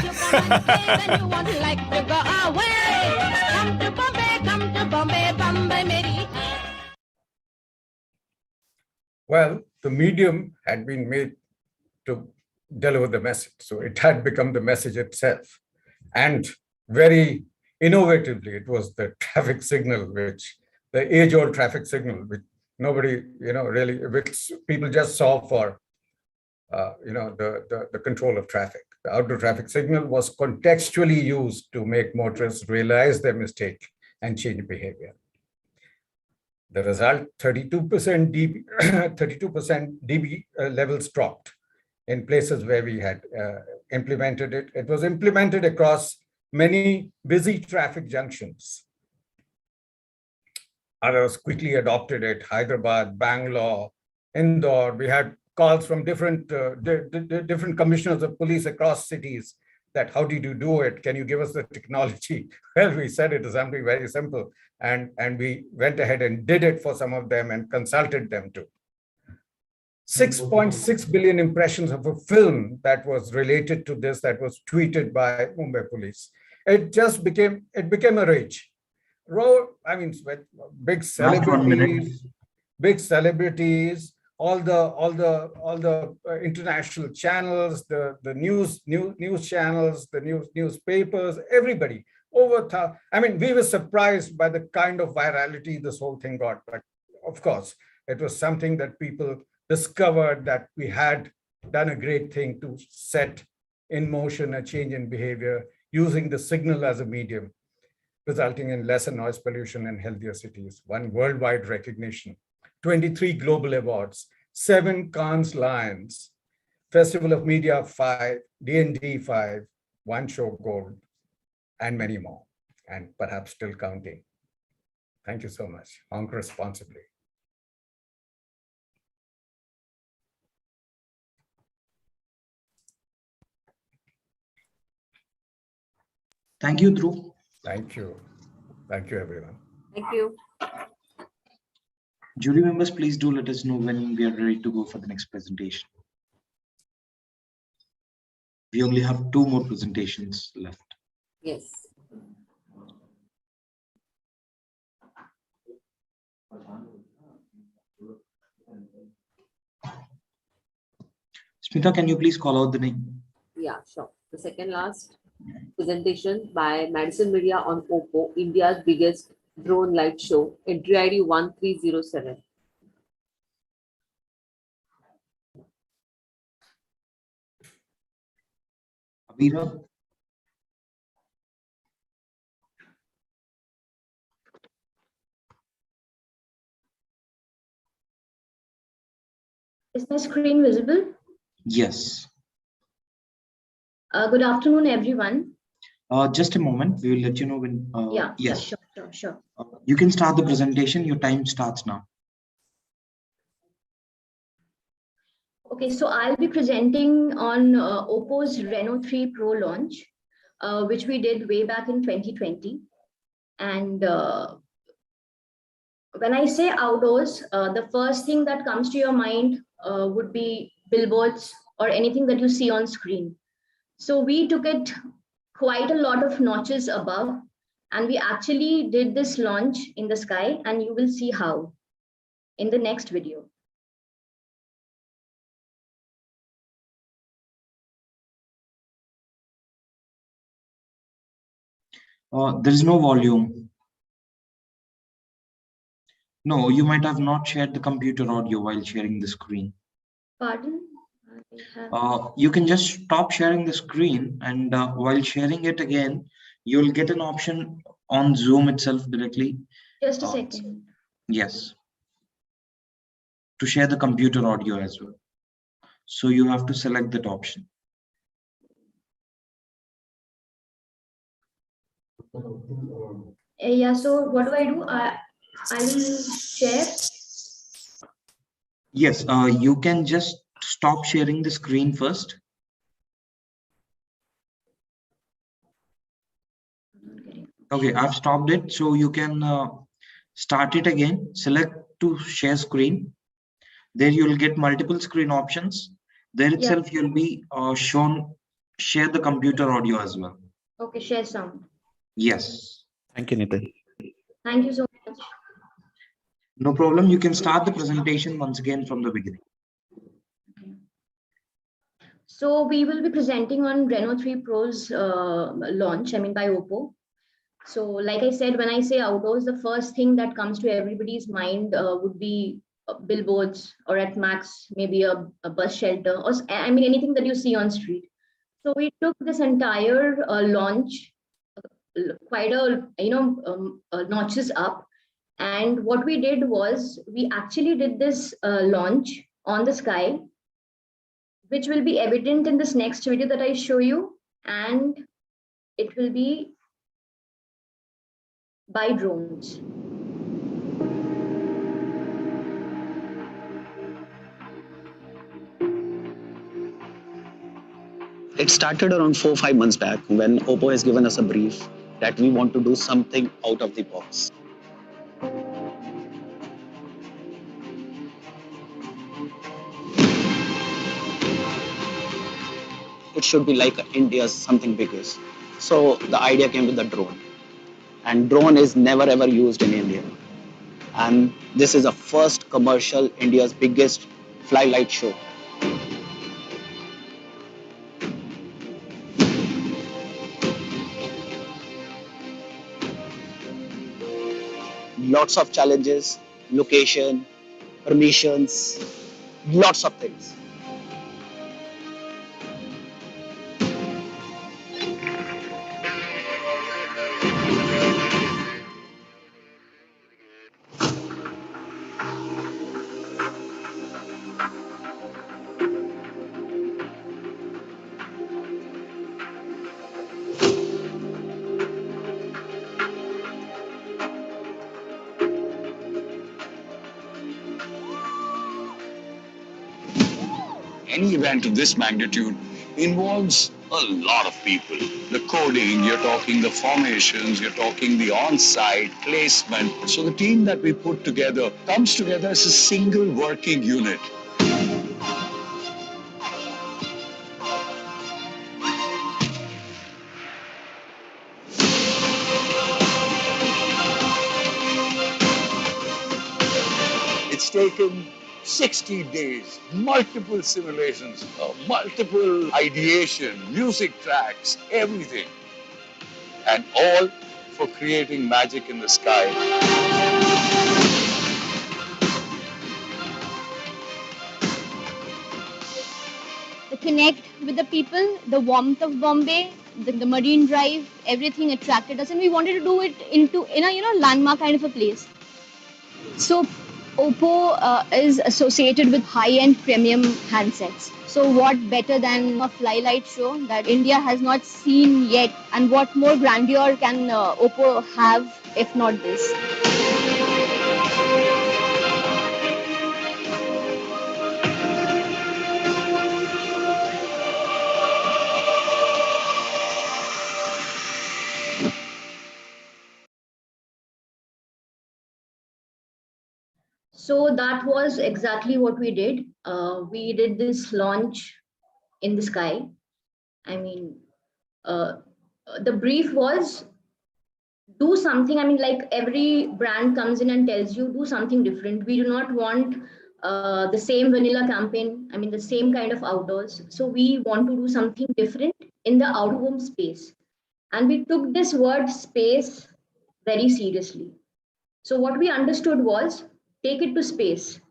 Well, the medium had been made to deliver the message. So it had become the message itself. And very innovatively, it was the traffic signal, which the age-old traffic signal, which nobody, really, which people just saw for, the control of traffic. The outdoor traffic signal was contextually used to make motorists realize their mistake and change behavior. The result, 32% dB levels dropped in places where we had implemented it. It was implemented across many busy traffic junctions. Others quickly adopted it, Hyderabad, Bangalore, Indore. We had calls from different commissioners of police across cities that how did you do it? Can you give us the technology? Well, we said it is something very simple. And we went ahead and did it for some of them and consulted them too. 6.6 billion impressions of a film that was related to this, that was tweeted by Mumbai police. It became a rage. Big celebrities, all the international channels, the news channels, the newspapers, everybody. We were surprised by the kind of virality this whole thing got. But of course, it was something that people discovered that we had done a great thing to set in motion a change in behavior using the signal as a medium, resulting in lesser noise pollution and healthier cities. One worldwide recognition, 23 global awards, 7 Cannes Lions, Festival of Media 5, D&D 5, 1 Show Gold, and many more, and perhaps still counting. Thank you so much. Honk responsibly. Thank you, Dhruv. Thank you. Thank you, everyone. Thank you. Jury members, please do let us know when we are ready to go for the next presentation. We only have 2 more presentations left. Yes. Smita, can you please call out the name? Yeah, sure. The second last presentation by Madison Media on Oppo, India's biggest drone light show, entry ID 1307. Abira? Is my screen visible? Yes. Good afternoon, everyone. Just a moment. We will let you know when. Yes. Sure. You can start the presentation. Your time starts now. Okay, so I'll be presenting on Oppo's Reno 3 Pro launch, which we did way back in 2020. And when I say outdoors, the first thing that comes to your mind would be billboards or anything that you see on screen. So we took it quite a lot of notches above, and we actually did this launch in the sky, and you will see how in the next video. There is no volume. No, you might have not shared the computer audio while sharing the screen. Pardon? You can just stop sharing the screen, and while sharing it again, you'll get an option on Zoom itself directly. Just a second. Yes. To share the computer audio as well. So you have to select that option. Yeah, so what do? I will share. Yes, you can just stop sharing the screen first. Okay, I've stopped it. So you can start it again. Select to share screen. There you will get multiple screen options. There itself you'll be shown share the computer audio as well. Okay, share sound. Yes. Thank you, Nitin. Thank you so much. No problem. You can start the presentation once again from the beginning. So we will be presenting on Reno 3 Pro's launch, by Oppo. So like I said, when I say outdoors, the first thing that comes to everybody's mind would be billboards, or at max, maybe a bus shelter, or anything that you see on street. So we took this entire launch quite notches up. And what we did was we actually did this launch on the sky, which will be evident in this next video that I show you. And it will be by drones. It started around 4-5 months back when Oppo has given us a brief that we want to do something out of the box. It should be like India's something biggest. So the idea came with the drone. And drone is never ever used in India. And this is the first commercial India's biggest fly light show. Lots of challenges, location, permissions, lots of things. Any event of this magnitude involves a lot of people. The coding, you're talking the formations, you're talking the on-site placement. So the team that we put together comes together as a single working unit. It's taken 60 days, multiple simulations, multiple ideation, music tracks, everything. And all for creating magic in the sky. The connect with the people, the warmth of Bombay, the Marine Drive, everything attracted us, and we wanted to do it in a landmark kind of a place. So Oppo is associated with high-end premium handsets. So what better than a flylight show that India has not seen yet, and what more grandeur can Oppo have if not this? So that was exactly what we did. We did this launch in the sky. The brief was do something. Like every brand comes in and tells you do something different. We do not want the same vanilla campaign. The same kind of outdoors. So we want to do something different in the out-of-home space. And we took this word space very seriously. So what we understood was take it to space.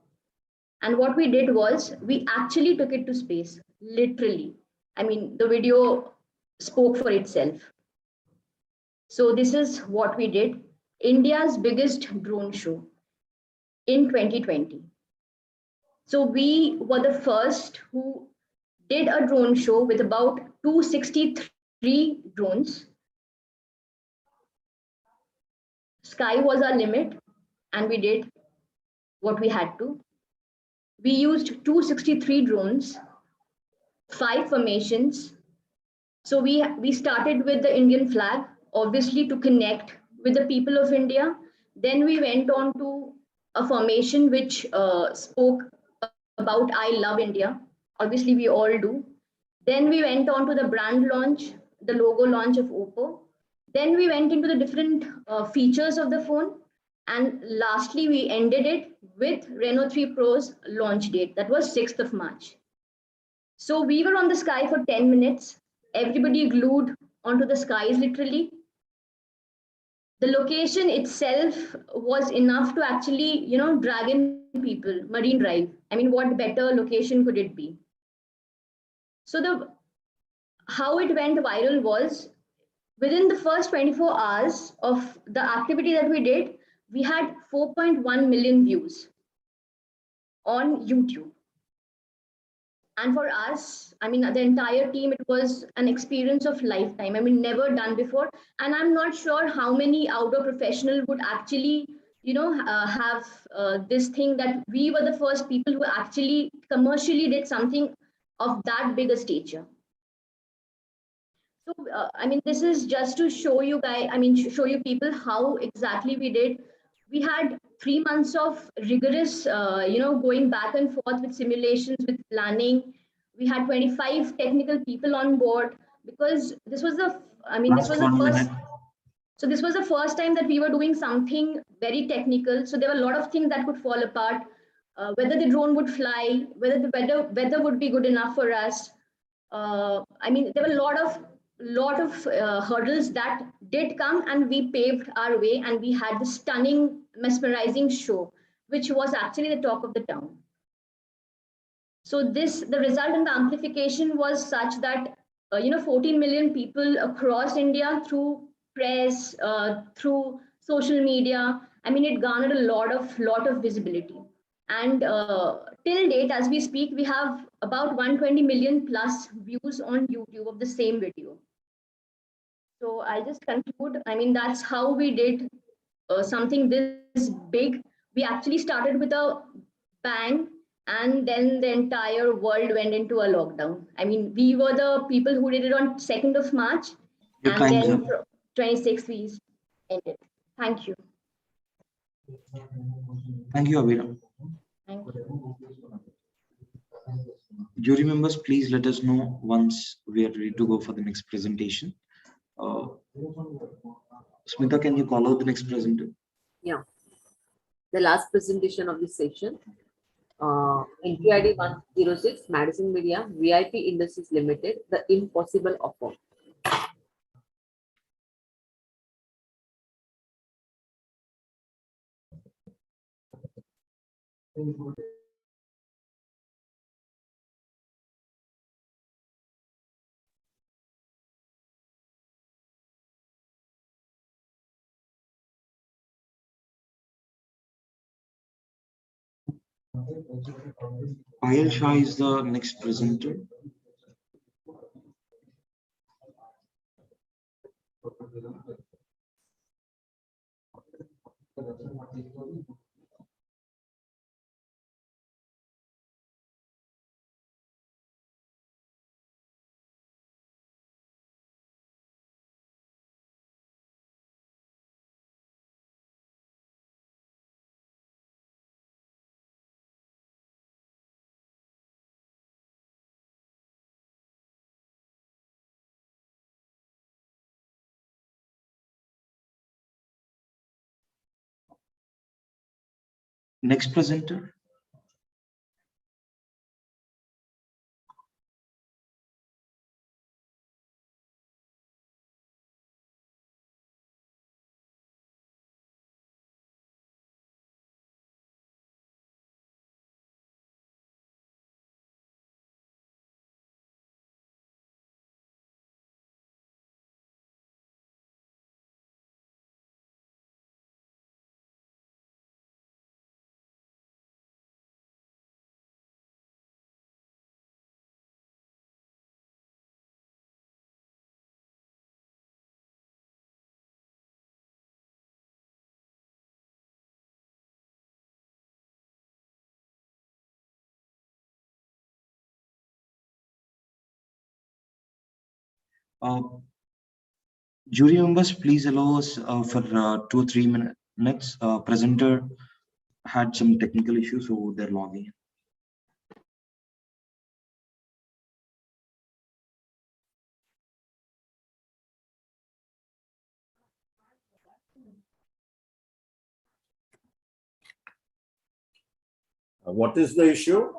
And what we did was we actually took it to space, literally. The video spoke for itself. So this is what we did. India's biggest drone show in 2020. So we were the first who did a drone show with about 263 drones. Sky was our limit, and we did what we had to. We used 263 drones, 5 formations. So we started with the Indian flag, obviously to connect with the people of India. Then we went on to a formation which spoke about I love India. Obviously we all do. Then we went on to the brand launch, the logo launch of Oppo. Then we went into the different features of the phone. And lastly, we ended it with Reno 3 Pro's launch date. That was 6th of March. So we were on the sky for 10 minutes, everybody glued onto the skies literally. The location itself was enough to actually, drag in people, Marine Drive. I mean, what better location could it be? So how it went viral was within the first 24 hours of the activity that we did, we had 4.1 million views on YouTube. And for us, I mean, the entire team, it was an experience of lifetime. I mean, never done before. And I'm not sure how many outdoor professionals would actually, have this thing that we were the first people who actually commercially did something of that big a stature. So, I mean, this is just to show you guys, I mean, show you people how exactly we did. We had 3 months of rigorous, going back and forth with simulations, with planning. We had 25 technical people on board because this was this was the first. So this was the first time that we were doing something very technical. So there were a lot of things that could fall apart. Whether the drone would fly, whether the weather would be good enough for us. I mean, there were a lot of hurdles that did come, and we paved our way, and we had this stunning, mesmerizing show, which was actually the talk of the town. So the result and the amplification was such that 14 million people across India through press, through social media. I mean, it garnered a lot of visibility. And till date, as we speak, we have about 120 million plus views on YouTube of the same video. So I'll just conclude. I mean, that's how we did something this big. We actually started with a bang, and then the entire world went into a lockdown. I mean, we were the people who did it on 2nd of March, and then 26th we ended. Thank you. Thank you, Abhira. Thank you. Jury members, please let us know once we are ready to go for the next presentation. Smita, can you call out the next presenter? Yeah. The last presentation of this session. Entry ID 106, Madison Media, VIP Industries Limited, The Impossible Offer. Payal Shah is the next presenter. Next presenter. Jury members, please allow us for 2 or 3 minutes. Presenter had some technical issues, so they're logging. What is the issue?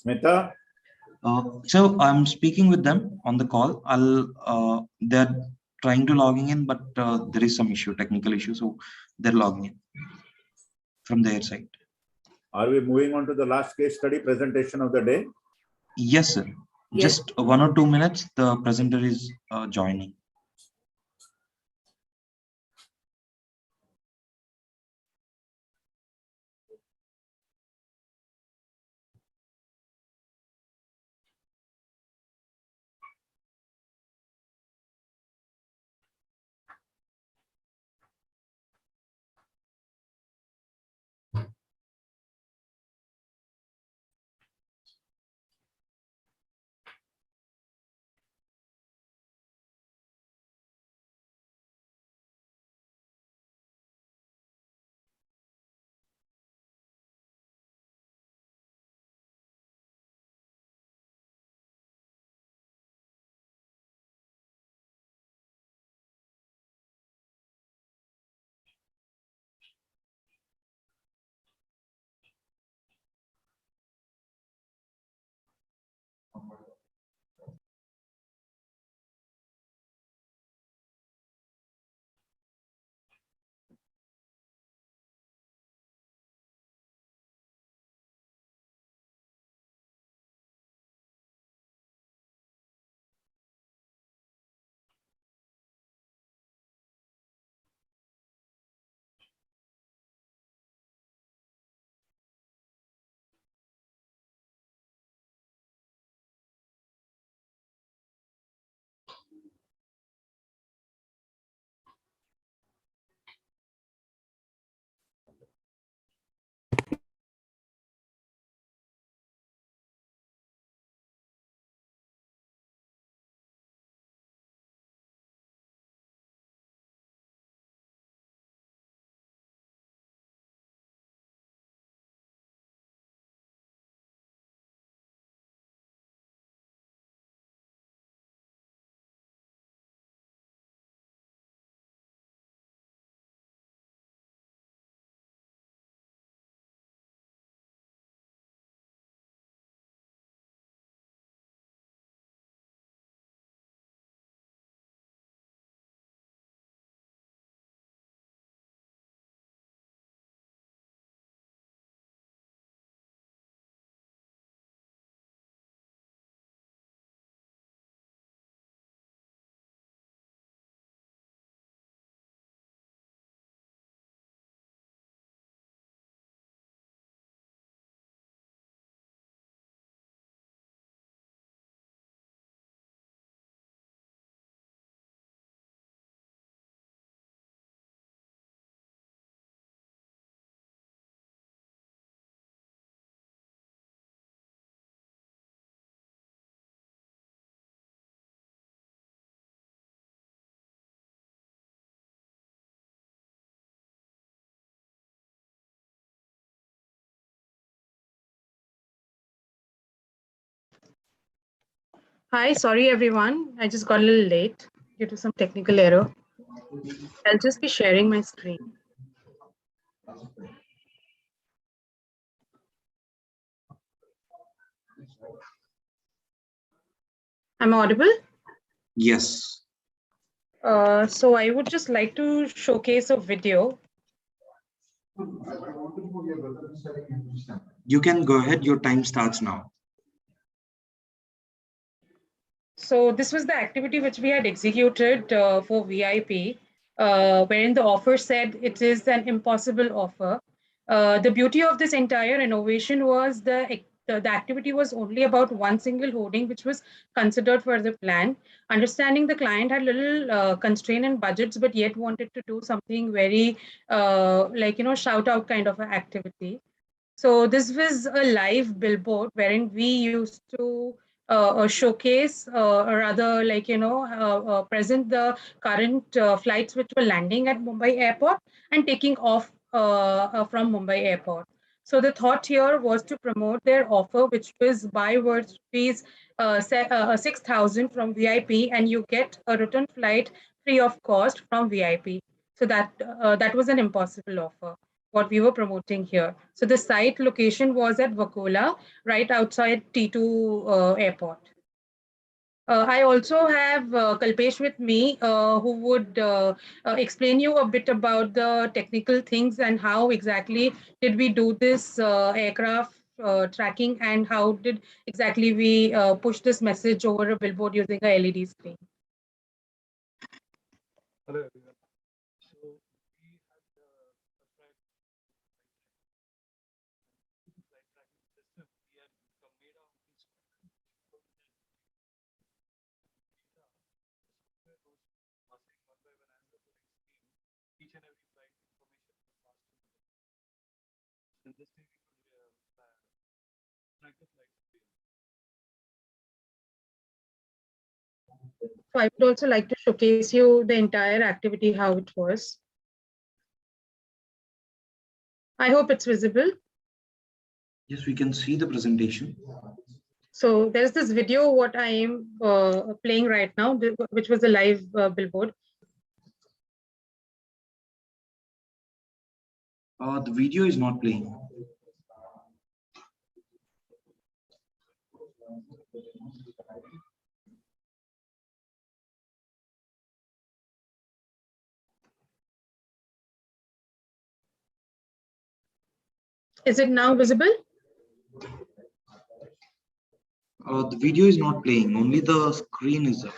Smita? So I'm speaking with them on the call. They're trying to logging in, but there is some issue, technical issue. So they're logging in from their side. Are we moving on to the last case study presentation of the day? Yes, sir. Yes. Just 1 or 2 minutes, the presenter is joining. Hi, sorry everyone. I just got a little late due to some technical error. I'll just be sharing my screen. I'm audible? Yes. So I would just like to showcase a video. You can go ahead. Your time starts now. So this was the activity which we had executed for VIP, wherein the offer said it is an impossible offer. The beauty of this entire innovation was the activity was only about one single hoarding, which was considered for the plan. Understanding the client had little constraint in budgets, but yet wanted to do something very shout out kind of an activity. So this was a live billboard wherein we used to showcase or rather present the current flights which were landing at Mumbai airport and taking off from Mumbai airport. So the thought here was to promote their offer, which was buy worth rupees 6,000 from VIP and you get a return flight free of cost from VIP. So that was an impossible offer. what we were promoting here. So the site location was at Vakola, right outside T2 airport. I also have Kalpesh with me, who would explain you a bit about the technical things and how exactly did we do this aircraft tracking, and how did exactly we push this message over a billboard using a LED screen. Hello everyone. So we have the flight tracking system. We have made out this passing one by one as the each and every flight information was passed to the. In this thing we could track the flight. So I would also like to showcase you the entire activity, how it was. I hope it's visible. Yes, we can see the presentation. So there's this video, what I am playing right now, which was a live billboard. The video is not playing. Is it now visible? The video is not playing. Only the screen is up.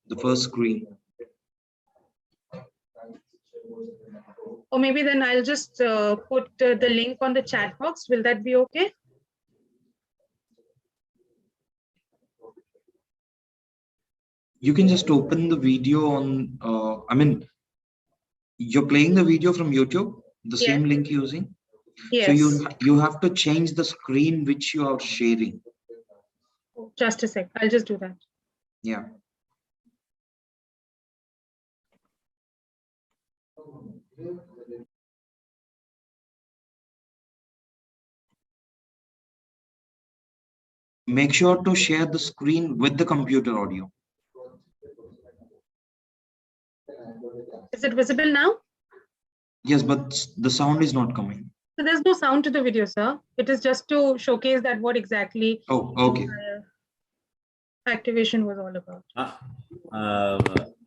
The first screen. Or maybe then I'll just put the link on the chat box. Will that be okay? You can just open the video on, I mean, you're playing the video from YouTube, the same link using. Yes. So you have to change the screen which you are sharing. Just a sec. I'll just do that. Yeah. Make sure to share the screen with the computer audio. Is it visible now? Yes, but the sound is not coming. So there's no sound to the video, sir. It is just to showcase that what exactly okay. Activation was all about.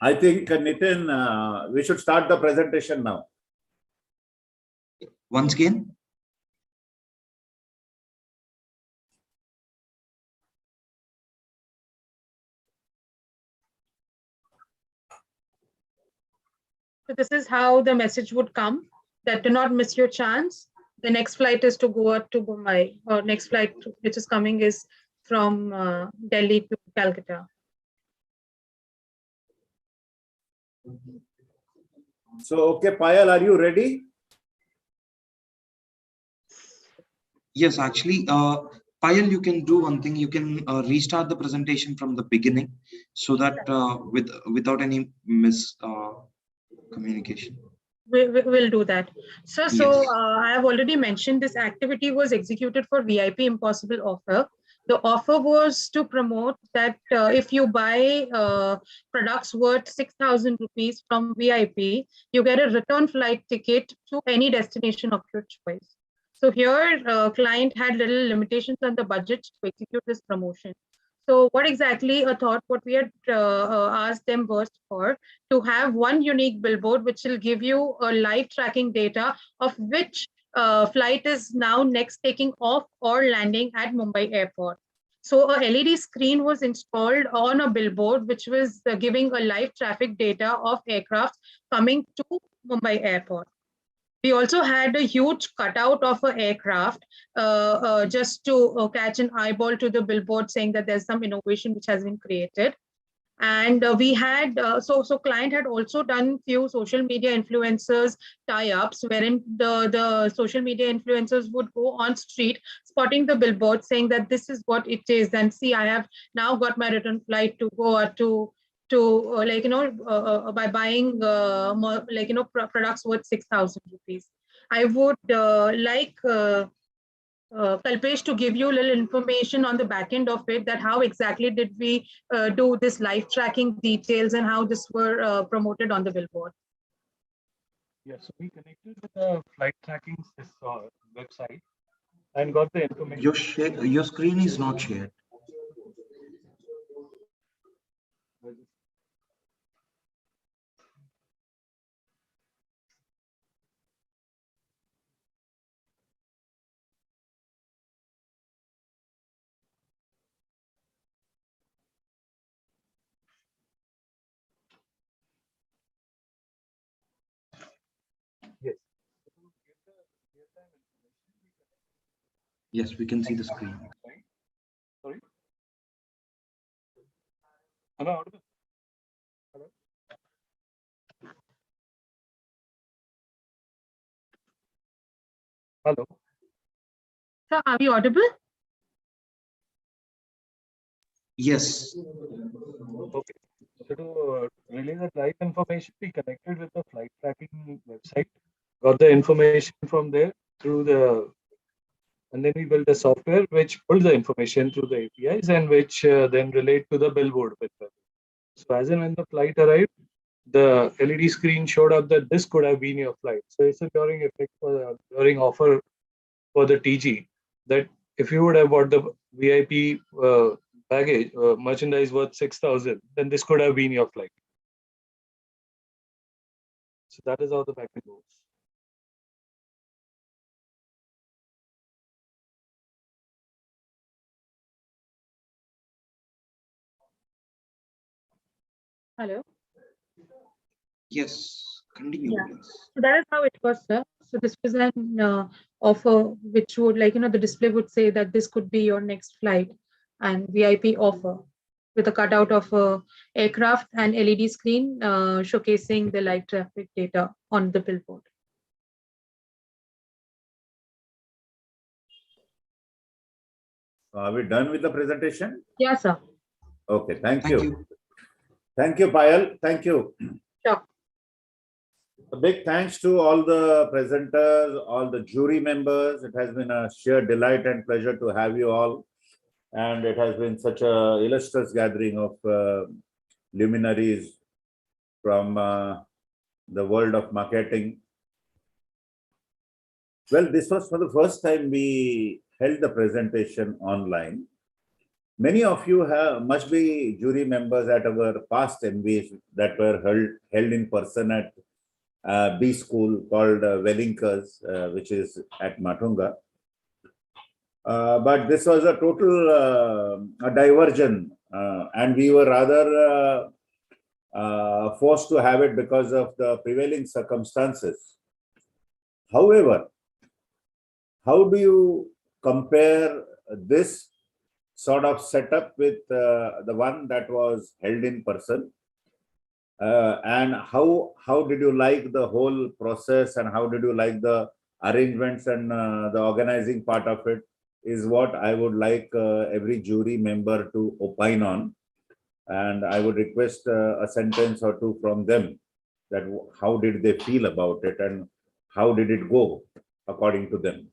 I think, Nitin, we should start the presentation now. Once again? So this is how the message would come, that do not miss your chance. The next flight is to go up to Mumbai, or next flight which is coming is from Delhi to Calcutta. So, okay, Payal, are you ready? Yes, actually, Payal, you can do one thing. You can restart the presentation from the beginning, so that without any communication. We'll do that. So, Yes. I have already mentioned this activity was executed for VIP Impossible offer. The offer was to promote that if you buy products worth 6,000 rupees from VIP, you get a return flight ticket to any destination of your choice. So here, client had little limitations on the budget to execute this promotion. So what exactly what we had asked them was to have one unique billboard, which will give you a live tracking data of which flight is now next taking off or landing at Mumbai airport. So a LED screen was installed on a billboard, which was giving a live traffic data of aircraft coming to Mumbai airport. We also had a huge cutout of an aircraft just to catch an eyeball to the billboard, saying that there's some innovation which has been created. And we had, so client had also done few social media influencers tie-ups, wherein the social media influencers would go on street spotting the billboard, saying that this is what it is, and see, I have now got my return flight to Goa by buying products worth 6,000 rupees. I would like Kalpesh to give you a little information on the back end of it, that how exactly did we do this live tracking details and how this were promoted on the billboard. Yeah, so we connected with the flight tracking website and got the information. Your screen is not shared. Yes. Yes, we can see the screen. Sorry? Am I audible? Hello? Hello? Sir, are we audible? Yes. Okay. So to relay the live information, we connected with the flight tracking website, got the information from there through and then we built a software which pulled the information through the APIs and which then relate to the billboard with them. So as and when the flight arrived, the LED screen showed up that this could have been your flight. So it's a during effect during offer for the TG that if you would have bought the VIP baggage merchandise worth 6,000, then this could have been your flight. So that is how the package goes. Hello. Yes, continue, Yeah. please. So that is how it was, sir. So this was an offer which would the display would say that this could be your next flight and VIP offer with a cutout of a aircraft and LED screen showcasing the live traffic data on the billboard. Are we done with the presentation? Yes, sir. Okay, thank you. Thank you, Payal. Thank you. Sure. A big thanks to all the presenters, all the jury members. It has been a sheer delight and pleasure to have you all. And it has been such a illustrious gathering of luminaries from the world of marketing. Well, this was for the first time we held the presentation online. Many of you must be jury members at our past Emvies that were held in person at B school called Wellinkers, which is at Matunga. But this was a total a diversion, and we were rather forced to have it because of the prevailing circumstances. However, how do you compare this sort of setup with the one that was held in person? And how did you like the whole process, and how did you like the arrangements and the organizing part of it is what I would like every jury member to opine on. And I would request a sentence or two from them that how did they feel about it and how did it go according to them.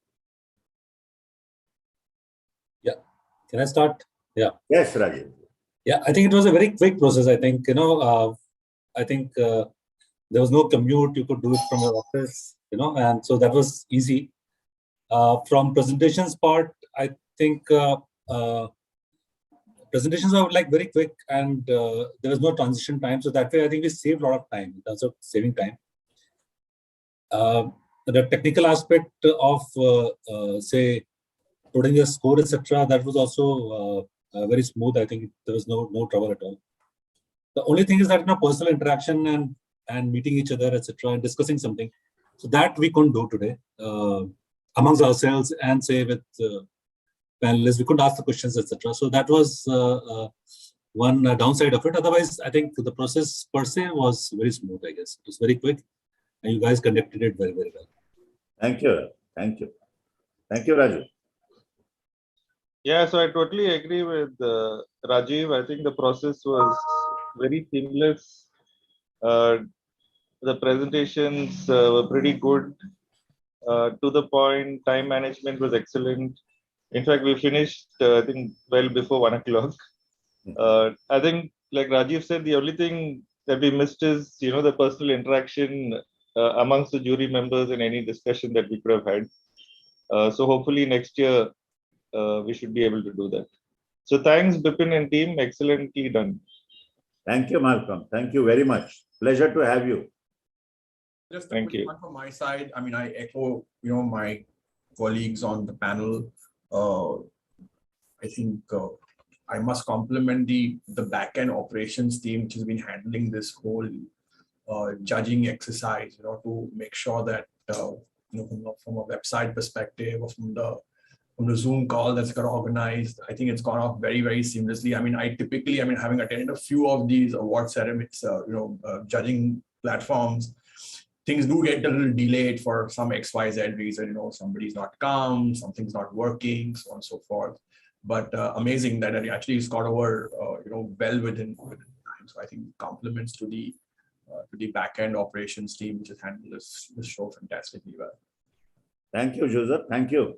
Yeah, can I start? Yeah. Yes, Rajesh. Yeah, I think it was a very quick process. I think, I think there was no commute. You could do it from your office, and so that was easy. From presentations part, I think presentations are like very quick and there was no transition time. So that way, I think we saved a lot of time in terms of saving time. The technical aspect of, say, putting a score, etc., that was also very smooth. I think there was no trouble at all. The only thing is that personal interaction and meeting each other, etc., and discussing something. So that we couldn't do today amongst ourselves and say with panelists. We couldn't ask the questions, etc. So that was one downside of it. Otherwise, I think the process per se was very smooth. I guess it was very quick, and you guys conducted it very, very well. Thank you. Thank you. Thank you, Raju. Yeah, so I totally agree with Rajiv. I think the process was very seamless. The presentations were pretty good, to the point. Time management was excellent. In fact, we finished, I think, well before 1 o'clock. I think, like Rajiv said, the only thing that we missed is, the personal interaction amongst the jury members in any discussion that we could have had. So hopefully next year we should be able to do that. So thanks, Bipin and team. Excellently done. Thank you, Malcolm. Thank you very much. Pleasure to have you. Just a Thank quick you. one from my side. I mean, I echo, my colleagues on the panel. I think I must compliment the back-end operations team, which has been handling this whole judging exercise, to make sure that, from a website perspective or from the Zoom call that's got organized, I think it's gone off very, very seamlessly. I mean, having attended a few of these award ceremonies, judging platforms, things do get a little delayed for some XYZ reason, somebody's not come, something's not working, so on and so forth. But amazing that it actually got over, well within time. So I think compliments to the back-end operations team, which has handled this show fantastically well. Thank you, Joseph. Thank you.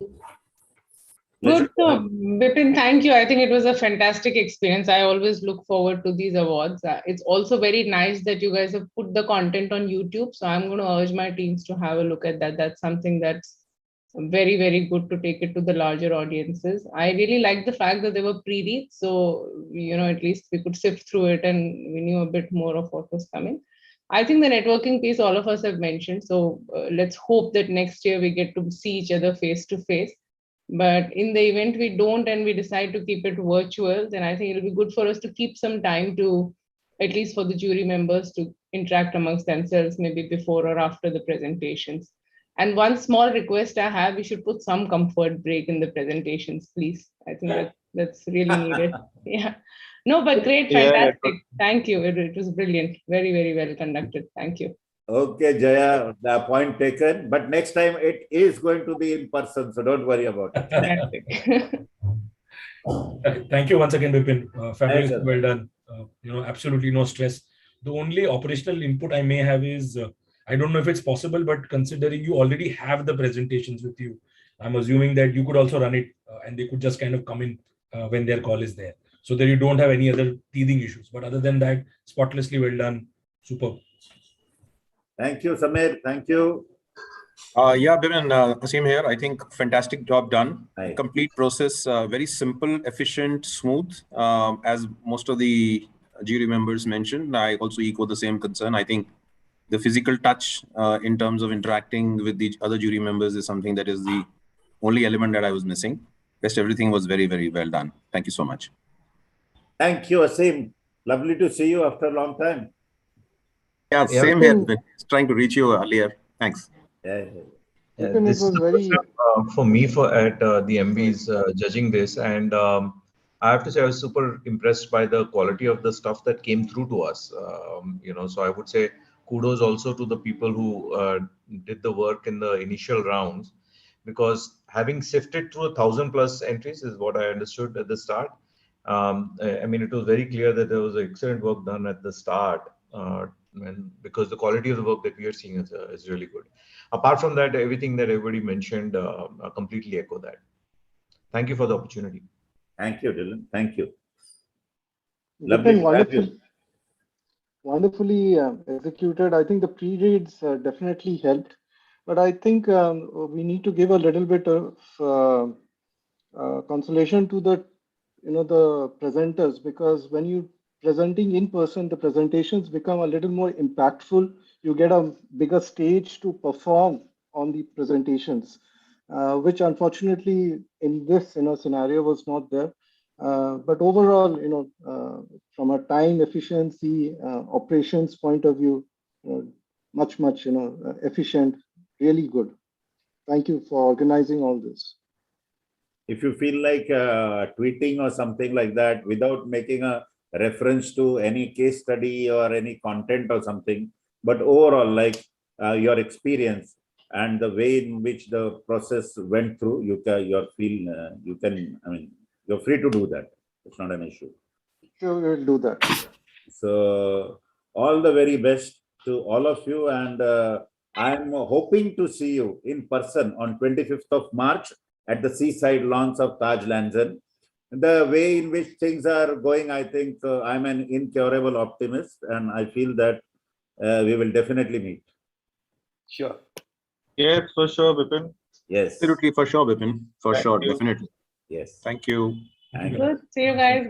Good. Bipin, thank you. I think it was a fantastic experience. I always look forward to these awards. It's also very nice that you guys have put the content on YouTube. So I'm going to urge my teams to have a look at that. That's something that's very, very good to take it to the larger audiences. I really like the fact that they were pre-reads. So, at least we could sift through it and we knew a bit more of what was coming. I think the networking piece all of us have mentioned. So let's hope that next year we get to see each other face to face. But in the event we don't and we decide to keep it virtual, then I think it'll be good for us to keep some time to, at least for the jury members, to interact amongst themselves, maybe before or after the presentations. And one small request I have, we should put some comfort break in the presentations, please. I think that's really needed. Yeah. No, but great, fantastic. Thank you. It was brilliant. Very, very well conducted. Thank you. Okay, Jaya, the point taken. But next time it is going to be in person, so don't worry about it. Thank you once again, Bipin. Fabulous, well done. Absolutely no stress. The only operational input I may have is, I don't know if it's possible, but considering you already have the presentations with you, I'm assuming that you could also run it and they could just kind of come in when their call is there, so that you don't have any other teething issues. But other than that, spotlessly well done. Superb. Thank you, Samir. Thank you. Yeah, Bipin, Asim here. I think fantastic job done. Hi. Complete process, very simple, efficient, smooth. As most of the jury members mentioned, I also echo the same concern. I think the physical touch in terms of interacting with the other jury members is something that is the only element that I was missing. Rest everything was very, very well done. Thank you so much. Thank you, Asim. Lovely to see you after a long time. Yeah, same here. Trying to reach you earlier. Thanks. This was very for me at the Emvies judging this, and I have to say I was super impressed by the quality of the stuff that came through to us. So I would say kudos also to the people who did the work in the initial rounds, because having sifted through 1,000+ entries is what I understood at the start. I mean, it was very clear that there was excellent work done at the start. And because the quality of the work that we are seeing is really good. Apart from that, everything that everybody mentioned, I completely echo that. Thank you for the opportunity. Thank you, Dylan. Thank you. Wonderfully executed. I think the pre-reads definitely helped, but I think we need to give a little bit of consolation to the presenters, because when you presenting in person, the presentations become a little more impactful. You get a bigger stage to perform on the presentations, which unfortunately in this scenario was not there. But overall, from a time efficiency, operations point of view, much efficient, really good. Thank you for organizing all this. If you feel like tweeting or something like that without making a reference to any case study or any content or something, but overall, like your experience and the way in which the process went through, you're free to do that. It's not an issue. Sure, we'll do that. So all the very best to all of you, and I'm hoping to see you in person on 25th of March at the seaside lawns of Taj Lanzan. The way in which things are going, I think I'm an incurable optimist, and I feel that we will definitely meet. Sure. Yes, for sure, Vipin. Yes. Absolutely, for sure, Vipin. For Thank sure, you. definitely. Yes. Thank you. Thank you. Good. See you guys.